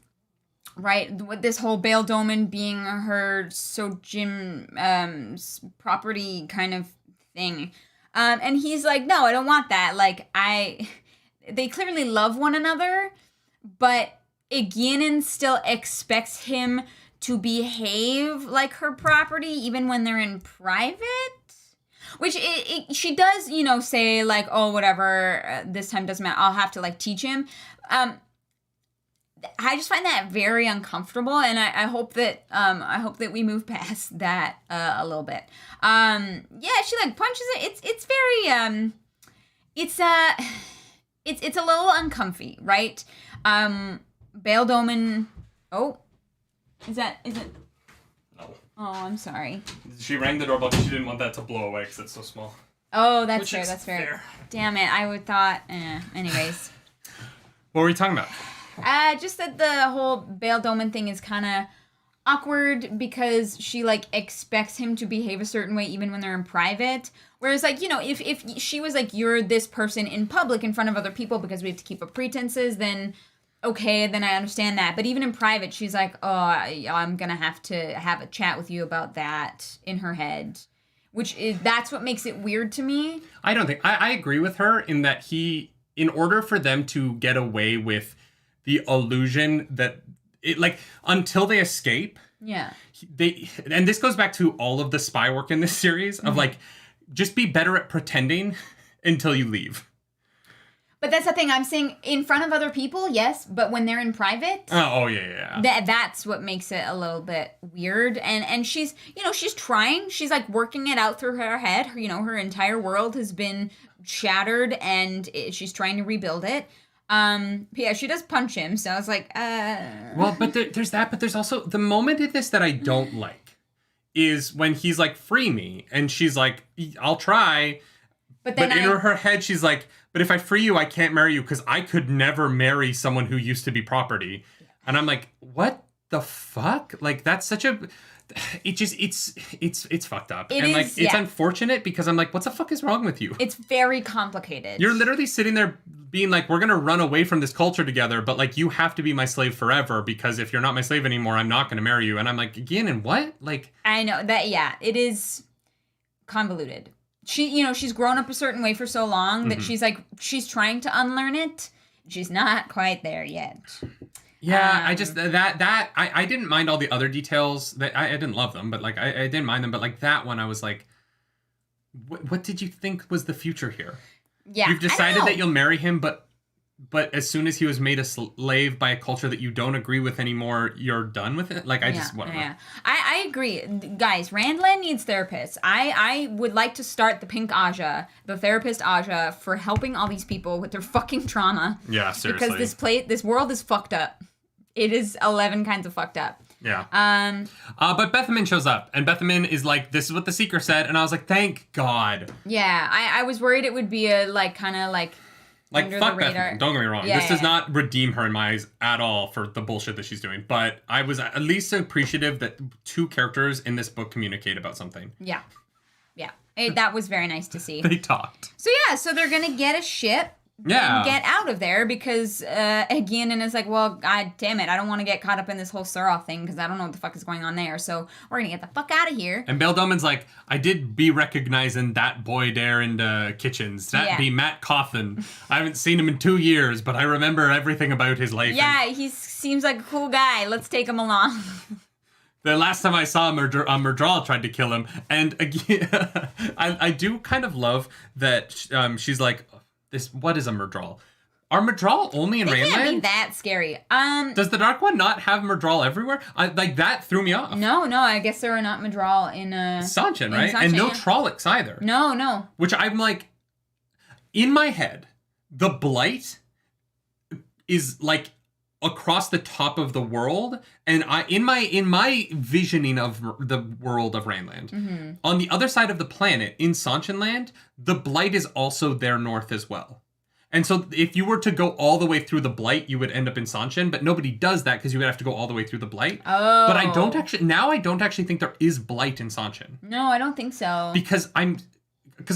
S1: right? With this whole Bayle Doman being her Sojim property kind of thing. And he's like, no, I don't want that. Like, they clearly love one another, but Guianan still expects him to behave like her property even when they're in private. Which she does, say like, oh, whatever, this time doesn't matter. I'll have to like teach him. I just find that very uncomfortable, and I hope that we move past that a little bit. She like punches it. It's very it's a little uncomfy, right? Bayle Doman. Oh, is it?
S2: No.
S1: Oh, I'm sorry.
S2: She rang the doorbell because she didn't want that to blow away because it's so small.
S1: Oh, that's fair. That's fair. Damn it! I would thought. Anyways.
S2: What were we talking about?
S1: Just that the whole Bayle Doman thing is kind of awkward because she like expects him to behave a certain way even when they're in private. Whereas like, if she was like, you're this person in public in front of other people because we have to keep up pretenses, then okay, then I understand that. But even in private, she's like, oh, I'm gonna have to have a chat with you about that in her head. That's what makes it weird to me.
S2: I don't think, I agree with her in that in order for them to get away with the illusion that until they escape.
S1: Yeah.
S2: And this goes back to all of the spy work in this series of like, just be better at pretending until you leave.
S1: But that's the thing. I'm saying in front of other people, yes, but when they're in private,
S2: yeah.
S1: That's what makes it a little bit weird. And she's, she's trying. She's like working it out through her head. Her entire world has been shattered, and she's trying to rebuild it. She does punch him, so I was like,
S2: Well, but there's that, but there's also the moment in this that I don't like is when he's like, free me, and she's like, I'll try. But in her head, she's like, but if I free you, I can't marry you because I could never marry someone who used to be property. And I'm like, what the fuck? Like, that's such a... It's fucked up. It's unfortunate because I'm like, what the fuck is wrong with you?
S1: It's very complicated.
S2: You're literally sitting there being like, we're going to run away from this culture together, but like, you have to be my slave forever because if you're not my slave anymore, I'm not going to marry you. And I'm like, again, and what? Like... I
S1: know that, it is convoluted. She's grown up a certain way for so long that she's like, she's trying to unlearn it. She's not quite there yet.
S2: Yeah, I just, I didn't mind all the other details. That I didn't love them, but like, I didn't mind them. But like that one, I was like, what did you think was the future here?
S1: Yeah.
S2: You've decided that you'll marry him, but as soon as he was made a slave by a culture that you don't agree with anymore, you're done with it? Like, whatever.
S1: Yeah. I agree. Guys, Randland needs therapists. I would like to start the Pink Aja, the therapist Aja, for helping all these people with their fucking trauma.
S2: Yeah, seriously.
S1: Because this world is fucked up. It is 11 kinds of fucked up.
S2: Yeah. But Bethemin shows up, and Bethemin is like, this is what the Seeker said, and I was like, thank God.
S1: Yeah, I was worried it would be a, like, kind of, like...
S2: Like, fuck Bethemin. Don't get me wrong. This does not redeem her in my eyes at all for the bullshit that she's doing. But I was at least appreciative that two characters in this book communicate about something.
S1: Yeah. That was very nice to see.
S2: They talked.
S1: So yeah, so they're gonna get a ship and get out of there because Aegeanin is like, well, god damn it, I don't want to get caught up in this whole Suroth thing because I don't know what the fuck is going on there. So we're gonna get the fuck out of here.
S2: And Bayle Doman's like, I did be recognizing that boy there in the kitchens. That be Matt Cawthon. I haven't seen him in 2 years, but I remember everything about his life.
S1: Yeah, he seems like a cool guy. Let's take him along.
S2: The last time I saw him, Murdral tried to kill him. And again, I do kind of love that she's like, what is a Murdral? Are Murdral only in Rainland?
S1: It can't be that scary.
S2: Does the Dark One not have Murdral everywhere? Like, that threw me off.
S1: No, I guess there are not Murdral in
S2: Seanchan, right? And no Trollocs either.
S1: No. Which
S2: I'm like, in my head, the Blight is like across the top of the world, and in my visioning of the world of Rainland, on the other side of the planet in Seanchan land, the Blight is also there north as well. And so if you were to go all the way through the Blight, you would end up in Seanchan, but nobody does that because you would have to go all the way through the Blight.
S1: Oh.
S2: But I don't actually think there is Blight in Seanchan.
S1: No, I don't think so.
S2: Because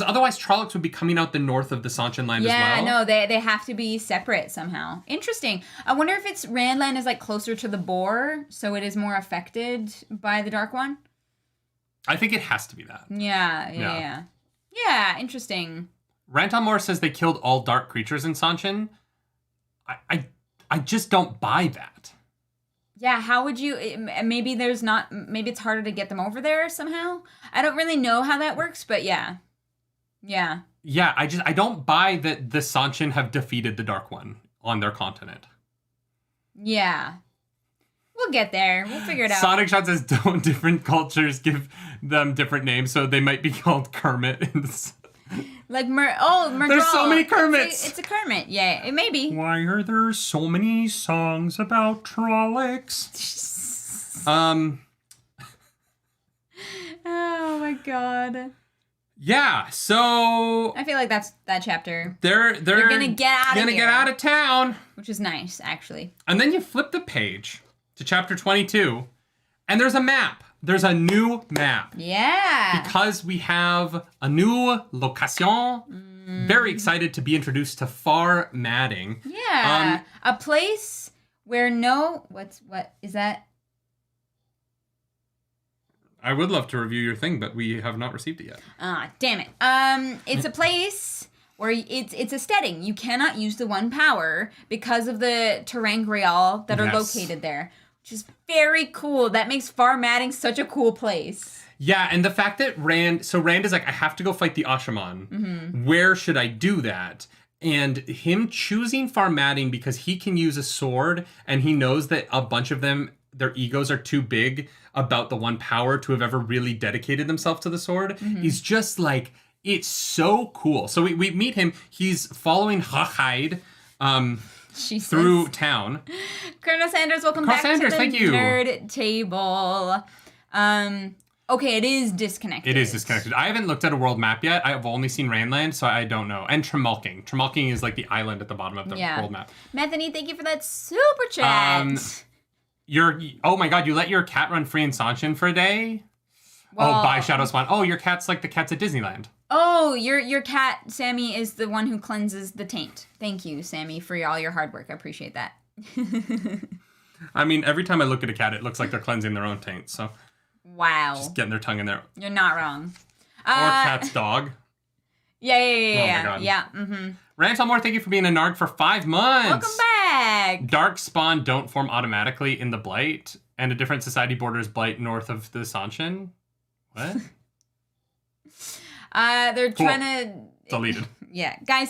S2: otherwise Trollocs would be coming out the north of the Seanchan land as well.
S1: Yeah, no, they have to be separate somehow. Interesting. I wonder if it's Randland is like closer to the Boar, so it is more affected by the Dark One. I
S2: think it has to be that.
S1: Yeah. Yeah, interesting.
S2: Ranton Moore says they killed all dark creatures in Seanchan. I just don't buy that.
S1: Yeah, how would you... Maybe it's harder to get them over there somehow? I don't really know how that works, but yeah. Yeah.
S2: Yeah, I don't buy that the Seanchan have defeated the Dark One on their continent.
S1: Yeah. We'll get there. We'll figure it out.
S2: Sonic Shot says, don't different cultures give them different names, so they might be called Kermit.
S1: Like, Murdral.
S2: There's so many Kermits.
S1: It's a Kermit. Yeah, it may be.
S2: Why are there so many songs about Trollocs?
S1: Oh my god.
S2: Yeah, so
S1: I feel like that's that chapter.
S2: They're
S1: gonna get out
S2: of town,
S1: which is nice, actually.
S2: And then you flip the page to chapter 22, and there's a map. There's a new map.
S1: Yeah.
S2: Because we have a new location. Very excited to be introduced to Far Madding.
S1: Yeah. A place where what is that?
S2: I would love to review your thing, but we have not received it yet.
S1: Damn it. It's a place where it's a steading. You cannot use the one power because of the terrangrial that are located there, which is very cool. That makes Far Madding such a cool place.
S2: Yeah, and the fact that Rand is like, I have to go fight the Ashaman. Where should I do that? And him choosing Far Madding because he can use a sword, and he knows that a bunch of them, their egos are too big about the one power to have ever really dedicated themselves to the sword. He's just like, it's so cool. So we meet him. He's following Hachide through town.
S1: Colonel Sanders, welcome back to the Nerd Table. Okay, it is disconnected.
S2: It is disconnected. I haven't looked at a world map yet. I've only seen Randland, so I don't know. And Tremalking. Tremalking is like the island at the bottom of the world map.
S1: Methany, thank you for that super chat.
S2: Oh my god, you let your cat run free in Seanchan for a day? Well, bye, Shadow Spawn. Oh, your cat's like the cats at Disneyland.
S1: Oh, your cat, Sammy, is the one who cleanses the taint. Thank you, Sammy, for all your hard work. I appreciate that.
S2: I mean, every time I look at a cat, it looks like they're cleansing their own taint, so...
S1: Wow.
S2: Just getting their tongue in there.
S1: You're not wrong.
S2: Or cat's dog.
S1: Yeah.
S2: Oh my god.
S1: Yeah,
S2: Ransom Moore, thank you for being a narc for 5 months.
S1: Welcome back.
S2: Dark spawn don't form automatically in the Blight, and a different society borders Blight north of the Seanchan. What?
S1: They're trying to...
S2: Deleted.
S1: Yeah. Guys,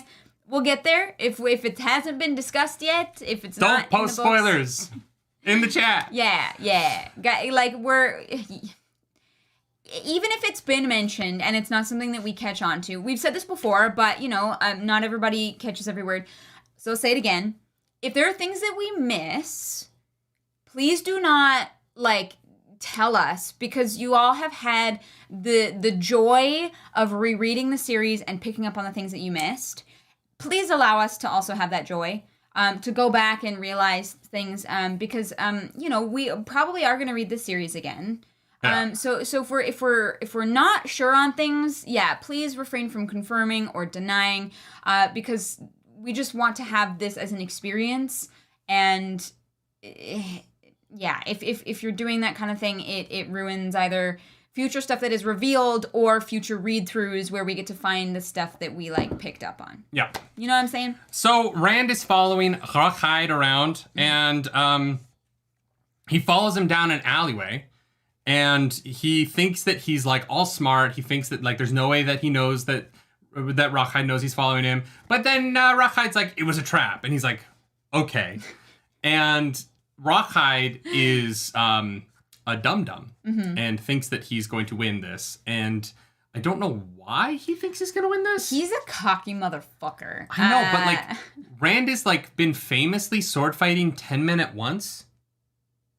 S1: we'll get there. If it hasn't been discussed yet, if it's
S2: don't post spoilers in the chat.
S1: Yeah. Like, even if it's been mentioned and it's not something that we catch on to, we've said this before, but, not everybody catches every word. So I'll say it again. If there are things that we miss, please do not, tell us, because you all have had the joy of rereading the series and picking up on the things that you missed. Please allow us to also have that joy, to go back and realize things, because, we probably are going to read this series again.
S2: Yeah.
S1: So if we're not sure on things, yeah, please refrain from confirming or denying, because we just want to have this as an experience. And yeah, if you're doing that kind of thing, it ruins either future stuff that is revealed or future read-throughs where we get to find the stuff that we like picked up on.
S2: Yeah.
S1: You know what I'm saying?
S2: So Rand is following Rockhyde around, and he follows him down an alleyway, and he thinks that he's like all smart. He thinks that like there's no way that he knows that Rockhyde knows he's following him. But then Rockhyde's like, it was a trap, and he's like, okay. And Rockhyde is a dum-dum and thinks that he's going to win this. And I don't know why he thinks he's going to win this.
S1: He's a cocky motherfucker.
S2: I know, but like Rand has like been famously sword fighting 10 men at once.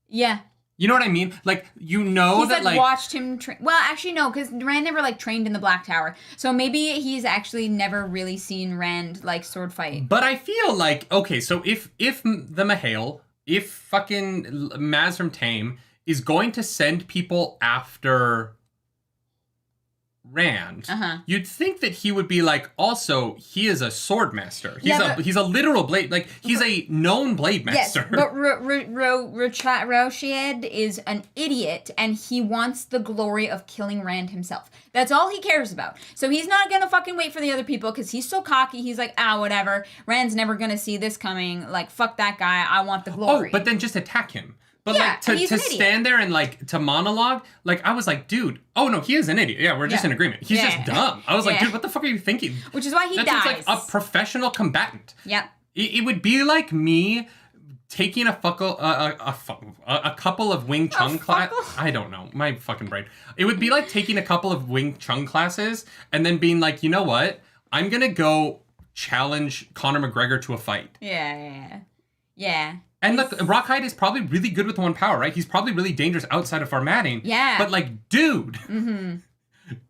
S1: Yeah.
S2: You know what I mean? Like, you know
S1: he's
S2: that like
S1: watched him train. Well, actually no, because Rand never like trained in the Black Tower. So maybe he's actually never really seen Rand like sword fight.
S2: But I feel like, okay, so if the Mahale, if fucking Maz from Tame is going to send people after Rand, you'd think that he would be like, also, he is a sword master. He's a literal blade, like, he's a known blade master.
S1: Yes, but Rochied is an idiot, and he wants the glory of killing Rand himself. That's all he cares about. So he's not gonna fucking wait for the other people, because he's so cocky, he's like, whatever. Rand's never gonna see this coming. Like, fuck that guy, I want the glory.
S2: Oh, but then just attack him. But
S1: yeah,
S2: like to stand there and like to monologue, like I was like, dude, oh no, he is an idiot. Yeah, we're just in agreement. He's just dumb. I was like, dude, what the fuck are you thinking?
S1: Which is why he dies.
S2: That's like a professional combatant.
S1: Yep.
S2: It would be like me taking a couple of Wing Chun class. I don't know, my fucking brain. It would be like taking a couple of Wing Chun classes and then being like, you know what? I'm gonna go challenge Conor McGregor to a fight.
S1: Yeah.
S2: And look, Rockhyde is probably really good with one power, right? He's probably really dangerous outside of formatting.
S1: Yeah.
S2: But like, dude.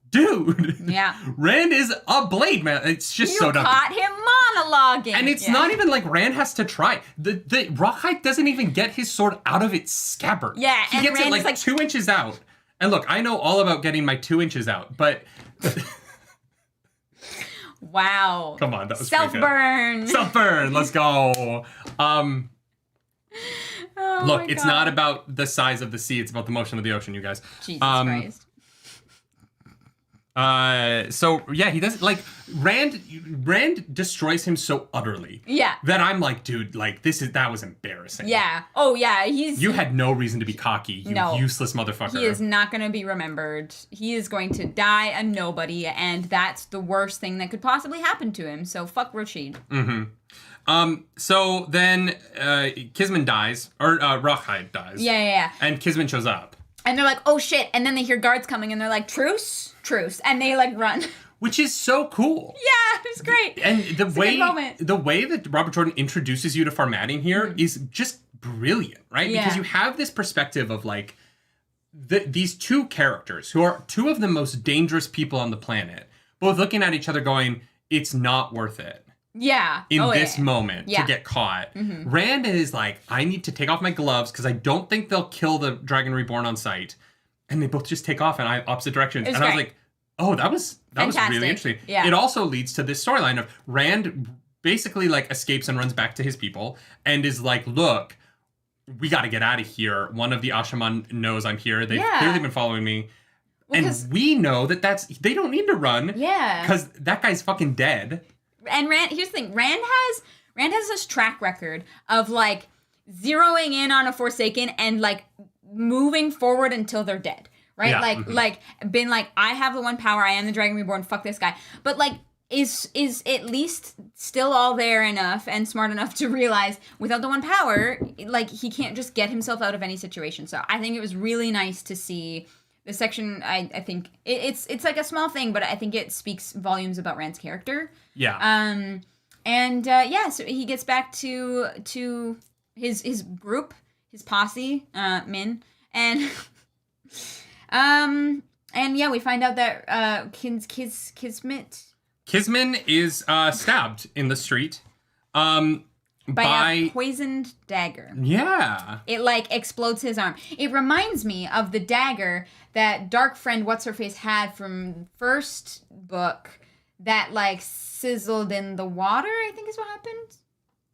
S2: Dude.
S1: Yeah.
S2: Rand is a blade man. It's just so dumb.
S1: You caught him monologuing.
S2: And it's not even like Rand has to try. The Rockhyde doesn't even get his sword out of its scabbard.
S1: Yeah,
S2: he gets Rand it like 2 inches out. And look, I know all about getting my 2 inches out, but...
S1: Wow.
S2: Come on, that was
S1: Self-burn.
S2: Self-burn. Let's go. Look, it's not about the size of the sea. It's about the motion of the ocean, you guys.
S1: Jesus Christ.
S2: So yeah, he doesn't like Rand destroys him so utterly.
S1: Yeah.
S2: That I'm like, dude, like that was embarrassing.
S1: Yeah. Oh yeah,
S2: You had no reason to be cocky, you useless motherfucker.
S1: He is not going to be remembered. He is going to die a nobody, and that's the worst thing that could possibly happen to him. So fuck Rashid.
S2: So then Kisman dies, or Rockhyde dies.
S1: Yeah.
S2: And Kisman shows up.
S1: And they're like, oh shit, and then they hear guards coming, and they're like, truce, and they like run.
S2: Which is so cool.
S1: Yeah, it's great.
S2: And the way that Robert Jordan introduces you to formatting here is just brilliant, right?
S1: Yeah.
S2: Because you have this perspective of like these two characters who are two of the most dangerous people on the planet, both looking at each other going, it's not worth it.
S1: Yeah.
S2: In this moment to get caught. Rand is like, I need to take off my gloves because I don't think they'll kill the Dragon Reborn on sight. And they both just take off in opposite directions. And I was like, oh, that was really interesting.
S1: Yeah.
S2: It also leads to this storyline of Rand basically like escapes and runs back to his people and is like, look, we got to get out of here. One of the Ashaman knows I'm here. They've clearly been following me. Well, and we know they don't need to run.
S1: Yeah.
S2: Because that guy's fucking dead.
S1: And Here's the thing, Rand has this track record of like zeroing in on a Forsaken and like moving forward until they're dead, right?
S2: Yeah.
S1: Like been like, I have the one power, I am the Dragon Reborn, fuck this guy. But like is at least still all there enough and smart enough to realize without the one power, like he can't just get himself out of any situation. So I think it was really nice to see this section. I think it's like a small thing, but I think it speaks volumes about Rand's character.
S2: Yeah.
S1: So he gets back to his group, his posse, Min, and we find out that Kisman
S2: is stabbed in the street.
S1: by a poisoned dagger.
S2: Yeah.
S1: It, like, explodes his arm. It reminds me of the dagger that Dark Friend What's-Her-Face had from first book that, like, sizzled in the water, I think is what happened.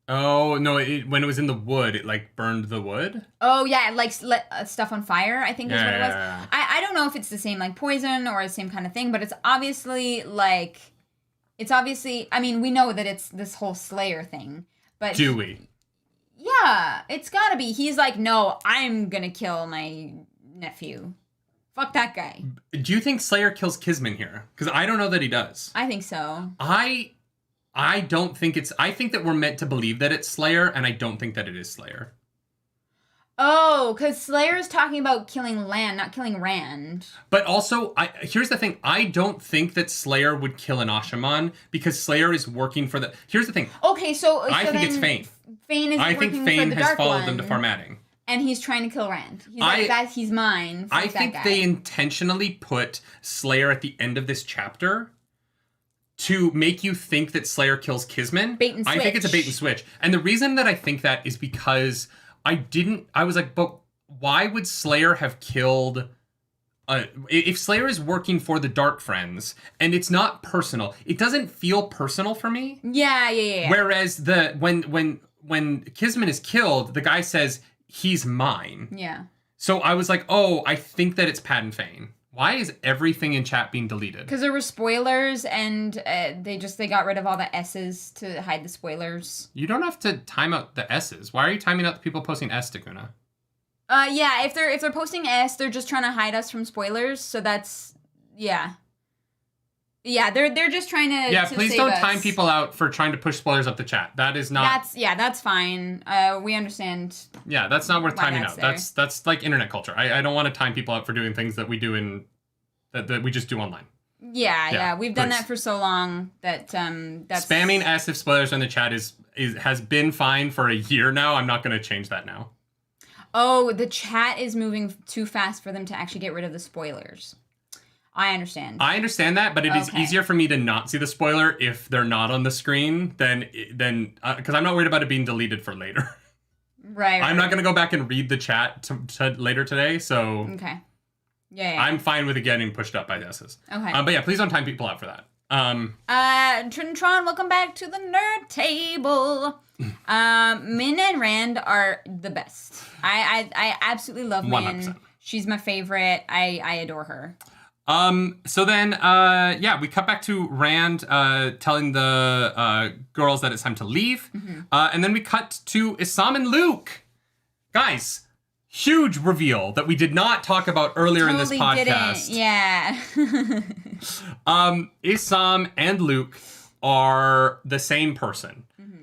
S2: Oh, no, when it was in the wood, it, like, burned the wood?
S1: Oh, yeah, it, like, lit stuff on fire, I think is what it was.
S2: Yeah.
S1: I don't know if it's the same, like, poison or the same kind of thing, but it's obviously, like... I mean, we know that it's this whole Slayer thing, but...
S2: Do we?
S1: Yeah, it's gotta be. He's like, no, I'm gonna kill my nephew. Fuck that guy.
S2: Do you think Slayer kills Kisman here? Because I don't know that he does.
S1: I think so.
S2: I don't think it's... I think that we're meant to believe that it's Slayer, and I don't think that it is Slayer.
S1: Oh, because Slayer is talking about killing Lan, not killing Rand.
S2: But also, here's the thing. I don't think that Slayer would kill an Ashaman, because Slayer is working for the... Here's the thing.
S1: Okay, so
S2: I think it's Fane.
S1: Fane is working for the Dark One.
S2: I think Fane has followed them to Formatting.
S1: And he's trying to kill Rand. He's like, he's mine.
S2: I think they intentionally put Slayer at the end of this chapter to make you think that Slayer kills Kisman.
S1: Bait and switch.
S2: I think it's a bait and switch. And the reason that I think that is because I was like, but why would Slayer have killed... if Slayer is working for the Dark Friends, and it's not personal, it doesn't feel personal for me.
S1: Yeah.
S2: Whereas when Kisman is killed, the guy says, he's mine.
S1: Yeah.
S2: So I was like, oh, I think that it's Pat and Fane. Why is everything in chat being deleted?
S1: Because there were spoilers, and they got rid of all the S's to hide the spoilers.
S2: You don't have to time out the S's. Why are you timing out the people posting S, Takuna?
S1: Yeah, if they're posting S, they're just trying to hide us from spoilers. So that's they're just trying to.
S2: Yeah,
S1: to
S2: please
S1: save
S2: don't
S1: us.
S2: time people out for trying to push spoilers up the chat. That is not.
S1: That's fine. We understand.
S2: Yeah, that's not worth timing out.
S1: There.
S2: That's like internet culture. I don't want to time people out for doing things that we do that we just do online.
S1: Yeah. We've done that for so long that that's
S2: spamming S if spoilers in the chat has been fine for a year now. I'm not going to change that now.
S1: Oh, the chat is moving too fast for them to actually get rid of the spoilers. I understand.
S2: I understand that, but it is easier for me to not see the spoiler if they're not on the screen than because I'm not worried about it being deleted for later.
S1: Right.
S2: I'm not going to go back and read the chat to later today, so...
S1: Okay. Yeah.
S2: I'm fine with it getting pushed up by S's.
S1: Okay.
S2: But yeah, please don't time people out for that.
S1: Tron, welcome back to the nerd table. Min and Rand are the best. I absolutely love Min.
S2: 100%.
S1: She's my favorite. I adore her.
S2: So then, we cut back to Rand telling the girls that it's time to leave. Mm-hmm. And then we cut to Isam and Luke. Guys, huge reveal that we did not talk about earlier in this podcast.
S1: Didn't. Yeah.
S2: Isam and Luke are the same person.
S1: Mm-hmm.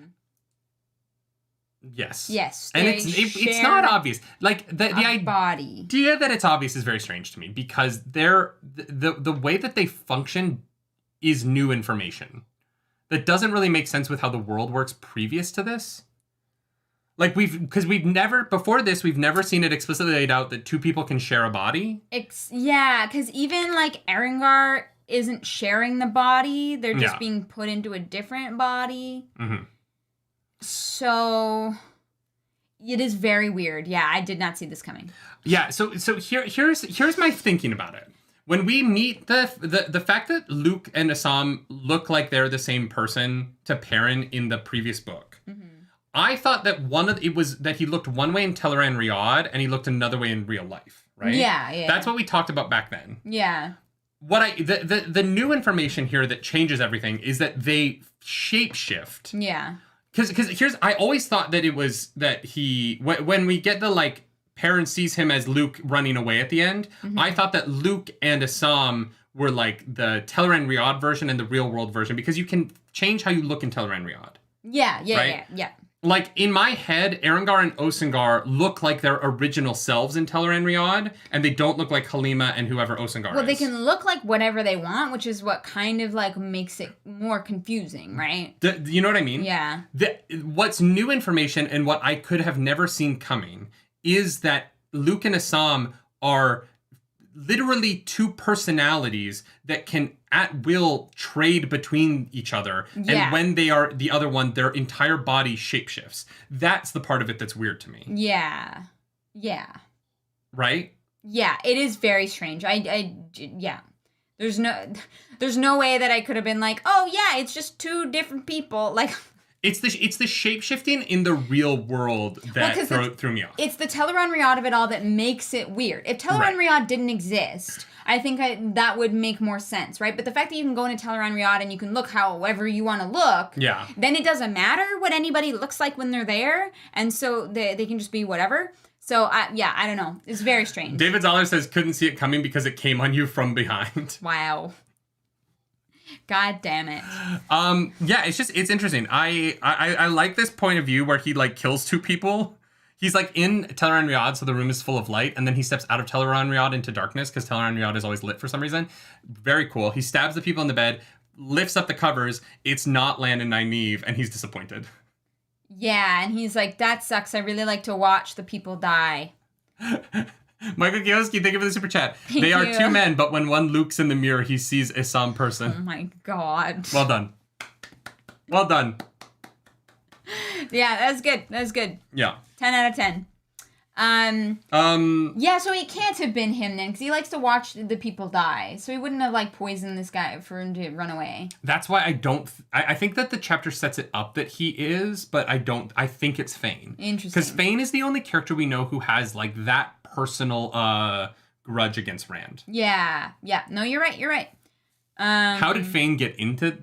S2: Yes. And it's not obvious. Like the idea that it's obvious is very strange to me because the way that they function is new information that doesn't really make sense with how the world works previous to this. Like we've never seen it explicitly laid out that two people can share a body.
S1: Because even like Erengar isn't sharing the body; they're just being put into a different body.
S2: Mm-hmm.
S1: So it is very weird. Yeah, I did not see this coming.
S2: Yeah, so here's my thinking about it. When we meet the fact that Luke and Isam look like they're the same person to Perrin in the previous book. Mm-hmm. I thought that it was that he looked one way in Teleran Riyadh and he looked another way in real life, right?
S1: Yeah.
S2: That's what we talked about back then.
S1: Yeah.
S2: The new information here that changes everything is that they shapeshift.
S1: Yeah.
S2: Because I always thought that it was that when we get the like Perrin sees him as Luke running away at the end, mm-hmm. I thought that Luke and Isam were like the Teleran Riyadh version and the real world version because you can change how you look in Teleran Riyadh.
S1: Yeah.
S2: Like, in my head, Erengar and Osengar look like their original selves in Teleran Riyadh, and they don't look like Halima and whoever Osengar is.
S1: Well, they can look like whatever they want, which is what kind of, like, makes it more confusing, right?
S2: You know what I mean?
S1: Yeah.
S2: What's new information and what I could have never seen coming is that Luke and Isam are literally two personalities that can at will trade between each other.
S1: Yeah.
S2: And when they are the other one, their entire body shapeshifts. That's the part of it that's weird to me.
S1: Yeah. Yeah.
S2: Right?
S1: Yeah, it is very strange. Yeah. There's no way that I could have been like, oh yeah, it's just two different people. Like,
S2: it's the shape-shifting in the real world that threw me off.
S1: It's the Teleron Riad of it all that makes it weird. If Teleron Riad didn't exist, I think that would make more sense, right? But the fact that you can go into Teleron Riad and you can look however you want to look, then it doesn't matter what anybody looks like when they're there, and so they can just be whatever. So, I don't know. It's very strange.
S2: David Zoller says, couldn't see it coming because it came on you from behind.
S1: Wow. God damn it.
S2: Yeah, it's interesting. I like this point of view where he, like, kills two people. He's, like, in Teleron Riad, so the room is full of light, and then he steps out of Teleron Riad into darkness, because Teleron Riad is always lit for some reason. Very cool. He stabs the people in the bed, lifts up the covers. It's not Lan and Nynaeve, and he's disappointed.
S1: Yeah, and he's like, that sucks. I really like to watch the people die.
S2: Michael Kioski, thank you for the super chat.
S1: Thank
S2: they are
S1: you.
S2: two men, but when one looks in the mirror, he sees Isam person.
S1: Oh my god.
S2: Well done. Well done.
S1: Yeah, that's good. That's good.
S2: Yeah.
S1: 10 out of 10. Yeah, so it can't have been him then, because he likes to watch the people die. So he wouldn't have, like, poisoned this guy for him to run away.
S2: That's why I don't... I think that the chapter sets it up that he is, but I don't... I think it's Fane.
S1: Interesting.
S2: Because Fane is the only character we know who has, like, that personal grudge against Rand.
S1: Yeah. Yeah. No, you're right. You're right.
S2: How did Fane get into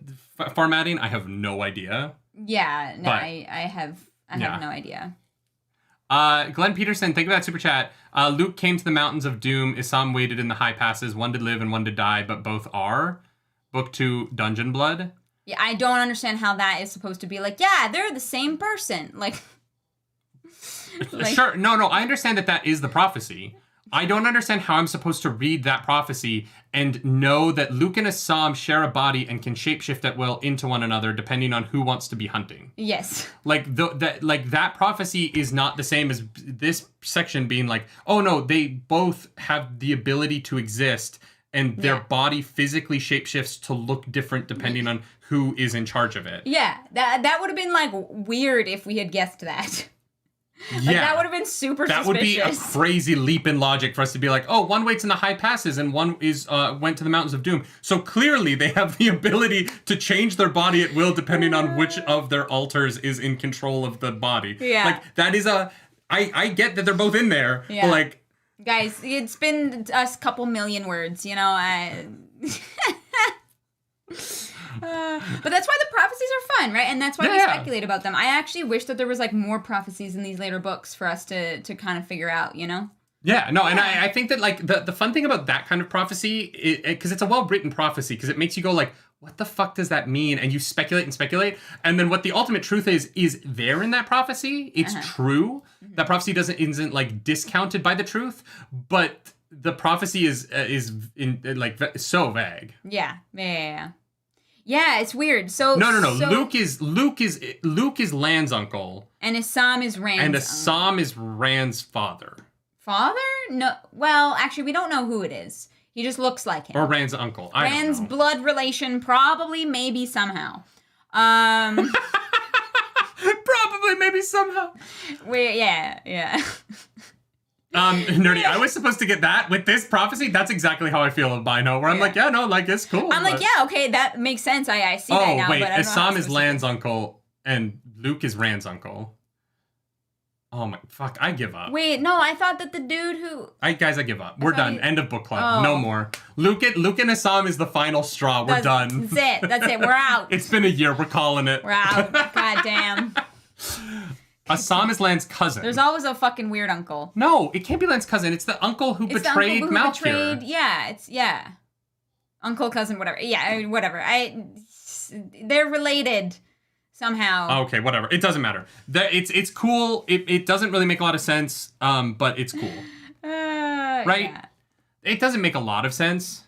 S2: formatting? I have no idea.
S1: Yeah. No,
S2: but,
S1: I have no idea.
S2: Glenn Peterson, thank you for that super chat. Luke came to the Mountains of Doom. Isam waited in the high passes. One did live and one did die, but both are. Book 2, Dungeon Blood.
S1: Yeah, I don't understand how that is supposed to be like, yeah, they're the same person. Like
S2: Sure. No, I understand that is the prophecy. I don't understand how I'm supposed to read that prophecy and know that Luke and Isam share a body and can shapeshift at will into one another depending on who wants to be hunting.
S1: Yes.
S2: Like that prophecy is not the same as this section being like, oh no, they both have the ability to exist and their body physically shapeshifts to look different depending on who is in charge of it.
S1: Yeah, that would have been like weird if we had guessed that. Like, that would have been super suspicious. That would be
S2: a crazy leap in logic for us to be like, oh, one waits in the high passes and one is went to the Mountains of Doom. So clearly they have the ability to change their body at will depending on which of their alters is in control of the body.
S1: Yeah.
S2: Like, that is I get that they're both in there, but like...
S1: Guys, it's been us couple million words, you know, but that's why the prophecies are fun, right? And that's why we speculate about them. I actually wish that there was like more prophecies in these later books for us to kind of figure out, you know?
S2: Yeah, no, and I think that like the fun thing about that kind of prophecy, because it's a well-written prophecy, because it makes you go like, what the fuck does that mean? And you speculate, and then what the ultimate truth is there in that prophecy. It's true. Mm-hmm. That prophecy isn't like discounted by the truth, but the prophecy is in like so vague.
S1: Yeah. Yeah, it's weird. So
S2: no. So, Luke is Lan's uncle,
S1: and Isam is Rand's.
S2: And Isam is Rand's father.
S1: Father? No. Well, actually, we don't know who it is. He just looks like him.
S2: Or Rand's uncle.
S1: Rand's blood relation, probably, maybe, somehow. Probably,
S2: maybe, somehow.
S1: Yeah.
S2: Nerdy, I was supposed to get that with this prophecy. That's exactly how I feel about Bino, where I'm like, yeah, no, like, it's cool.
S1: I'm like, yeah, okay, that makes sense. I see that now.
S2: Oh, wait,
S1: but I don't know
S2: Isam is Lan's uncle, and Luke is Rand's uncle. Oh my, fuck, I give up.
S1: Wait, no, I thought that the dude who...
S2: I give up. We're done. End of book club. No more. Luke and Isam is the final straw. We're done.
S1: That's it. We're out.
S2: It's been a year. We're calling it.
S1: We're out. God damn.
S2: Isam is Lan's cousin.
S1: There's always a fucking weird uncle.
S2: No, it can't be Lan's cousin. It's the uncle who betrayed Malkier.
S1: Yeah. Uncle, cousin, whatever. Yeah, whatever. They're related somehow.
S2: Okay, whatever. It doesn't matter. It's cool. It doesn't really make a lot of sense, but it's cool. Right? Yeah. It doesn't make a lot of sense.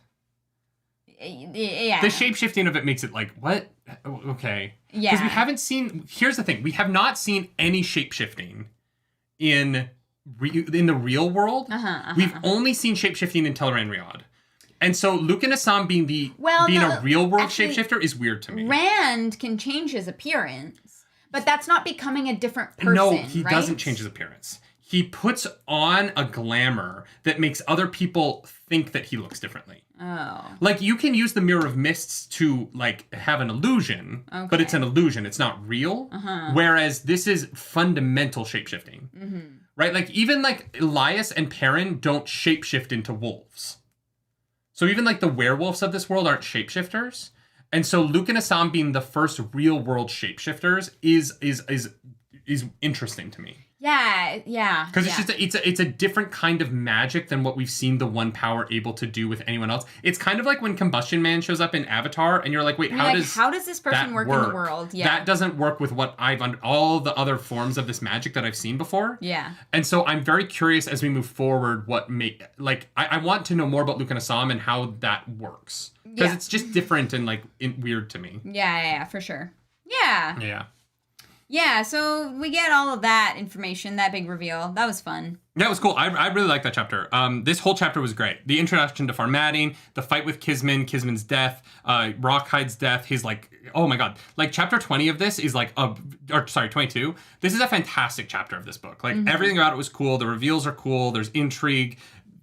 S1: Yeah.
S2: The shape-shifting of it makes it like, what? Okay.
S1: Yeah.
S2: Because we haven't seen... Here's the thing. We have not seen any shape-shifting in in the real world, we've only seen shapeshifting in Tel'aran'rhiod. Riyadh. And so Luca and Isam being a real world shapeshifter is weird to me.
S1: Rand can change his appearance, but that's not becoming a different person.
S2: No, he doesn't change his appearance. He puts on a glamour that makes other people think that he looks differently. Oh. Like, you can use the Mirror of Mists to, like, have an illusion, but it's an illusion. It's not real. Whereas this is fundamental shapeshifting. Right? Like, even, like, Elias and Perrin don't shapeshift into wolves. So even, like, the werewolves of this world aren't shapeshifters. And so Luke and Isam being the first real-world shapeshifters is interesting to me.
S1: Yeah.
S2: Because it's a different kind of magic than what we've seen the One Power able to do with anyone else. It's kind of like when Combustion Man shows up in Avatar, and you're like, wait, how does
S1: this person work in the world? Yeah,
S2: that doesn't work with what all the other forms of this magic that I've seen before.
S1: Yeah, and
S2: so I'm very curious as we move forward I want to know more about Luke and Isam and how that works, because it's just different and weird to me.
S1: Yeah, for sure. Yeah, so we get all of that information, that big reveal. That was fun.
S2: Yeah, it was cool. I really liked that chapter. This whole chapter was great. The introduction to Farmading, the fight with Kisman's death, Rockhide's death, his oh my god. Chapter 20 of this is 22. This is a fantastic chapter of this book. Everything about it was cool. The reveals are cool. There's intrigue.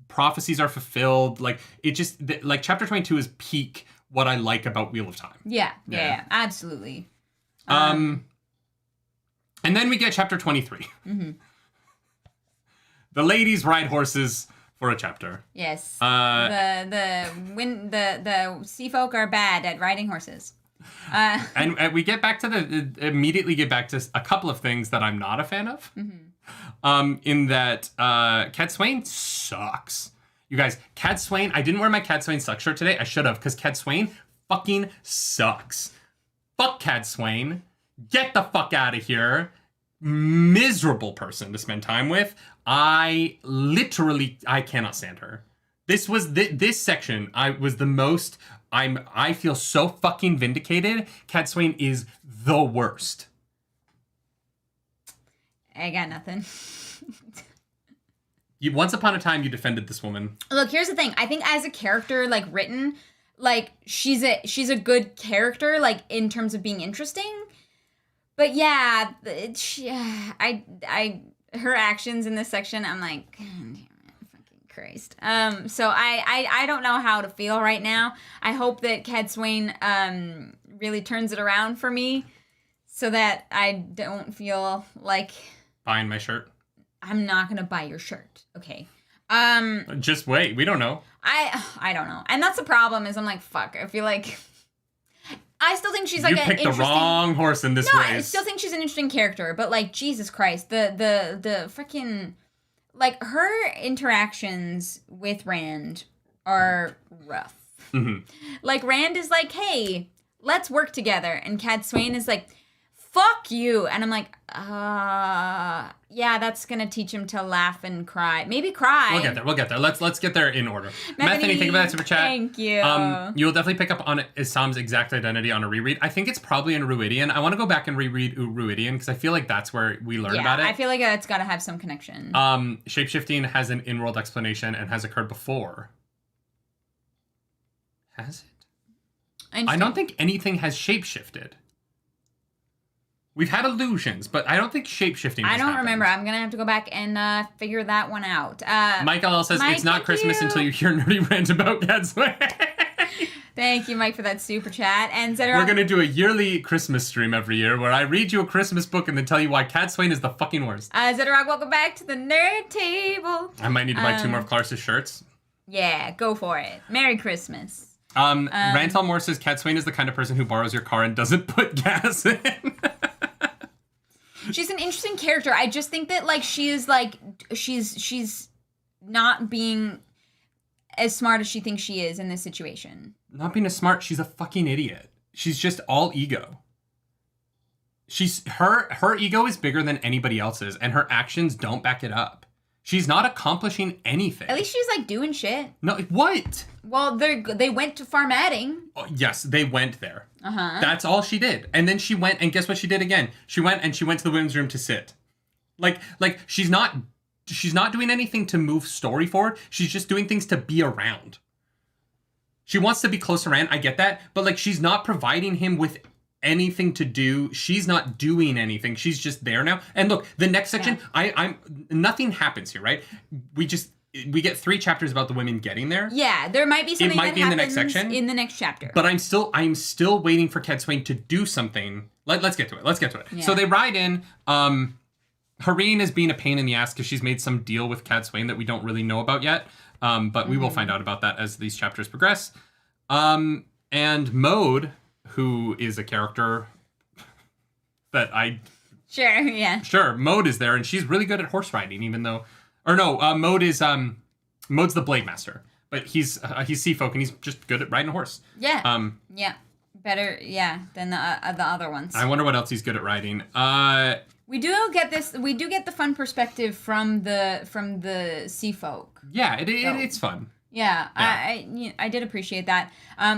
S2: Prophecies are fulfilled. Chapter 22 is peak what I like about Wheel of Time.
S1: Yeah, absolutely.
S2: And then we get chapter 23. The ladies ride horses for a chapter.
S1: Yes. The sea folk are bad at riding horses.
S2: And we immediately get back to a couple of things that I'm not a fan of. In that Cad Swain sucks. You guys, Cad Swain, I didn't wear my Cad Swain suck shirt today. I should have, because Cad Swain fucking sucks. Fuck Cad Swain. Get the fuck out of here. Miserable person to spend time with. I cannot stand her. This section, I feel so fucking vindicated. Cad Swain is the worst.
S1: I got nothing.
S2: Once upon a time, you defended this woman.
S1: Look, here's the thing. I think as a character, written, she's a good character, in terms of being interesting. But yeah, her actions in this section, I'm like, God damn it, fucking Christ. So I don't know how to feel right now. I hope that Cad Swain really turns it around for me, so that I don't feel like
S2: buying my shirt.
S1: I'm not gonna buy your shirt, okay?
S2: Just wait. We don't know.
S1: I don't know, and that's the problem. Is I'm like, fuck. I feel like. I still think she's an interesting... You
S2: picked the wrong horse in this race.
S1: I still think she's an interesting character, but Jesus Christ, the freaking her interactions with Rand are rough. Rand is hey, let's work together, and Cad Swain is fuck you, and I'm like, yeah, that's gonna teach him to laugh and cry. Maybe cry.
S2: We'll get there. Let's get there in order. Methany, think about that super chat.
S1: Thank you.
S2: You'll definitely pick up on Isam's exact identity on a reread. I think it's probably in Ruidian. I want to go back and reread Ruidian, because I feel like that's where we learn about it.
S1: I feel like it's got to have some connection.
S2: Shapeshifting has an in-world explanation and has occurred before. Has it? I don't think anything has shapeshifted. We've had illusions, but I don't think shapeshifting has happened.
S1: Remember. I'm going to have to go back and figure that one out.
S2: Mike LL says, it's not Christmas until you hear nerdy rant about Cad Swain.
S1: Thank you, Mike, for that super chat. And
S2: we're going to do a yearly Christmas stream every year where I read you a Christmas book and then tell you why Cad Swain is the fucking worst.
S1: Zedrock, welcome back to the Nerd Table.
S2: I might need to buy 2 more of Clark's shirts.
S1: Yeah, go for it. Merry Christmas.
S2: Rantel Moore says, Cad Swain is the kind of person who borrows your car and doesn't put gas in.
S1: She's an interesting character. I just think that she is she's not being as smart as she thinks she is in this situation.
S2: Not being as smart, she's a fucking idiot. She's just all ego. Her ego is bigger than anybody else's, and her actions don't back it up. She's not accomplishing anything.
S1: At least she's doing shit.
S2: No, what?
S1: Well, they went to Farmading.
S2: Oh, yes, they went there. That's all she did. And then she went, and guess what she did again? She went to the women's room to sit. She's not she's not doing anything to move story forward. She's just doing things to be around. She wants to be close to Rand. I get that. But like, she's not providing him with anything to do. She's not doing anything. She's just there now. And look, the next section, I'm nothing happens here, right? We get 3 chapters about the women getting there.
S1: Yeah, there might be something that happens in the next section. In the next chapter.
S2: But I'm still waiting for Swain to do something. Let's get to it. Yeah. So they ride in. Hareen is being a pain in the ass because she's made some deal with Swain that we don't really know about yet. But we will find out about that as these chapters progress. And Mode, who is a character that I...
S1: Sure, yeah.
S2: Sure, Mode is there, and she's really good at horse riding, even though... Or no, Mode is... Mode's the Blade Master. But he's sea folk, and he's just good at riding a horse.
S1: Yeah. Yeah. Better, than the other ones.
S2: I wonder what else he's good at riding.
S1: We do get the fun perspective from the sea folk.
S2: Yeah, it's fun.
S1: Yeah, I did appreciate that.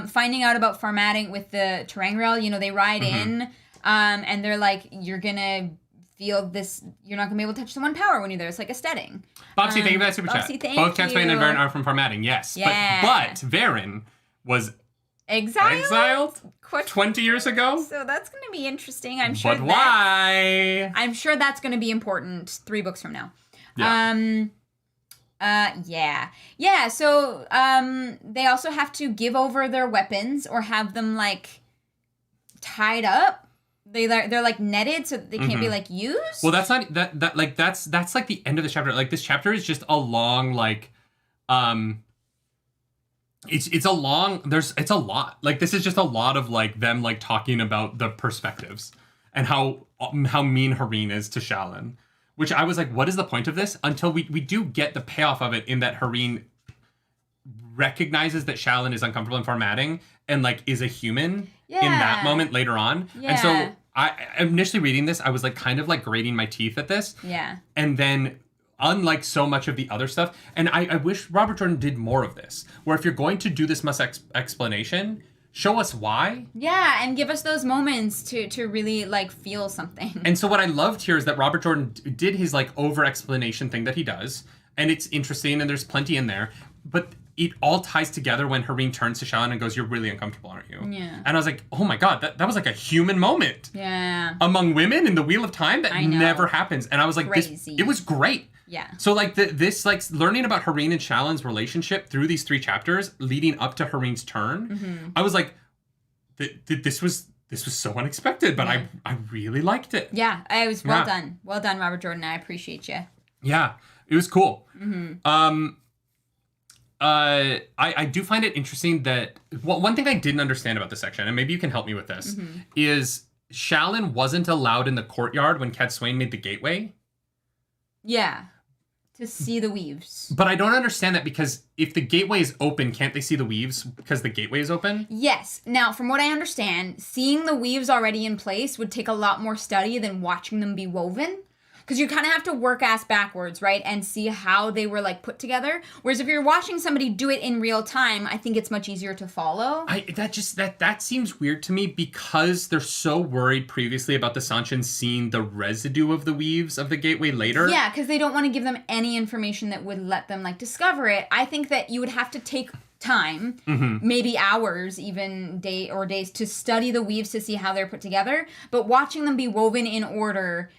S1: Finding out about formatting with the Terangriel, they ride in, and they're like, you're gonna feel this. You're not gonna be able to touch the one power when you're there. It's like a steading.
S2: Bobsy, thank you for that super chat. Both Swain and Varan are from formatting. Yes, but Varan was exiled 20 years ago.
S1: So that's going to be interesting. I'm sure.
S2: But why?
S1: I'm sure that's going to be important 3 books from now.
S2: Yeah.
S1: Yeah. So they also have to give over their weapons or have them like tied up. They're like netted so they can't be like used.
S2: Well, that's not that's like the end of the chapter. Like this chapter is just a long like It's a lot. Like this is just a lot of like them like talking about the perspectives and how mean Hareen is to Shallan, which I was like, what is the point of this? Until we do get the payoff of it in that Hareen recognizes that Shallan is uncomfortable in formatting and like is a human in that moment later on. Yeah. And so I initially reading this, I was like kind of like grating my teeth at this.
S1: Yeah.
S2: And then unlike so much of the other stuff, and I wish Robert Jordan did more of this, where if you're going to do this much explanation, show us why.
S1: Yeah, and give us those moments to really like feel something.
S2: And so what I loved here is that Robert Jordan did his like over explanation thing that he does, and it's interesting and there's plenty in there, but it all ties together when Hareen turns to Shallan and goes, "You're really uncomfortable, aren't you?"
S1: Yeah.
S2: And I was like, oh my god, that was like a human moment.
S1: Yeah.
S2: Among women in the Wheel of Time that never happens. And I was like, it was great.
S1: Yeah.
S2: So like this like learning about Hareen and Shallan's relationship through these 3 chapters leading up to Hareen's turn, I was like, this was so unexpected, but I really liked it.
S1: Yeah, it was well done. Well done, Robert Jordan. I appreciate you.
S2: Yeah, it was cool. I do find it interesting that one thing I didn't understand about this section, and maybe you can help me with this, is Shallan wasn't allowed in the courtyard when Swain made the gateway.
S1: Yeah. To see the weaves.
S2: But I don't understand that because if the gateway is open, can't they see the weaves because the gateway is open?
S1: Yes. Now, from what I understand, seeing the weaves already in place would take a lot more study than watching them be woven. Because you kind of have to work ass backwards, right? And see how they were like put together. Whereas if you're watching somebody do it in real time, I think it's much easier to follow.
S2: That seems weird to me because they're so worried previously about the Seanchan seeing the residue of the weaves of the gateway later.
S1: Yeah, because they don't want to give them any information that would let them like discover it. I think that you would have to take time, maybe hours, even days to study the weaves to see how they're put together. But watching them be woven in order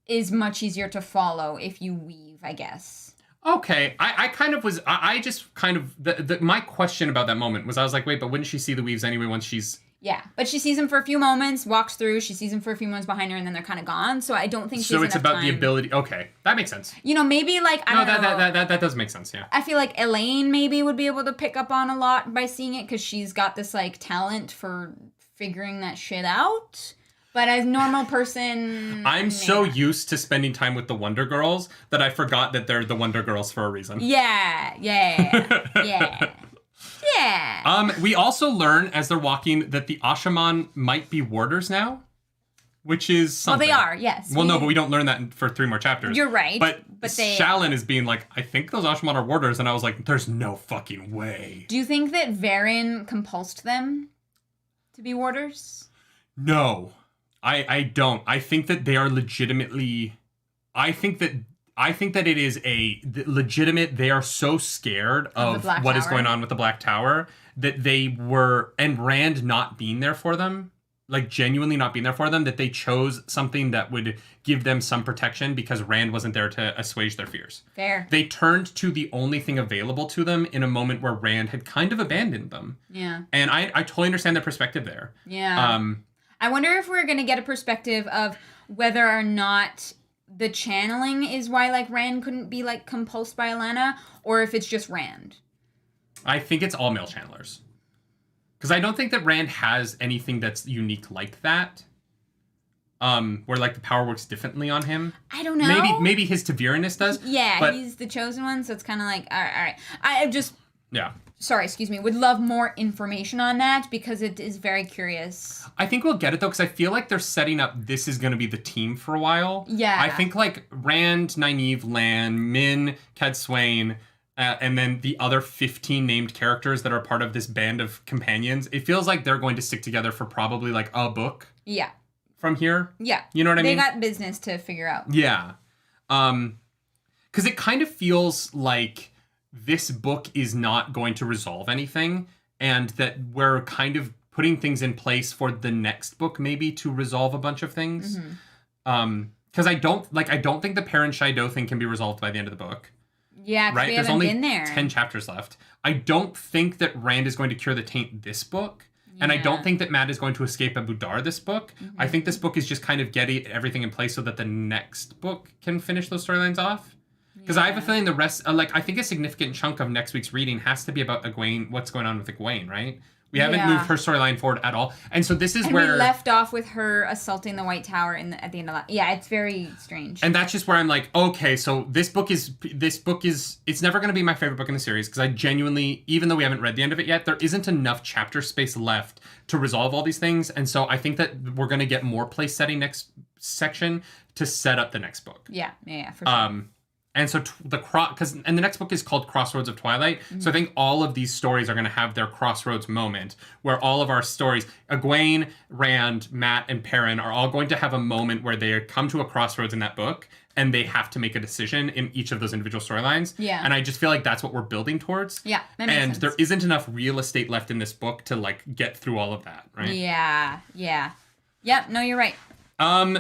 S1: is much easier to follow if you weave, I guess.
S2: Okay, I kind of was, I just kind of, my question about that moment was, I was like, wait, but wouldn't she see the weaves anyway once she's...
S1: Yeah, but she sees them for a few moments, walks through, she sees them for a few moments behind her, and then they're kind of gone, so I don't think she has enough time. So it's about
S2: the ability, okay, that makes sense.
S1: Maybe like, I don't know.
S2: That does make sense, yeah.
S1: I feel like Elaine maybe would be able to pick up on a lot by seeing it, because she's got this like talent for figuring that shit out. But as a normal person...
S2: I'm so used to spending time with the Wonder Girls that I forgot that they're the Wonder Girls for a reason.
S1: Yeah.
S2: We also learn as they're walking that the Ashaman might be warders now, which is something.
S1: Well, they are, yes.
S2: Well, no, but we don't learn that for 3 more chapters.
S1: You're right.
S2: But Shallan is being like, I think those Ashaman are warders, and I was like, there's no fucking way.
S1: Do you think that Varan compulsed them to be warders?
S2: No. I don't. I think that they are legitimately... I think that I think that it is legitimate. They are so scared of what is going on with the Black Tower that they were, and Rand not being there for them, like genuinely not being there for them, that they chose something that would give them some protection because Rand wasn't there to assuage their fears.
S1: Fair.
S2: They turned to the only thing available to them in a moment where Rand had kind of abandoned them.
S1: Yeah.
S2: And I totally understand their perspective there.
S1: Yeah. I wonder if we're going to get a perspective of whether or not the channeling is why, like, Rand couldn't be, like, compulsed by Alana, or if it's just Rand.
S2: I think it's all male channelers. Because I don't think that Rand has anything that's unique like that. Where, like, the power works differently on him.
S1: I don't know.
S2: Maybe his Taviranus does.
S1: Yeah,
S2: but
S1: he's the chosen one, so it's kind of like, all right. I just...
S2: Yeah.
S1: Sorry, excuse me. Would love more information on that because it is very curious.
S2: I think we'll get it, though, because I feel like they're setting up this is going to be the team for a while.
S1: Yeah.
S2: I think, like, Rand, Nynaeve, Lan, Min, Swain, and then the other 15 named characters that are part of this band of companions, it feels like they're going to stick together for probably, like, a book.
S1: Yeah.
S2: From here.
S1: Yeah.
S2: You know what I mean?
S1: They got business to figure out.
S2: Yeah. Because it kind of feels like this book is not going to resolve anything, and that we're kind of putting things in place for the next book maybe to resolve a bunch of things. Because I don't think the Perrin Shaido thing can be resolved by the end of the book.
S1: Yeah, right? There's only been there.
S2: 10 chapters left. I don't think that Rand is going to cure the taint this book. Yeah. And I don't think that Matt is going to escape Abu Dar this book. I think this book is just kind of getting everything in place so that the next book can finish those storylines off. Because I have a feeling the rest, I think a significant chunk of next week's reading has to be about Egwene, what's going on with Egwene, right? We haven't moved her storyline forward at all. And so this is where...
S1: we left off with her assaulting the White Tower at the end of that. Yeah, it's very strange.
S2: And that's just where I'm like, okay, so this book is, it's never going to be my favorite book in the series, because I genuinely, even though we haven't read the end of it yet, there isn't enough chapter space left to resolve all these things. And so I think that we're going to get more place setting next section to set up the next book.
S1: Yeah, for sure.
S2: And so the next book is called Crossroads of Twilight. So I think all of these stories are going to have their crossroads moment where all of our stories, Egwene, Rand, Matt, and Perrin are all going to have a moment where they come to a crossroads in that book and they have to make a decision in each of those individual storylines. Yeah. And I just feel like that's what we're building towards.
S1: Yeah, that makes sense.
S2: There isn't enough real estate left in this book to like get through all of that, right?
S1: Yeah. Yep, no, you're right.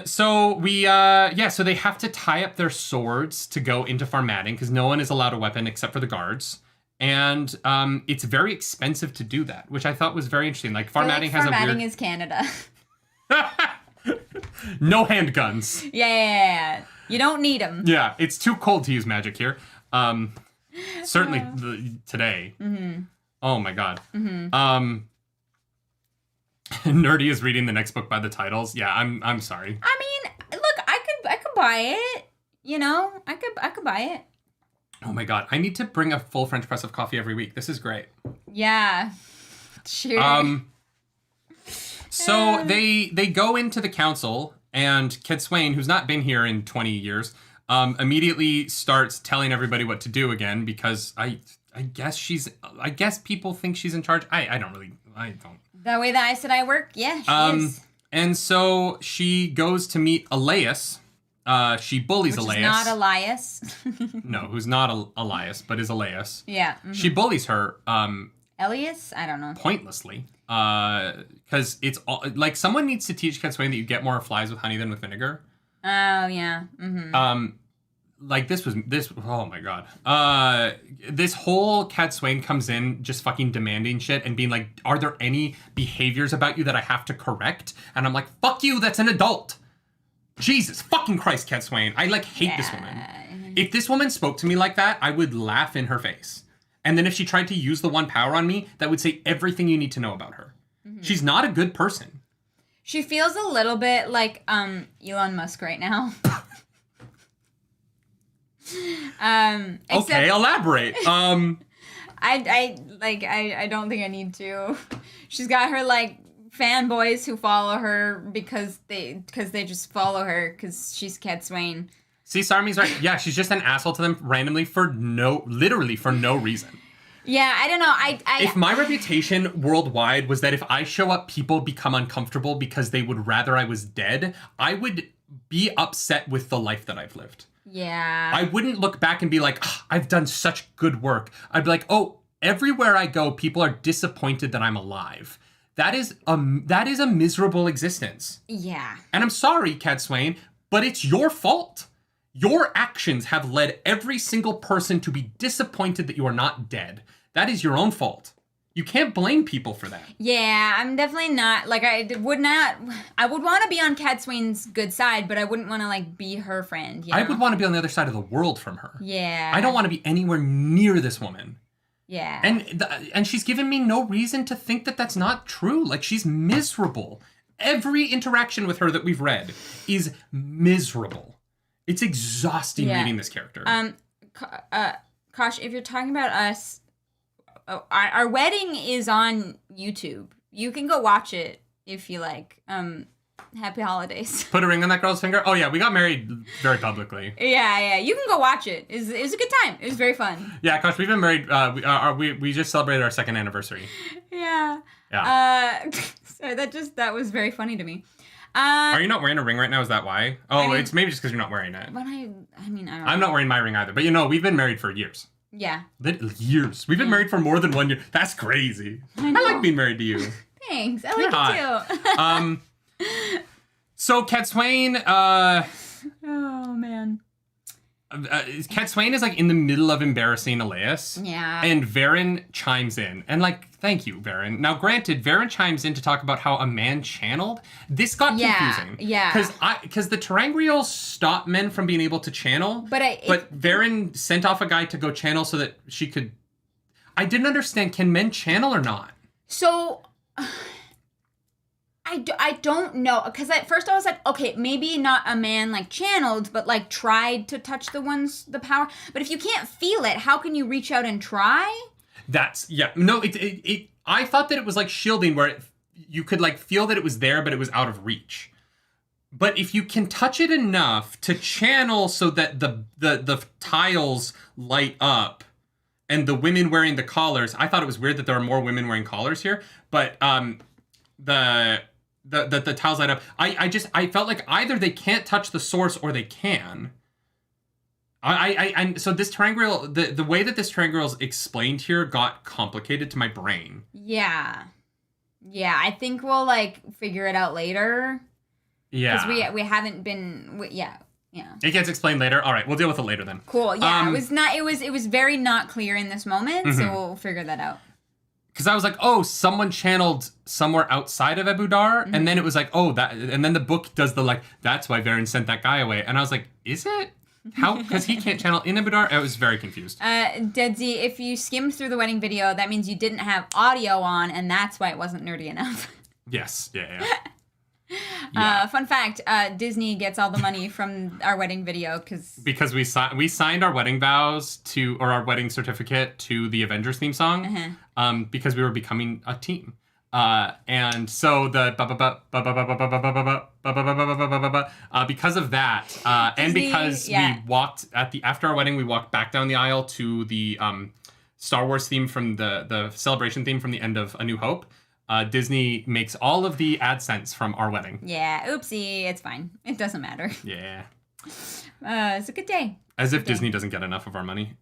S2: So they have to tie up their swords to go into Farmading because no one is allowed a weapon except for the guards. And, it's very expensive to do that, which I thought was very interesting. Like, Farmading has
S1: Farmading is Canada.
S2: No handguns.
S1: Yeah. You don't need them.
S2: Yeah, it's too cold to use magic here. Certainly today. Mm-hmm. Oh my God. Mm-hmm. Nerdy is reading the next book by the titles. Yeah, I'm sorry.
S1: I mean, look, I could buy it. You know, I could buy it.
S2: Oh my God, I need to bring a full French press of coffee every week. This is great.
S1: Yeah. Sure.
S2: So they go into the council, and Swain, who's not been here in 20 years, immediately starts telling everybody what to do again because I guess people think she's in charge. I don't.
S1: The way that I said I work, yeah, she is.
S2: And so she goes to meet Elias. She bullies Elias.
S1: Which is not Elias.
S2: No, who's not Elias, but is Elias.
S1: Yeah. Mm-hmm.
S2: She bullies her.
S1: Elias? I don't know.
S2: Pointlessly. Because it's all, like, someone needs to teach Swain that you get more flies with honey than with vinegar.
S1: Oh, yeah. Mm-hmm.
S2: Like, oh my God. This whole Swain comes in just fucking demanding shit and being like, are there any behaviors about you that I have to correct? And I'm like, fuck you, that's an adult. Jesus fucking Christ, Swain. I, like, hate this woman. If this woman spoke to me like that, I would laugh in her face. And then if she tried to use the one power on me, that would say everything you need to know about her. Mm-hmm. She's not a good person.
S1: She feels a little bit like Elon Musk right now.
S2: Okay, elaborate.
S1: I don't think I need to. She's got her like fanboys who follow her because they just follow her because she's Swain.
S2: See, Sarmi's right. Yeah, she's just an asshole to them randomly literally for no reason.
S1: Yeah, I don't know.
S2: If my reputation worldwide was that if I show up, people become uncomfortable because they would rather I was dead, I would be upset with the life that I've lived.
S1: Yeah.
S2: I wouldn't look back and be like, I've done such good work. I'd be like, oh, everywhere I go, people are disappointed that I'm alive. That is a miserable existence.
S1: Yeah.
S2: And I'm sorry, Cat Swain, but it's your fault. Your actions have led every single person to be disappointed that you are not dead. That is your own fault. You can't blame people for that.
S1: Yeah, I'm definitely not, like, I would want to be on Cat Swain's good side, but I wouldn't want to, like, be her friend, you know?
S2: I would want to be on the other side of the world from her.
S1: Yeah.
S2: I don't want to be anywhere near this woman.
S1: Yeah.
S2: And she's given me no reason to think that that's not true. Like, she's miserable. Every interaction with her that we've read is miserable. It's exhausting reading this character.
S1: Kosh, if you're talking about us, our wedding is on YouTube. You can go watch it if you like. Happy holidays.
S2: Put a ring on that girl's finger? Oh, yeah, we got married very publicly.
S1: Yeah. You can go watch it. It was a good time. It was very fun.
S2: Yeah, Kosh, we've been married. We just celebrated our 2nd anniversary.
S1: Yeah. Sorry, that was very funny to me.
S2: Are you not wearing a ring right now? Is that why? Oh, it's maybe just because you're not wearing it.
S1: But I don't know.
S2: I'm not wearing my ring either. But we've been married for years.
S1: Yeah.
S2: Years. We've been married for more than 1 year. That's crazy. I like being married to you.
S1: Thanks. I like it too.
S2: So Cat Swain,
S1: oh man.
S2: Cat Swain is like in the middle of embarrassing Elias.
S1: Yeah.
S2: And Varan chimes in. And like, thank you, Varan. Now, granted, Varan chimes in to talk about how a man channeled. This got confusing.
S1: Yeah.
S2: Because the Terangrials stop men from being able to channel. But Varan sent off a guy to go channel so that she could. I didn't understand. Can men channel or not?
S1: So. I don't know, because at first I was like, okay, maybe not a man like channeled, but like tried to touch the power. But if you can't feel it, how can you reach out and try? I thought that it was like shielding, where you could like feel that it was there, but it was out of reach. But if you can touch it enough to channel so that the tiles light up, and the women wearing the collars, I thought it was weird that there are more women wearing collars here, but the tiles light up. I felt like either they can't touch the source or they can. So this Terangrial, the way that this Terangrial is explained here got complicated to my brain. Yeah, I think we'll like figure it out later.
S2: Yeah,
S1: because we haven't been. Yeah.
S2: It gets explained later. All right, we'll deal with it later then.
S1: Cool. Yeah, it was very not clear in this moment, so we'll figure that out.
S2: Because I was like, oh, someone channeled somewhere outside of Ebou Dar, and then it was like, oh, that, and then the book does the like, that's why Varan sent that guy away, and I was like, is it? How? Because he can't channel in Ebou Dar? I was very confused.
S1: Deadsy, if you skimmed through the wedding video, that means you didn't have audio on, and that's why it wasn't nerdy enough.
S2: Yes, yeah.
S1: Fun fact, Disney gets all the money from our wedding video because
S2: we signed our wedding vows or our wedding certificate to the Avengers theme song because we were becoming a team. And so the because of that, and because we walked after our wedding, we walked back down the aisle to the Star Wars theme from the celebration theme from the end of A New Hope. Disney makes all of the AdSense from our wedding.
S1: Yeah, oopsie, it's fine. It doesn't matter.
S2: Yeah.
S1: It's a good day.
S2: As if Disney doesn't get enough of our money.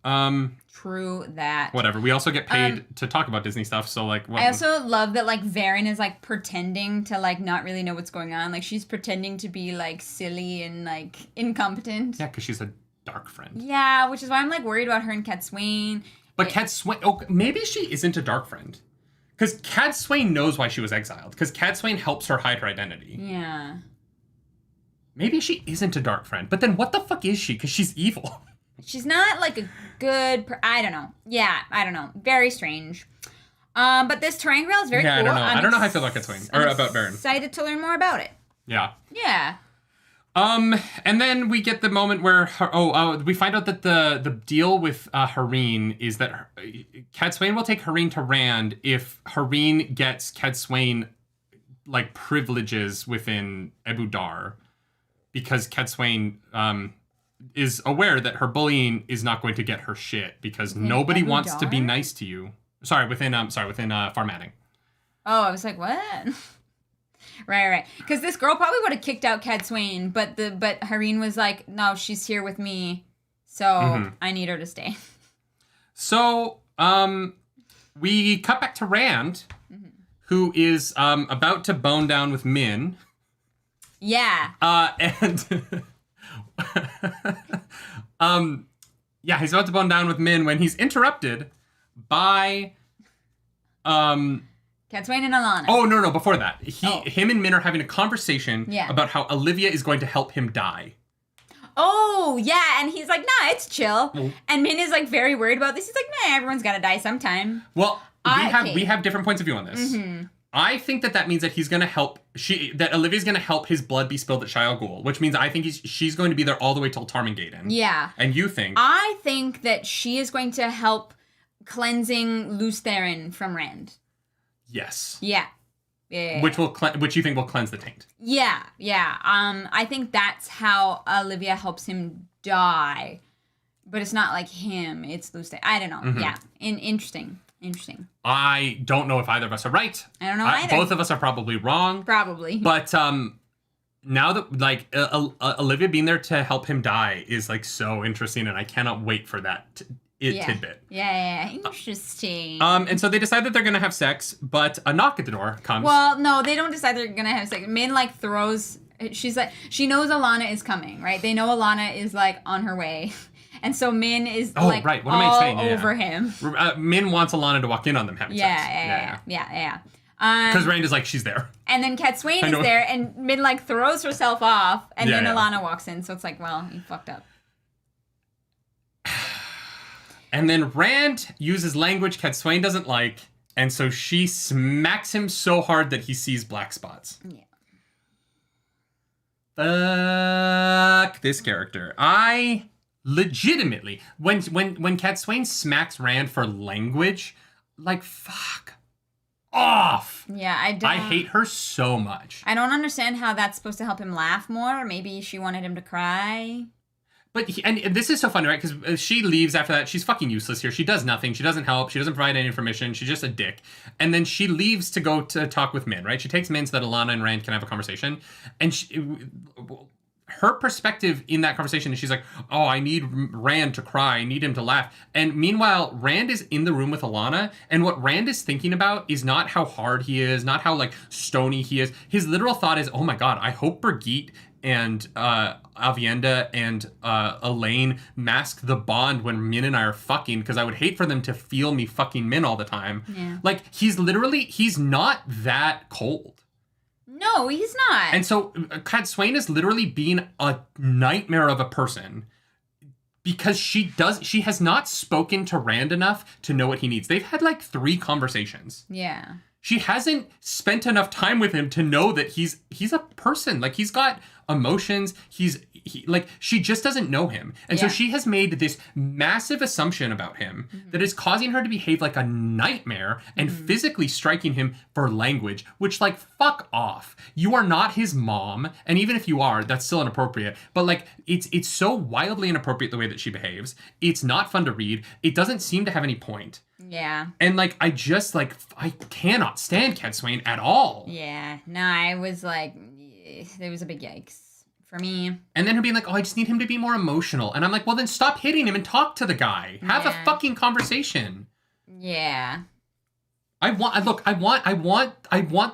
S1: True that.
S2: Whatever. We also get paid to talk about Disney stuff, so like...
S1: I also love that like Varan is like pretending to like not really know what's going on. Like she's pretending to be like silly and like incompetent.
S2: Yeah, because she's a dark friend.
S1: Yeah, which is why I'm like worried about her and Cat Swain.
S2: But Cat Swain... Oh, maybe she isn't a dark friend. Because Cat Swain knows why she was exiled. Because Cat Swain helps her hide her identity.
S1: Yeah.
S2: Maybe she isn't a dark friend. But then what the fuck is she? Because she's evil.
S1: She's not like a good... I don't know. Yeah, I don't know. Very strange. But this Terangrial is very cool.
S2: I don't know. I don't know how I feel about Cat Swain. Or about Varan.
S1: Excited to learn more about it.
S2: Yeah.
S1: Yeah.
S2: And then we get the moment where we find out that the deal with Hareen is that Cat Swain will take Hareen to Rand if Hareen gets Cat Swain like privileges within Ebou Dar, because Cat Swain is aware that her bullying is not going to get her shit because nobody wants to be nice to you. Within Farmatting.
S1: Oh, I was like, what? Right. Because this girl probably would have kicked out Swain, but Hareen was like, no, she's here with me, so I need her to stay.
S2: So, we cut back to Rand, who is about to bone down with Min.
S1: Yeah.
S2: He's about to bone down with Min when he's interrupted by
S1: Swain and Alana.
S2: Oh, no, before that. Him and Min are having a conversation about how Olivia is going to help him die.
S1: Oh, yeah, and he's like, nah, it's chill. And Min is like very worried about this. He's like, nah, everyone's gotta die sometime.
S2: Well, we have different points of view on this. I think that means that he's gonna help that Olivia's gonna help his blood be spilled at Shia Ghul, which means I think she's going to be there all the way till Tarmangaden. Yeah. And you think?
S1: I think that she is going to help cleansing Luce Theron from Rand.
S2: Yes.
S1: Yeah.
S2: Which you think will cleanse the taint.
S1: Yeah. I think that's how Olivia helps him die. But it's not like him, it's Luce Theron. I don't know. Yeah. Interesting.
S2: I don't know if either of us are right.
S1: I don't know either.
S2: Both of us are probably wrong.
S1: Probably.
S2: But now that Olivia being there to help him die is like so interesting, and I cannot wait for that tidbit.
S1: Yeah. Interesting.
S2: And so they decide that they're gonna have sex, but a knock at the door comes.
S1: Well, no, they don't decide they're gonna have sex. Min like throws. She's like, she knows Alana is coming, right? They know Alana is like on her way. And so Min is like
S2: right. What am I saying?
S1: Over him.
S2: Min wants Alana to walk in on them having sex.
S1: Yeah.
S2: Because Rand is like, she's there.
S1: And then Swain is there, and Min like throws herself off, and then Alana walks in. So it's like, well, you fucked up.
S2: And then Rand uses language Swain doesn't like, and so she smacks him so hard that he sees black spots. Yeah. Fuck this character. I legitimately, when Swain smacks Rand for language, like, fuck off.
S1: Yeah,
S2: I hate her so much.
S1: I don't understand how that's supposed to help him laugh more. Maybe she wanted him to cry.
S2: But and this is so funny, right? Because she leaves after that. She's fucking useless here. She does nothing. She doesn't help. She doesn't provide any information. She's just a dick. And then she leaves to go to talk with Min, right? She takes Min so that Alana and Rand can have a conversation. And her perspective in that conversation is she's like, oh, I need Rand to cry. I need him to laugh. And meanwhile, Rand is in the room with Alana. And what Rand is thinking about is not how hard he is, not how like stony he is. His literal thought is, oh my God, I hope Brigitte and Avienda and Elaine mask the bond when Min and I are fucking, because I would hate for them to feel me fucking Min all the time. Yeah. Like, he's not that cold.
S1: No, he's not.
S2: And so Swain is literally being a nightmare of a person because she has not spoken to Rand enough to know what he needs. They've had like 3 conversations. Yeah. She hasn't spent enough time with him to know that he's a person. Like, he's got emotions. She just doesn't know him. And so she has made this massive assumption about him that is causing her to behave like a nightmare and physically striking him for language, which, like, fuck off. You are not his mom. And even if you are, that's still inappropriate. But, like, it's so wildly inappropriate the way that she behaves. It's not fun to read. It doesn't seem to have any point. Yeah. And, like, I cannot stand Swain at all.
S1: Yeah. No, I was like, there was a big yikes for me.
S2: And then her being like, oh, I just need him to be more emotional. And I'm like, well, then stop hitting him and talk to the guy. Have a fucking conversation. Yeah. I want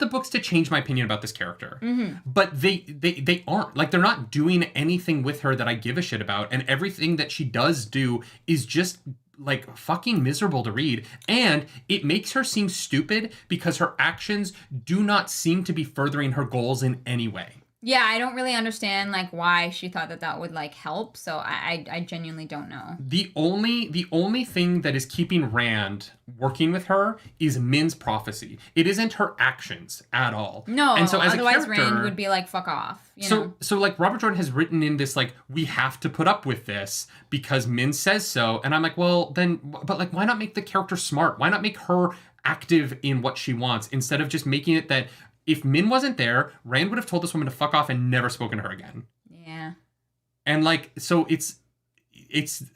S2: the books to change my opinion about this character. But they aren't. Like, they're not doing anything with her that I give a shit about. And everything that she does do is just, like, fucking miserable to read. And it makes her seem stupid because her actions do not seem to be furthering her goals in any way.
S1: Yeah, I don't really understand, like, why she thought that would, like, help. So I genuinely don't know.
S2: The only thing that is keeping Rand working with her is Min's prophecy. It isn't her actions at all.
S1: No, and so as otherwise Rand would be like, fuck off.
S2: So like, Robert Jordan has written in this, like, we have to put up with this because Min says so. And I'm like, well, then, but, like, why not make the character smart? Why not make her active in what she wants instead of just making it that if Min wasn't there, Rand would have told this woman to fuck off and never spoken to her again. Yeah. And, like, so it's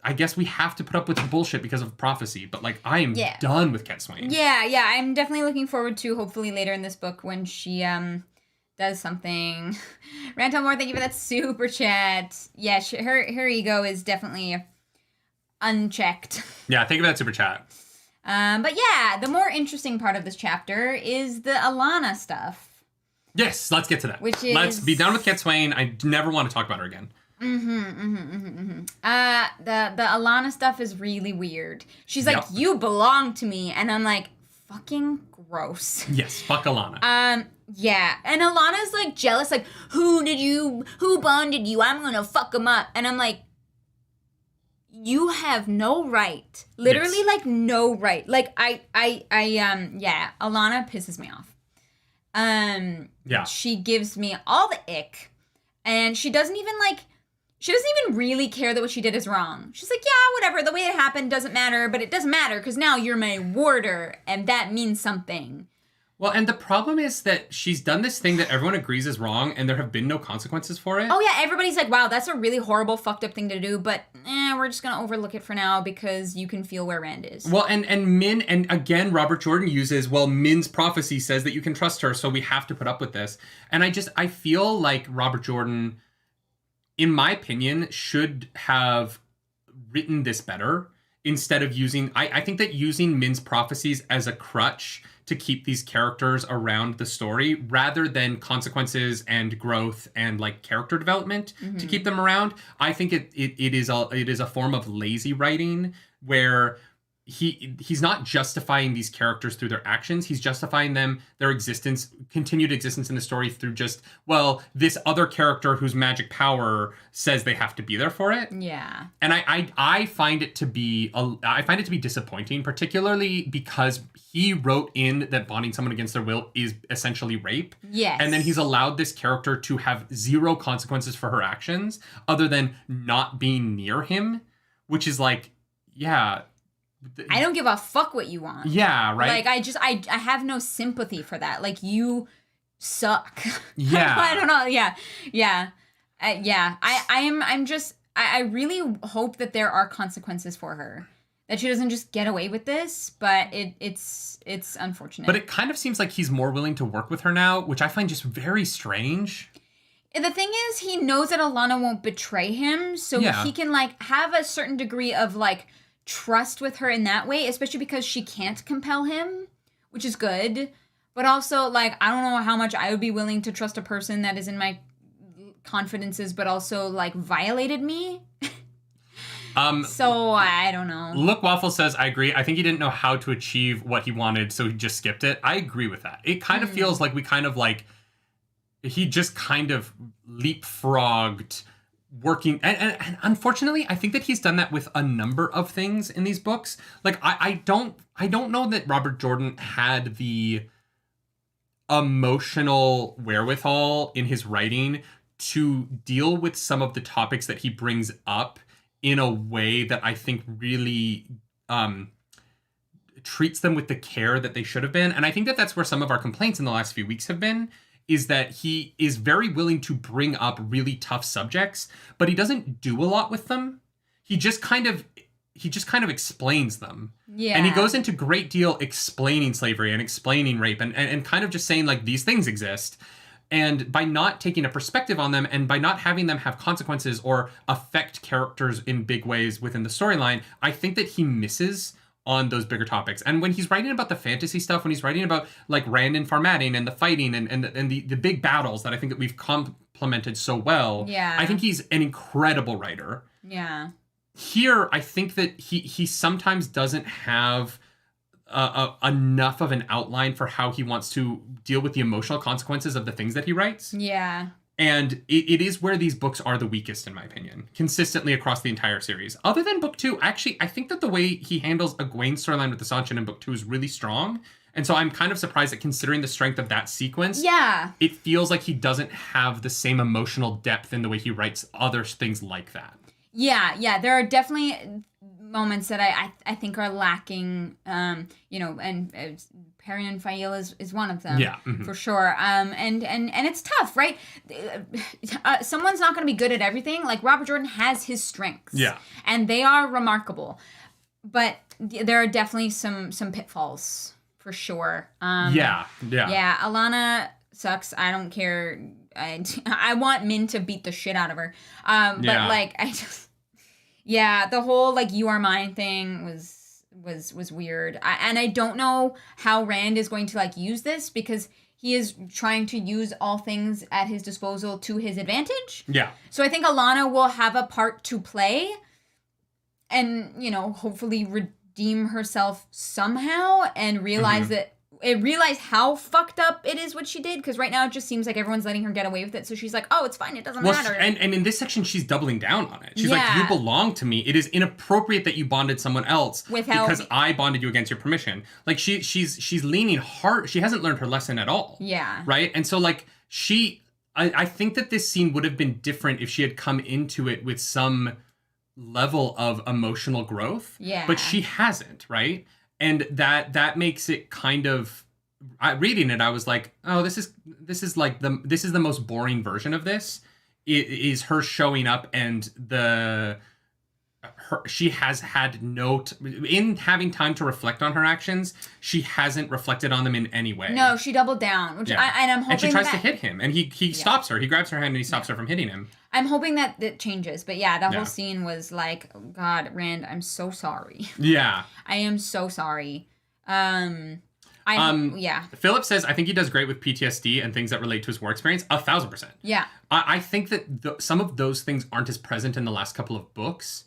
S2: I guess we have to put up with the bullshit because of prophecy, but, like, I am done with Swain.
S1: Yeah, I'm definitely looking forward to, hopefully later in this book, when she does something. Rantel Moore, thank you for that super chat. Yeah, her ego is definitely unchecked.
S2: Yeah, thank you for that super chat.
S1: But yeah, the more interesting part of this chapter is the Alana stuff.
S2: Yes, let's get to that.
S1: Which is...
S2: Let's be done with Cat Swain. I never want to talk about her again.
S1: The Alana stuff is really weird.'s like, you belong to me. And I'm like, fucking gross.
S2: Yes, fuck Alana.
S1: Yeah. And Alana's like jealous, like, who bonded you? I'm gonna fuck him up. And I'm like, you have no right. Literally, like, no right. Like, yeah, Alana pisses me off.
S2: Yeah.
S1: She gives me all the ick. And she doesn't even really care that what she did is wrong. She's like, yeah, whatever. The way it happened doesn't matter, but it doesn't matter because now you're my warder, and that means something.
S2: Well, and the problem is that she's done this thing that everyone agrees is wrong, and there have been no consequences for it.
S1: Oh, yeah, everybody's like, wow, that's a really horrible, fucked up thing to do, but we're just going to overlook it for now because you can feel where Rand is.
S2: Well, and Min, and again, Robert Jordan uses, well, Min's prophecy says that you can trust her, so we have to put up with this. And I feel like Robert Jordan, in my opinion, should have written this better instead of using... I think that using Min's prophecies as a crutch to keep these characters around the story rather than consequences and growth and like character development to keep them around. I think it is a form of lazy writing where he's not justifying these characters through their actions. He's justifying their existence, continued existence in the story through just, well, this other character whose magic power says they have to be there for it.
S1: Yeah.
S2: And I find it to be disappointing, particularly because he wrote in that bonding someone against their will is essentially rape.
S1: Yes.
S2: And then he's allowed this character to have zero consequences for her actions other than not being near him, which is like, yeah.
S1: I don't give a fuck what you want.
S2: Yeah, right?
S1: Like, I have no sympathy for that. Like, you suck.
S2: Yeah.
S1: I don't know. Yeah. Yeah. I really hope that there are consequences for her. That she doesn't just get away with this, but it's unfortunate.
S2: But it kind of seems like he's more willing to work with her now, which I find just very strange.
S1: The thing is, he knows that Alana won't betray him, so he can, like, have a certain degree of, like, trust with her in that way, especially because she can't compel him, which is good. But also, like, I don't know how much I would be willing to trust a person that is in my confidences, but also, like, violated me. So, I don't know.
S2: Look Waffle says, I agree. I think he didn't know how to achieve what he wanted, so he just skipped it. I agree with that. It kind of feels like he just kind of leapfrogged working. And unfortunately, I think that he's done that with a number of things in these books. Like, I don't know that Robert Jordan had the emotional wherewithal in his writing to deal with some of the topics that he brings up in a way that I think really treats them with the care that they should have been. And I think that that's where some of our complaints in the last few weeks have been, is that he is very willing to bring up really tough subjects, but he doesn't do a lot with them. He just kind of explains them. Yeah. And he goes into great deal explaining slavery and explaining rape and kind of just saying, like, these things exist. And by not taking a perspective on them and by not having them have consequences or affect characters in big ways within the storyline, I think that he misses on those bigger topics. And when he's writing about the fantasy stuff, when he's writing about, like, Rand and Farmading and the fighting and the big battles that I think that we've complemented so well, I think he's an incredible writer.
S1: Yeah.
S2: Here, I think that he sometimes doesn't have enough of an outline for how he wants to deal with the emotional consequences of the things that he writes.
S1: Yeah.
S2: And it is where these books are the weakest, in my opinion, consistently across the entire series. Other than book 2, actually, I think that the way he handles Egwene's storyline with the Seanchan in book 2 is really strong. And so I'm kind of surprised that, considering the strength of that sequence, it feels like he doesn't have the same emotional depth in the way he writes other things like that. Yeah.
S1: There are definitely moments that I think are lacking, and Perrin and Fael is one of them, for sure. And it's tough, right? Someone's not going to be good at everything. Like, Robert Jordan has his strengths, and they are remarkable, but there are definitely some pitfalls for sure. Alana sucks. I don't care. I want Min to beat the shit out of her. But like, I just, the whole like you are mine thing was weird. And I don't know how Rand is going to like use this, because he is trying to use all things at his disposal to his advantage. Yeah. So I think Alana will have a part to play and, you know, hopefully redeem herself somehow and realize realize how fucked up it is what she did, because right now it just seems like everyone's letting her get away with it, so she's like, oh, it's fine, it doesn't matter.
S2: And in this section she's doubling down on it. She's like, you belong to me. It is inappropriate that you bonded someone else because I bonded you against your permission. Like she's leaning hard. She hasn't learned her lesson at all. Yeah. Right? And so like I think that this scene would have been different if she had come into it with some level of emotional growth. Yeah. But she hasn't, right? And that makes it kind of, reading it, I was like, oh, this is the most boring version of this. It is her showing up and she has had in having time to reflect on her actions, she hasn't reflected on them in any way. No, she doubled down, which and I'm hoping. And she tries to hit him, and he stops her. He grabs her hand and he stops her from hitting him. I'm hoping that it changes, but that whole scene was like, oh God, Rand, I'm so sorry. Yeah, I am so sorry. Philip says, I think he does great with PTSD and things that relate to his war experience. 1,000%. Yeah, I think that some of those things aren't as present in the last couple of books.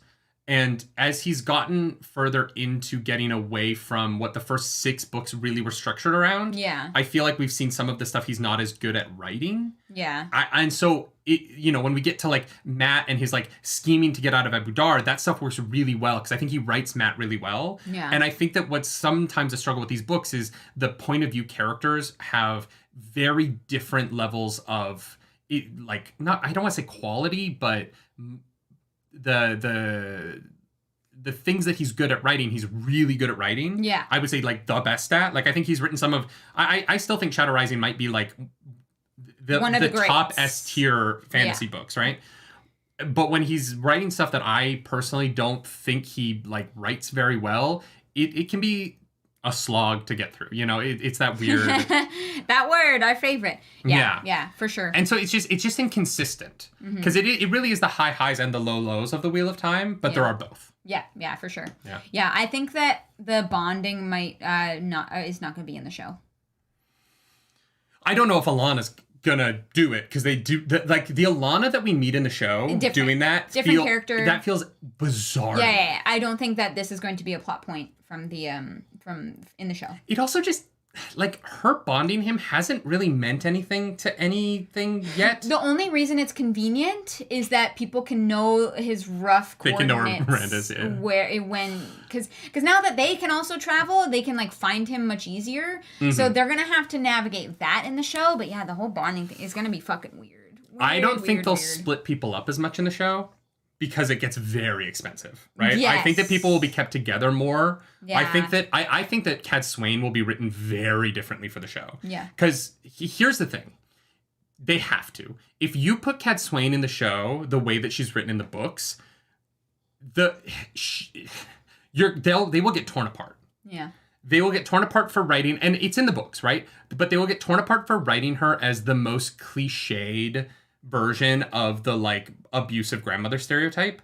S2: And as he's gotten further into getting away from what the first 6 books really were structured around, I feel like we've seen some of the stuff he's not as good at writing. Yeah. And so, when we get to like Matt and his like scheming to get out of Ebou Dar, that stuff works really well because I think he writes Matt really well. Yeah. And I think that what's sometimes a struggle with these books is the point of view characters have very different levels of I don't want to say quality, but the things that he's good at writing, he's really good at writing. Yeah. I would say like the best at. Like I think he's written some of I still think Shadow Rising might be like the top S tier fantasy books, right? But when he's writing stuff that I personally don't think he like writes very well, it can be a slog to get through. It's that weird that word, our favorite. Yeah, for sure. And so it's just inconsistent because it really is the high highs and the low lows of the Wheel of Time, but there are both. Yeah, for sure. Yeah, I think that the bonding might is not going to be in the show. I don't know if Alana's gonna do it because they do the Alana that we meet in the show doing that different character that feels bizarre. Yeah. I don't think that this is going to be a plot point from the from in the show. It also just like her bonding him hasn't really meant anything to anything yet. The only reason it's convenient is that people can know his rough coordinates. They can know where Miranda is, because now that they can also travel, they can like find him much easier. Mm-hmm. So they're gonna have to navigate that in the show. But the whole bonding thing is gonna be fucking weird. I don't think they'll split people up as much in the show because it gets very expensive, right? Yes. I think that people will be kept together more. Yeah. I think that Cad Swain will be written very differently for the show. Yeah. Because here's the thing. They have to. If you put Cad Swain in the show the way that she's written in the books, they will get torn apart. Yeah. They will get torn apart for writing, and it's in the books, right? But they will get torn apart for writing her as the most cliched version of the like abusive grandmother stereotype,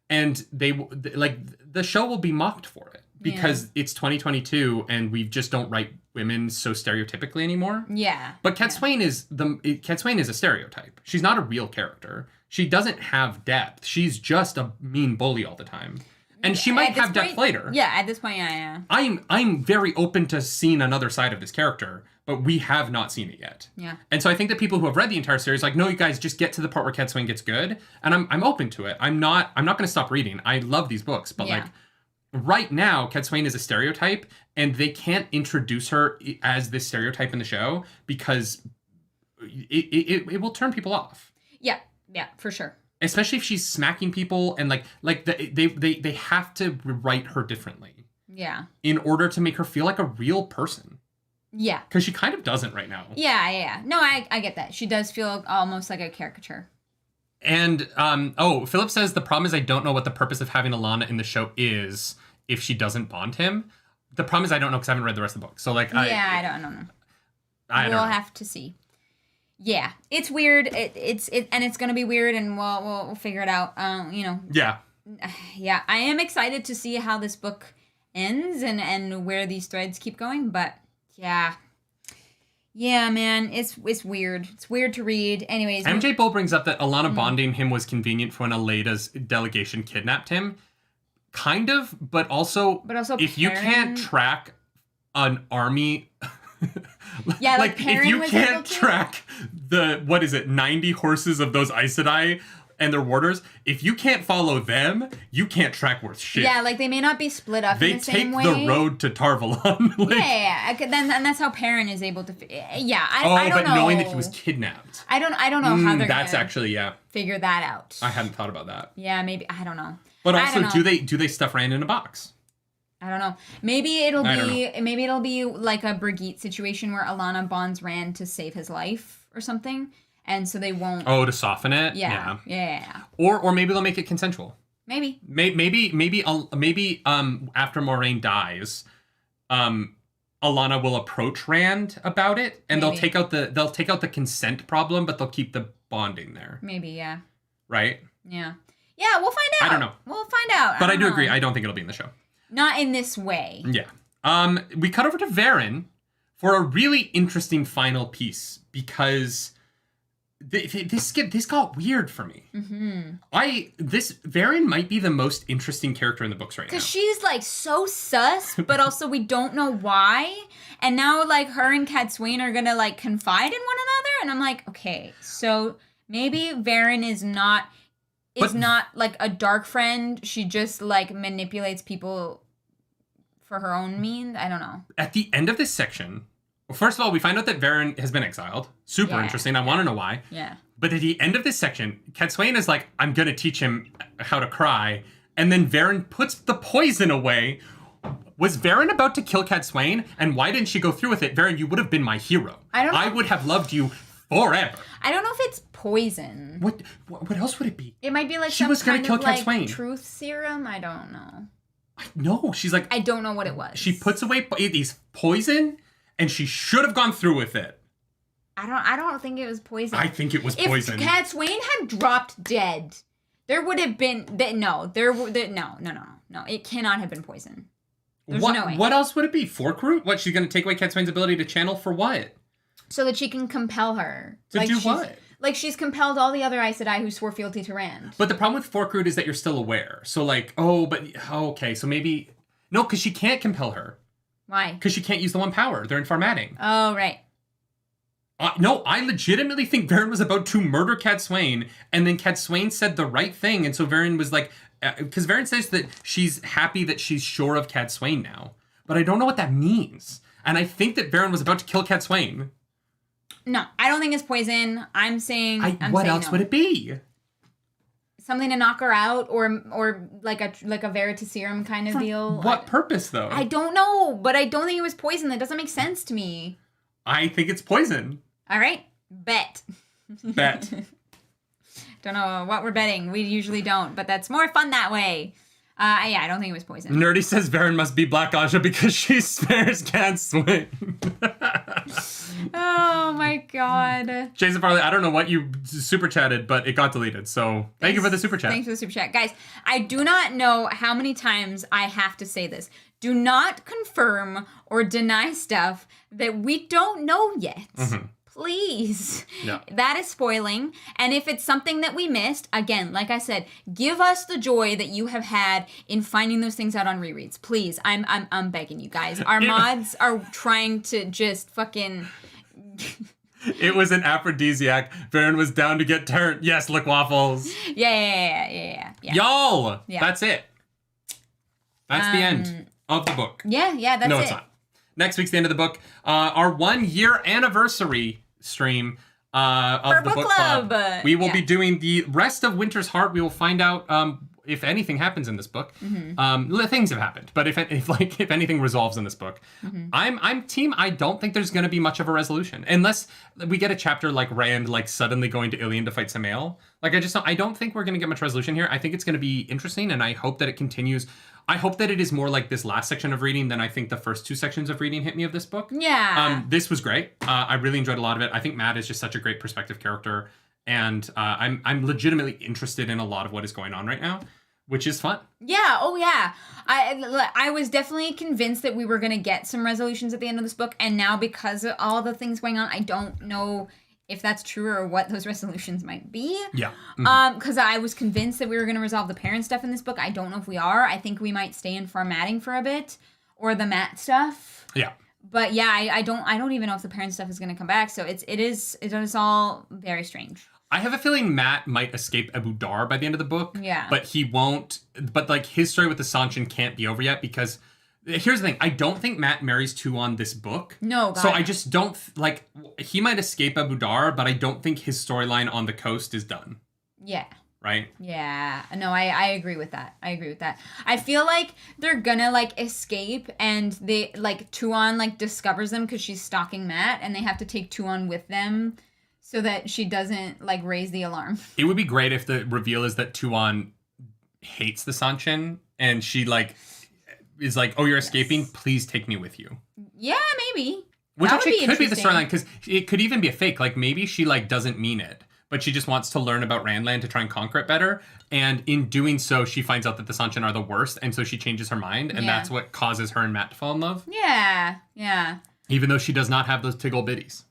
S2: and the show will be mocked for it because it's 2022 and we just don't write women so stereotypically anymore. Yeah. But Cad Swain is a stereotype. She's not a real character. She doesn't have depth. She's just a mean bully all the time. And she might have depth later. Yeah, at this point, yeah. I'm very open to seeing another side of this character, but we have not seen it yet. Yeah. And so I think that people who have read the entire series are like, no, you guys just get to the part where Cad Swain gets good. And I'm open to it. I'm not going to stop reading. I love these books, but like right now, Cad Swain is a stereotype, and they can't introduce her as this stereotype in the show because it will turn people off. Yeah, for sure. Especially if she's smacking people and they have to write her differently. Yeah. In order to make her feel like a real person. Yeah. Because she kind of doesn't right now. Yeah. No, I get that. She does feel almost like a caricature. And, Philip says the problem is I don't know what the purpose of having Alana in the show is if she doesn't bond him. The problem is I don't know because I haven't read the rest of the book. So I don't know. We'll have to see.
S1: Yeah, it's weird. It's gonna be weird, and we'll figure it out.
S2: Yeah.
S1: Yeah, I am excited to see how this book ends and where these threads keep going. But yeah, man, it's weird. It's weird to read. Anyways,
S2: MJ Bull brings up that Alana bonding him was convenient for when Aleda's delegation kidnapped him. Kind of, but also if you can't track an army.
S1: Yeah,
S2: like if you can't track the 90 horses of those Aes Sedai and their warders, if you can't follow them, you can't track worth shit.
S1: Yeah, like they may not be split up in the same way.
S2: They take the road to Tarvalon.
S1: Then and that's how Perrin is able to. I don't know.
S2: Knowing that he was kidnapped.
S1: I don't know how they're.
S2: That's actually
S1: figure that out.
S2: I hadn't thought about that.
S1: Yeah, maybe I don't know.
S2: But also, do they stuff Rand in a box?
S1: I don't know. Maybe it'll be like a Brigitte situation where Alana bonds Rand to save his life or something, and so they won't.
S2: Oh, to soften it.
S1: Yeah.
S2: Or maybe they'll make it consensual.
S1: Maybe
S2: after Moraine dies, Alana will approach Rand about it, and they'll take out the consent problem, but they'll keep the bonding there.
S1: Maybe, yeah.
S2: Right?
S1: Yeah. Yeah, we'll find out.
S2: I don't know.
S1: We'll find out.
S2: But I do agree. I don't think it'll be in the show.
S1: Not in this way.
S2: Yeah. We cut over to Varan for a really interesting final piece because this got weird for me. Varan might be the most interesting character in the books right now.
S1: Because she's like so sus, but also we don't know why. And now like her and Swain are gonna like confide in one another, and I'm like, okay, so maybe Varan is not like a dark friend. She just like manipulates people for her own means. I don't know. At
S2: the end of this section, first of all, we find out that Varan has been exiled. Super interesting. I want to know why.
S1: Yeah.
S2: But at the end of this section, Swain is like, I'm going to teach him how to cry. And then Varan puts the poison away. Was Varan about to kill Swain? And why didn't she go through with it? Varan, you would have been my hero. I would have loved you forever.
S1: I don't know if it's poison.
S2: What else would it be?
S1: It might be like some kind of like truth serum. I don't know.
S2: No, she's like...
S1: I don't know what it was.
S2: She puts away these poison, and she should have gone through with it.
S1: I don't think it was poison.
S2: I think it was poison.
S1: If Swain had dropped dead, there would have been... No. It cannot have been poison. There's no way.
S2: What else would it be? Fork root? What, she's going to take away Swain's ability to channel for what?
S1: So that she can compel her.
S2: To do what?
S1: Like, she's compelled all the other Aes Sedai who swore fealty to Rand.
S2: But the problem with Fork root is that you're still aware. So, like, okay, so maybe... No, because she can't compel her.
S1: Why?
S2: Because she can't use the one power. They're in Farmatting.
S1: Oh, right.
S2: No, I legitimately think Varan was about to murder Swain, and then Swain said the right thing, and so Varan was like... Because Varan says that she's happy that she's sure of Swain now. But I don't know what that means. And I think that Varan was about to kill Swain.
S1: No, I don't think it's poison. I'm saying...
S2: what else would it be?
S1: Something to knock her out, or like a Veritaserum kind of deal.
S2: What purpose, though?
S1: I don't know, but I don't think it was poison. That doesn't make sense to me.
S2: I think it's poison.
S1: All right, bet. Don't know what we're betting. We usually don't, but that's more fun that way. I don't think it was poison.
S2: Nerdy says Varan must be Black Aja because she spares Swain.
S1: Oh my god.
S2: Jason Farley, I don't know what you super chatted, but it got deleted. So thank you for the super chat.
S1: Thanks for the super chat. Guys, I do not know how many times I have to say this. Do not confirm or deny stuff that we don't know yet. Mm-hmm. Please.
S2: Yeah.
S1: That is spoiling. And if it's something that we missed, again, like I said, give us the joy that you have had in finding those things out on rereads. Please. I'm begging you guys. Our mods are trying to just fucking...
S2: It was an aphrodisiac. Varan was down to get turned. Yes, lick waffles.
S1: Yeah.
S2: Y'all!
S1: Yeah.
S2: That's it. That's the end of the book.
S1: Yeah, that's it.
S2: No, it's not. Next week's the end of the book. Our 1 year anniversary stream of the book club. We will be doing the rest of Winter's Heart. We will find out if anything happens in this book, things have happened. But if anything resolves in this book, I'm team. I don't think there's going to be much of a resolution unless we get a chapter like Rand like suddenly going to Ilion to fight Samael. Like I don't think we're going to get much resolution here. I think it's going to be interesting, and I hope that it continues. I hope that it is more like this last section of reading than I think the first 2 sections of reading hit me of this book.
S1: Yeah.
S2: This was great. I really enjoyed a lot of it. I think Matt is just such a great perspective character. And I'm legitimately interested in a lot of what is going on right now, which is fun.
S1: Yeah. Oh, yeah. I was definitely convinced that we were going to get some resolutions at the end of this book. And now because of all the things going on, I don't know if that's true or what those resolutions might be.
S2: Yeah.
S1: Because I was convinced that we were going to resolve the parent stuff in this book. I don't know if we are. I think we might stay in formatting for a bit or the Matt stuff.
S2: Yeah.
S1: But yeah, I don't even know if the parent stuff is going to come back. So it is all very strange.
S2: I have a feeling Matt might escape Ebou Dar by the end of the book.
S1: Yeah.
S2: But he won't. But like his story with the Seanchan can't be over yet because here's the thing. I don't think Matt marries Tuon this book.
S1: No,
S2: God. So I just don't like he might escape Ebou Dar, but I don't think his storyline on the coast is done.
S1: Yeah.
S2: Right?
S1: Yeah. No, I agree with that. I feel like they're gonna like escape and they like Tuon like discovers them because she's stalking Matt and they have to take Tuon with them. So that she doesn't, like, raise the alarm.
S2: It would be great if the reveal is that Tuon hates the Seanchan and she, like, is like, oh, you're escaping? Please take me with you.
S1: Yeah, maybe.
S2: Which actually could be the storyline, because it could even be a fake. Like, maybe she, like, doesn't mean it, but she just wants to learn about Randland to try and conquer it better. And in doing so, she finds out that the Seanchan are the worst, and so she changes her mind, and that's what causes her and Matt to fall in love.
S1: Yeah.
S2: Even though she does not have those tiggle bitties.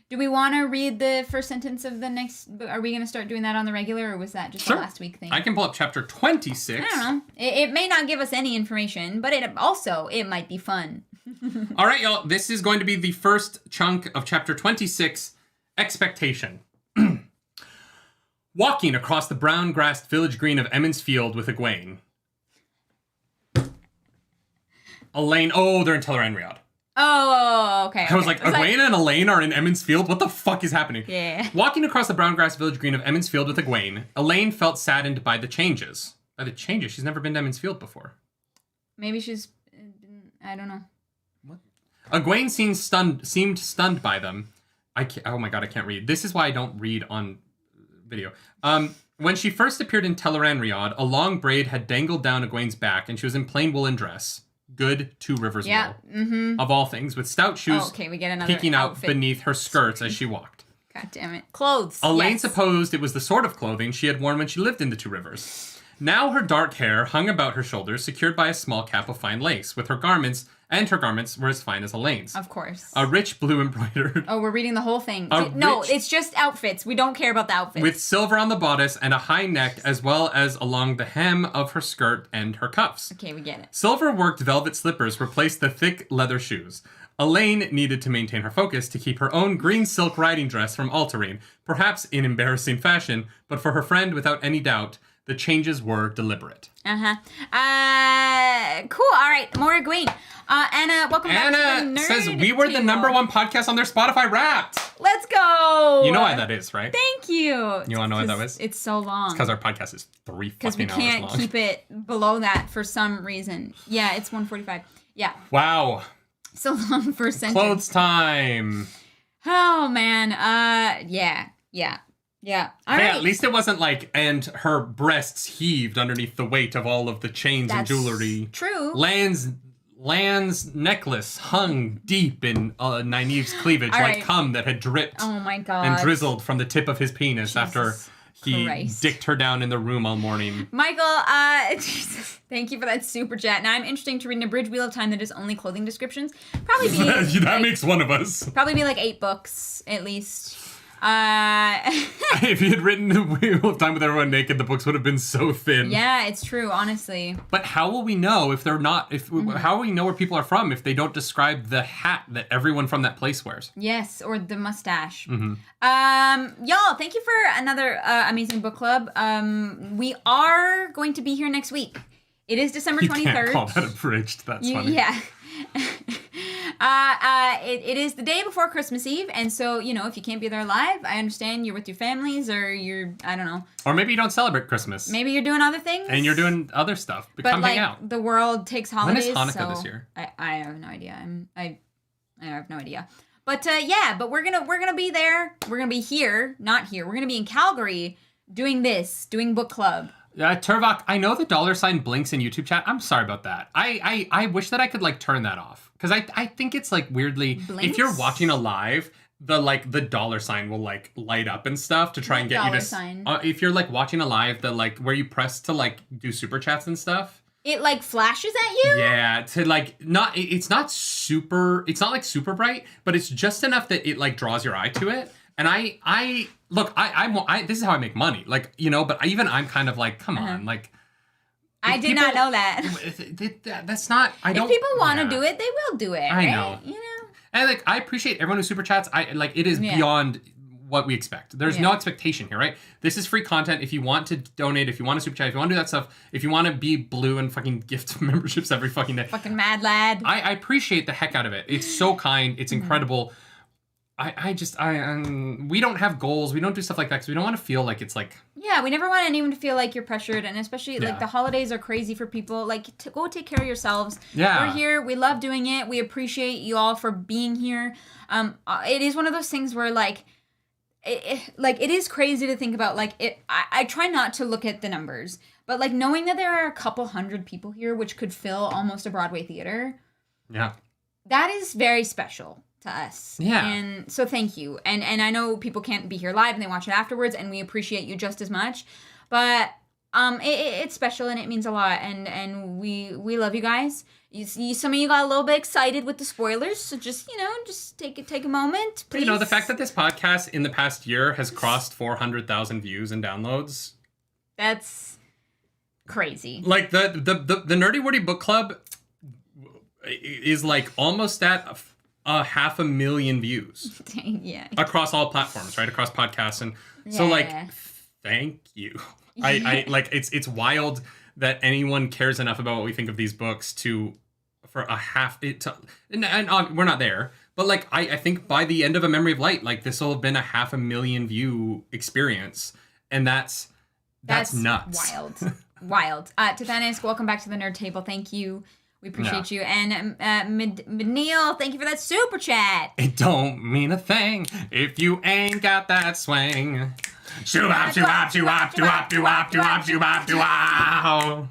S1: Do we want to read the first sentence of the next... Are we going to start doing that on the regular, or was that just a last week thing?
S2: I can pull up chapter 26.
S1: I don't know. It may not give us any information, but it might be fun.
S2: All right, y'all. This is going to be the first chunk of chapter 26, Expectation. Walking across the brown-grassed village green of Emmons Field with Egwene. Elaine... Oh, they're in Tel'aran'rhiod.
S1: Oh, okay.
S2: I was like, Egwene and Elaine are in Emmons Field? What the fuck is happening?
S1: Yeah.
S2: Walking across the brown grass village green of Emmons Field with Egwene, Elaine felt saddened by the changes. By the changes? She's never been to Emmons Field before.
S1: Maybe she's... I don't know.
S2: What? Egwene seemed stunned by them. Oh my god, I can't read. This is why I don't read on video. When she first appeared in Tel'aran'rhiod, a long braid had dangled down Egwene's back, and she was in plain woolen dress. Good Two Rivers wool. Of all things, with stout shoes
S1: we get another
S2: peeking
S1: outfit.
S2: out beneath her skirts as she walked.
S1: God damn it. Clothes.
S2: Elaine supposed it was the sort of clothing she had worn when she lived in the Two Rivers. Now her dark hair hung about her shoulders, secured by a small cap of fine lace, with her garments were as fine as Elaine's.
S1: Of course.
S2: A rich blue embroidered...
S1: Oh, we're reading the whole thing. It's just outfits. We don't care about the outfits.
S2: With silver on the bodice and a high neck, as well as along the hem of her skirt and her cuffs.
S1: Okay, we get it.
S2: Silver-worked velvet slippers replaced the thick leather shoes. Elaine needed to maintain her focus to keep her own green silk riding dress from altering, perhaps in embarrassing fashion, but for her friend, without any doubt, the changes were deliberate.
S1: Cool. All right. More Egwene. Anna, welcome back to the Nerd
S2: says we were the #1 podcast on their Spotify Wrapped.
S1: Let's go.
S2: You know why that is, right?
S1: Thank you.
S2: You want to know why that was?
S1: It's so long.
S2: It's because our podcast is 3 fucking hours long.
S1: Because we can't keep it below that for some reason. Yeah, it's 1:45. Yeah.
S2: Wow.
S1: So long for a sentence.
S2: Clothes time.
S1: Oh, man. Yeah. All right.
S2: At least it wasn't like, and her breasts heaved underneath the weight of all of the chains and jewelry.
S1: True.
S2: Lan's necklace hung deep in Nynaeve's cleavage, like cum that had dripped.
S1: Oh my god.
S2: And drizzled from the tip of his penis after he dicked her down in the room all morning.
S1: Michael, Jesus, thank you for that super chat. Now I'm interested to read an abridged Wheel of Time that is only clothing descriptions. Probably be
S2: that makes one of us.
S1: Probably be like 8 books at least.
S2: If you had written the Wheel of Time with everyone naked, the books would have been so thin.
S1: Yeah, it's true, honestly.
S2: But how will we know if they're not? How will we know where people are from if they don't describe the hat that everyone from that place wears?
S1: Yes, or the mustache. Y'all, thank you for another amazing book club. We are going to be here next week. It is December 23rd.
S2: You can't call that abridged. That's funny.
S1: Yeah. It is the day before Christmas Eve, and so, you know, if you can't be there live, I understand you're with your families, or you're, I don't know.
S2: Or maybe you don't celebrate Christmas.
S1: Maybe you're doing other things.
S2: And you're doing other stuff. But come hang out.
S1: The world takes holidays.
S2: When is Hanukkah this year?
S1: I have no idea. I have no idea. But but we're gonna be there. We're gonna be here, not here. We're gonna be in Calgary doing book club.
S2: Turvok, I know the $ blinks in YouTube chat. I'm sorry about that. I wish that I could like turn that off. Because I think it's like weirdly,
S1: Blinks?
S2: If you're watching a live, the $ will like light up and stuff to try and get you to. If you're like watching a live, the like where you press to like do super chats and stuff.
S1: It like flashes at you?
S2: Yeah, to like it's not like super bright, but it's just enough that it like draws your eye to it. And I look, this is how I make money. Like, you know, but I'm kind of like, come on, like.
S1: I did not know that.
S2: That's not. If
S1: people want to do it, they will do it.
S2: I know.
S1: You know.
S2: And like, I appreciate everyone who super chats. It is beyond what we expect. There's no expectation here, right? This is free content. If you want to donate, if you want to super chat, if you want to do that stuff, if you want to be blue and fucking gift memberships every fucking day,
S1: fucking mad lad.
S2: I appreciate the heck out of it. It's so kind. It's incredible. We don't have goals. We don't do stuff like that because we don't want to feel like it's like.
S1: Yeah, we never want anyone to feel like you're pressured, and especially like the holidays are crazy for people. Like, go take care of yourselves.
S2: Yeah,
S1: we're here. We love doing it. We appreciate you all for being here. It is one of those things where like, it is crazy to think about. Like, I try not to look at the numbers, but like knowing that there are a couple hundred people here, which could fill almost a Broadway theater.
S2: Yeah, that
S1: is very special to us.
S2: Yeah.
S1: And so thank you. And I know people can't be here live and they watch it afterwards, and we appreciate you just as much. But it's special and it means a lot, and we love you guys. Some of you got a little bit excited with the spoilers, so just take a moment, please.
S2: You know, the fact that this podcast in the past year has crossed 400,000 views and downloads.
S1: That's crazy.
S2: Like the Nerdy Wordy Book Club is like almost at 500,000 views.
S1: Yeah.
S2: Across all platforms, right? Across podcasts. And so like, thank you. I like, it's wild that anyone cares enough about what we think of these books for a half it to, and we're not there, but like, I think by the end of A Memory of Light, like this will have been a 500,000 view experience. And that's nuts.
S1: Wild. Tithanius, welcome back to the Nerd Table. Thank you. We appreciate you. And Neil, thank you for that super chat.
S2: It don't mean a thing if you ain't got that swing. Shoo-wop, shoo-wop, shoo-wop, shoo-wop, shoo-wop, shoo-wop, shoo-wop, shoo-wop.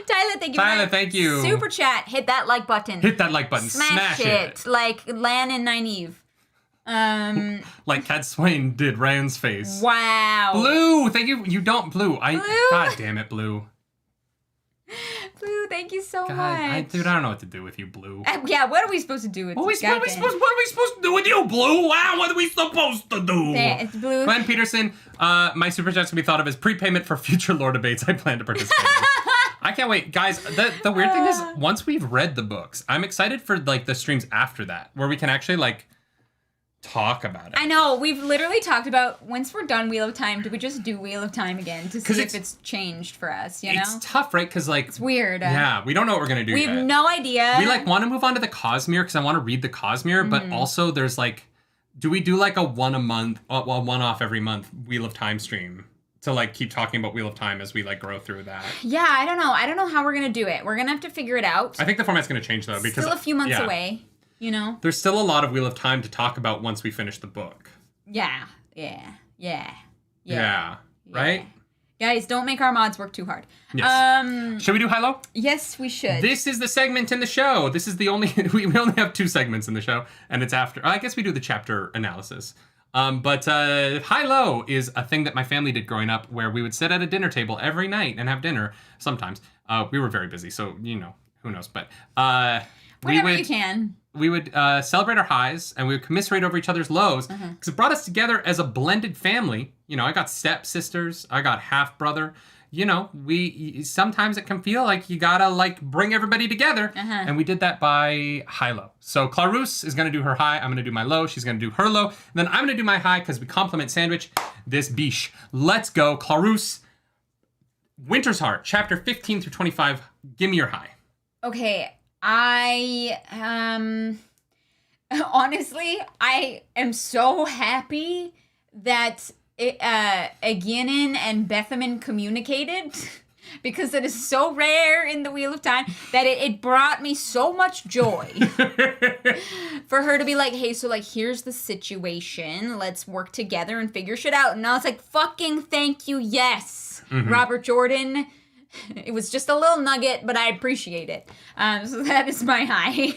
S1: Tyler, thank you.
S2: Tyler, thank you.
S1: Super chat. Hit that like button.
S2: Hit that like button. Smash it.
S1: Like Lan and Nynaeve.
S2: Like Cat Swain did Rand's face.
S1: Wow.
S2: Blue, thank you. You don't Blue. God damn it, Blue.
S1: Blue, thank you so much.
S2: I don't know what to do with you, Blue.
S1: Yeah, what are we supposed to do with you?
S2: What are we supposed to do with you, Blue? Wow, what are we supposed to do?
S1: It's Blue.
S2: Glenn Peterson, my super chats can be thought of as prepayment for future lore debates I plan to participate in. I can't wait. Guys, the weird thing is, once we've read the books, I'm excited for like the streams after that, where we can actually like talk about it.
S1: I know. We've literally talked about, once we're done Wheel of Time, do we just do Wheel of Time again to see if it's changed for us, you know?
S2: It's tough, right? Because like...
S1: It's weird.
S2: Yeah, we don't know what we're going to do
S1: We have no idea.
S2: We like want to move on to the Cosmere because I want to read the Cosmere, but also there's like... Do we do like a one-off every month Wheel of Time stream to like keep talking about Wheel of Time as we like grow through that?
S1: Yeah, I don't know. I don't know how we're going to do it. We're going to have to figure it out.
S2: I think the format's going to change though because...
S1: Still a few months away. You know?
S2: There's still a lot of Wheel of Time to talk about once we finish the book.
S1: Yeah.
S2: Right?
S1: Guys, don't make our mods work too hard.
S2: Yes. Should we do high-low?
S1: Yes, we should.
S2: This is the segment in the show. This is the only... we only have 2 segments in the show, and it's after... I guess we do the chapter analysis. But high-low is a thing that my family did growing up where we would sit at a dinner table every night and have dinner sometimes. We were very busy, so, you know, who knows. But
S1: whenever you can.
S2: We would celebrate our highs, and we would commiserate over each other's lows, because it brought us together as a blended family. You know, I got stepsisters, I got half-brother. You know, sometimes it can feel like you gotta, like, bring everybody together, and we did that by high-low. So Clarus is gonna do her high, I'm gonna do my low, she's gonna do her low, and then I'm gonna do my high, because we complement Sandwich this biche. Let's go, Clarus. Winter's Heart, chapter 15 through 25, give me your high.
S1: Okay, honestly, I am so happy that Aegeanin and Bethemin communicated. Because it is so rare in the Wheel of Time that it brought me so much joy for her to be like, hey, so like, here's the situation. Let's work together and figure shit out. And I was like, fucking thank you. Yes. Robert Jordan. It was just a little nugget, but I appreciate it. So that is my high.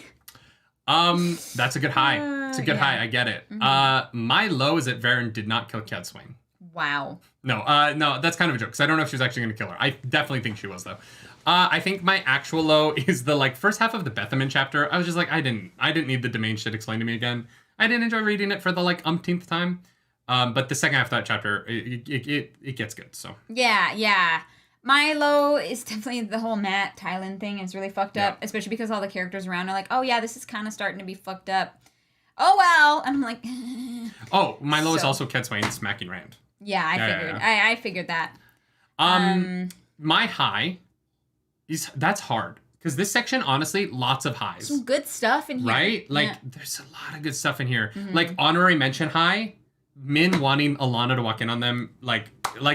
S2: That's a good high. It's a good high. I get it. My low is that Varan did not kill Swain.
S1: Wow.
S2: No, that's kind of a joke because I don't know if she was actually going to kill her. I definitely think she was though. I think my actual low is the like first half of the Bethemin chapter. I was just like, I didn't need the domain shit explained to me again. I didn't enjoy reading it for the like umpteenth time. But the second half of that chapter, it gets good. So
S1: yeah. My low is definitely the whole Matt Teslin thing is really fucked up, especially because all the characters around are like, oh yeah, this is kind of starting to be fucked up. Oh well, and I'm like.
S2: Oh, my low is also Swain smacking Rand.
S1: Yeah, I figured. I figured that.
S2: My high is that's hard because this section, honestly, lots of highs.
S1: Some good stuff in here,
S2: right? Like, there's a lot of good stuff in here. Like honorary mention high, Min wanting Alana to walk in on them, like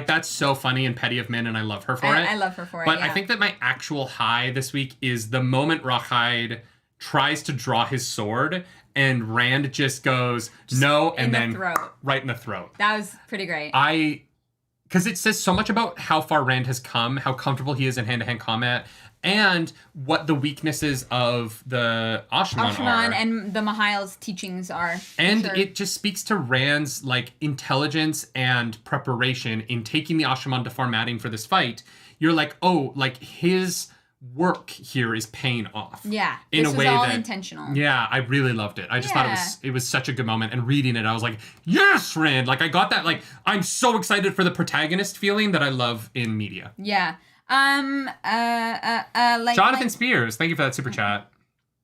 S2: that's so funny and petty of Min, and I love her for it.
S1: I love her for it.
S2: But I think that my actual high this week is the moment Rawhide tries to draw his sword. And Rand just goes, no, and then right in the throat.
S1: That was pretty great.
S2: Because it says so much about how far Rand has come, how comfortable he is in hand-to-hand combat, and what the weaknesses of the Asha'man are.
S1: And the Mihail's teachings are.
S2: And it just speaks to Rand's like intelligence and preparation in taking the Asha'man to formatting for this fight. You're like, oh, like his work here is paying off.
S1: Yeah,
S2: in a way
S1: all
S2: that
S1: intentional.
S2: Yeah, I really loved it. I just thought it was such a good moment. And reading it, I was like, yes, Rand. Like I got that. Like I'm so excited for the protagonist feeling that I love in media.
S1: Yeah.
S2: Like Jonathan Spears, thank you for that super chat.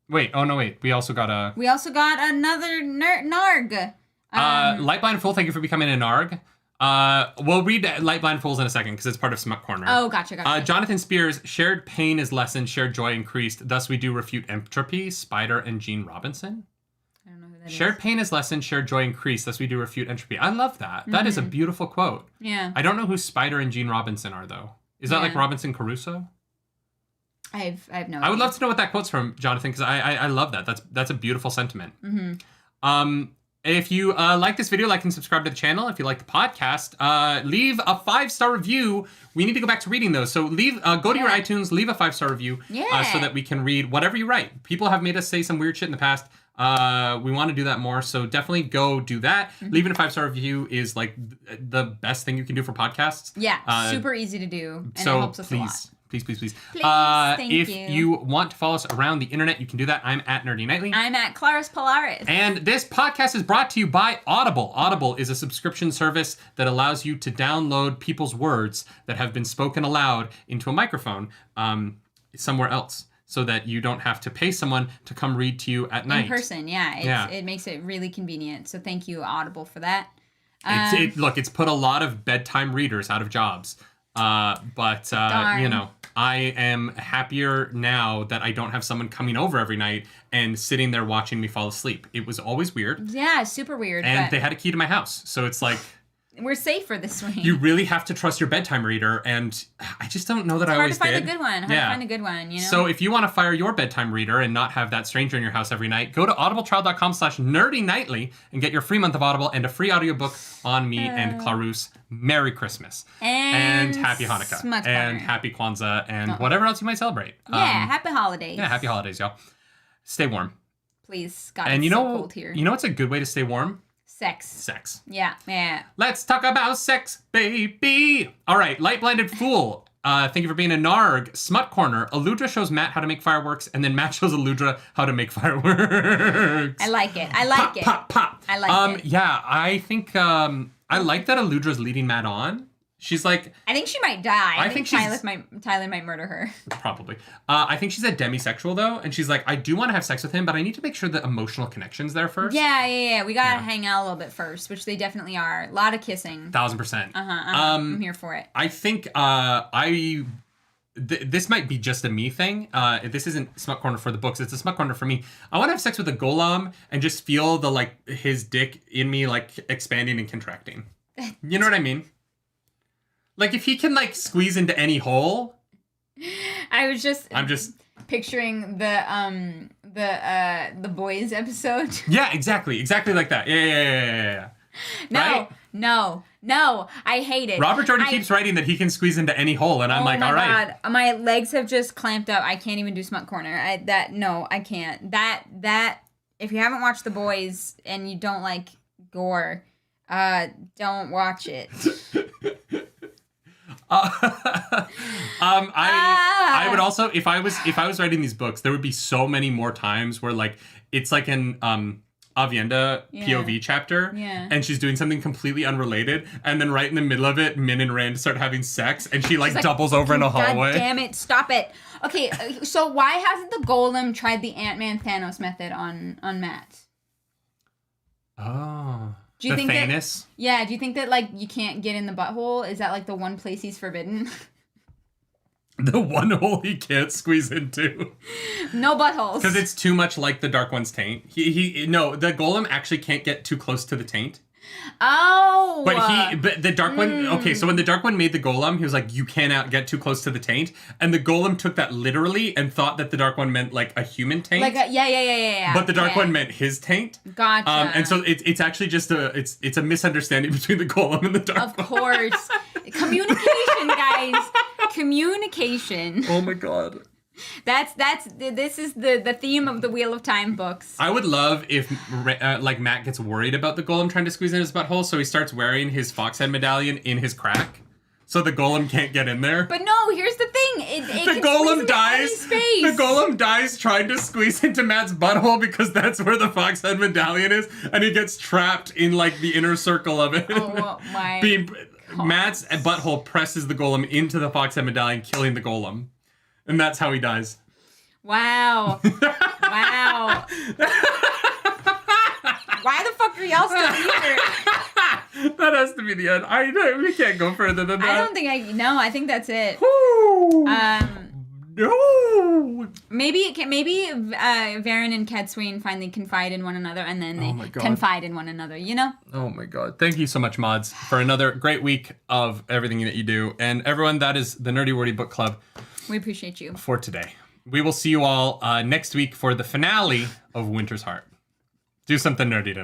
S2: Wait, we also got
S1: another Narg.
S2: Lightblind Fool, thank you for becoming a Narg. We'll read Light Blind Fools in a second because it's part of Smut Corner.
S1: Oh, gotcha.
S2: Jonathan Spears, shared pain is lessened, shared joy increased. Thus we do refute entropy. Spider and Gene Robinson.
S1: I don't know who that
S2: shared pain is lessened, shared joy increased. Thus we do refute entropy. I love that. That is a beautiful quote.
S1: Yeah.
S2: I don't know who Spider and Gene Robinson are though. Is that like Robinson Crusoe?
S1: I have no idea.
S2: I would love to know what that quote's from, Jonathan, because I love that. That's a beautiful sentiment. If you like this video, like and subscribe to the channel. If you like the podcast, leave a 5-star review. We need to go back to reading those. So go to your iTunes, leave a 5-star review so that we can read whatever you write. People have made us say some weird shit in the past. We want to do that more. So definitely go do that. Leaving a 5-star review is like the best thing you can do for podcasts.
S1: Yeah, super easy to do. And it helps us a lot.
S2: Please.
S1: Thank
S2: if
S1: you.
S2: you want to follow us around the internet, you can do that. I'm at nerdynightly.
S1: I'm at Claris Polaris.
S2: And this podcast is brought to you by Audible. Audible is a subscription service that allows you to download people's words that have been spoken aloud into a microphone somewhere else, so that you don't have to pay someone to come read to you at night.
S1: In person, it makes it really convenient. So thank you, Audible, for that.
S2: It's put a lot of bedtime readers out of jobs. But you know, I am happier now that I don't have someone coming over every night and sitting there watching me fall asleep. It was always weird.
S1: Yeah, super weird.
S2: And they had a key to my house. So it's like...
S1: We're safer this way.
S2: You really have to trust your bedtime reader, and I just don't know that I always did.
S1: Hard to find a good one, you know?
S2: So if you want to fire your bedtime reader and not have that stranger in your house every night, go to audibletrial.com/nerdynightly and get your free month of Audible and a free audiobook on me and Clarus. Merry Christmas.
S1: And
S2: Happy Hanukkah. And Happy Kwanzaa and whatever else you might celebrate.
S1: Happy holidays.
S2: Yeah, happy holidays, y'all. Stay warm.
S1: Please. God,
S2: and
S1: it's so cold here.
S2: You know what's a good way to stay warm?
S1: Sex. Yeah.
S2: Let's talk about sex, baby. All right, Light Blinded Fool. Thank you for being a Narg. Smut Corner. Aludra shows Matt how to make fireworks, and then Matt shows Aludra how to make fireworks.
S1: I like it.
S2: Pop.
S1: I like it.
S2: Yeah, I think I like that Aludra's leading Matt on. She's like...
S1: I think she might die. I think
S2: Tyler
S1: might murder her.
S2: Probably. I think she's a demisexual, though. And she's like, I do want to have sex with him, but I need to make sure the emotional connection's there first.
S1: Yeah. We gotta hang out a little bit first, which they definitely are. A lot of kissing.
S2: 1000%.
S1: I'm here for it.
S2: I think I this might be just a me thing. This isn't Smut Corner for the books. It's a Smut Corner for me. I want to have sex with a golem and just feel the like his dick in me like expanding and contracting. You know what I mean? Like if he can like squeeze into any hole. I'm just
S1: picturing the boys episode.
S2: Yeah, exactly like that. Yeah.
S1: No, I hate it.
S2: Robert Jordan keeps writing that he can squeeze into any hole, and I'm like, all right.
S1: God. My legs have just clamped up. I can't even do Smut Corner. I can't. That if you haven't watched The Boys and you don't like gore, don't watch it.
S2: I would also, if I was writing these books, there would be so many more times where like it's like an Avienda POV chapter, and she's doing something completely unrelated, and then right in the middle of it, Min and Rand start having sex, and she like doubles over in a hallway.
S1: God damn it! Stop it. Okay, so why hasn't the Golem tried the Ant-Man Thanos method on Matt?
S2: Oh.
S1: Do you think
S2: Thanos?
S1: Do you think that like you can't get in the butthole? Is that like the one place he's forbidden?
S2: The one hole he can't squeeze into.
S1: No buttholes.
S2: Because it's too much like the Dark One's taint. No, the Golem actually can't get too close to the taint.
S1: Oh.
S2: But the Dark One, okay, so when the Dark One made the Golem, he was like, you cannot get too close to the taint. And the Golem took that literally and thought that the Dark One meant like a human taint.
S1: Yeah.
S2: But the Dark One meant his taint.
S1: Gotcha.
S2: And so it's actually just it's a misunderstanding between the Golem and the Dark One.
S1: Of course. Communication, guys. Communication.
S2: Oh my god.
S1: This is the theme of the Wheel of Time books.
S2: I would love if like Matt gets worried about the Golem trying to squeeze in his butthole, so he starts wearing his Foxhead Medallion in his crack, so the Golem can't get in there.
S1: But no, here's the thing:
S2: the Golem dies. The Golem dies trying to squeeze into Matt's butthole because that's where the Foxhead Medallion is, and he gets trapped in like the inner circle of it.
S1: Oh my!
S2: Matt's butthole presses the Golem into the Foxhead Medallion, killing the Golem. And that's how he dies.
S1: Wow. Wow. Why the fuck are y'all still here?
S2: That has to be the end. We can't go further than that.
S1: I don't think I think that's it.
S2: No.
S1: Maybe Varan and Swain finally confide in one another, and then they confide in one another, you know?
S2: Oh my god. Thank you so much, mods, for another great week of everything that you do. And everyone, that is the Nerdy Wordy Book Club.
S1: We appreciate you.
S2: For today. We will see you all next week for the finale of Winter's Heart. Do something nerdy tonight.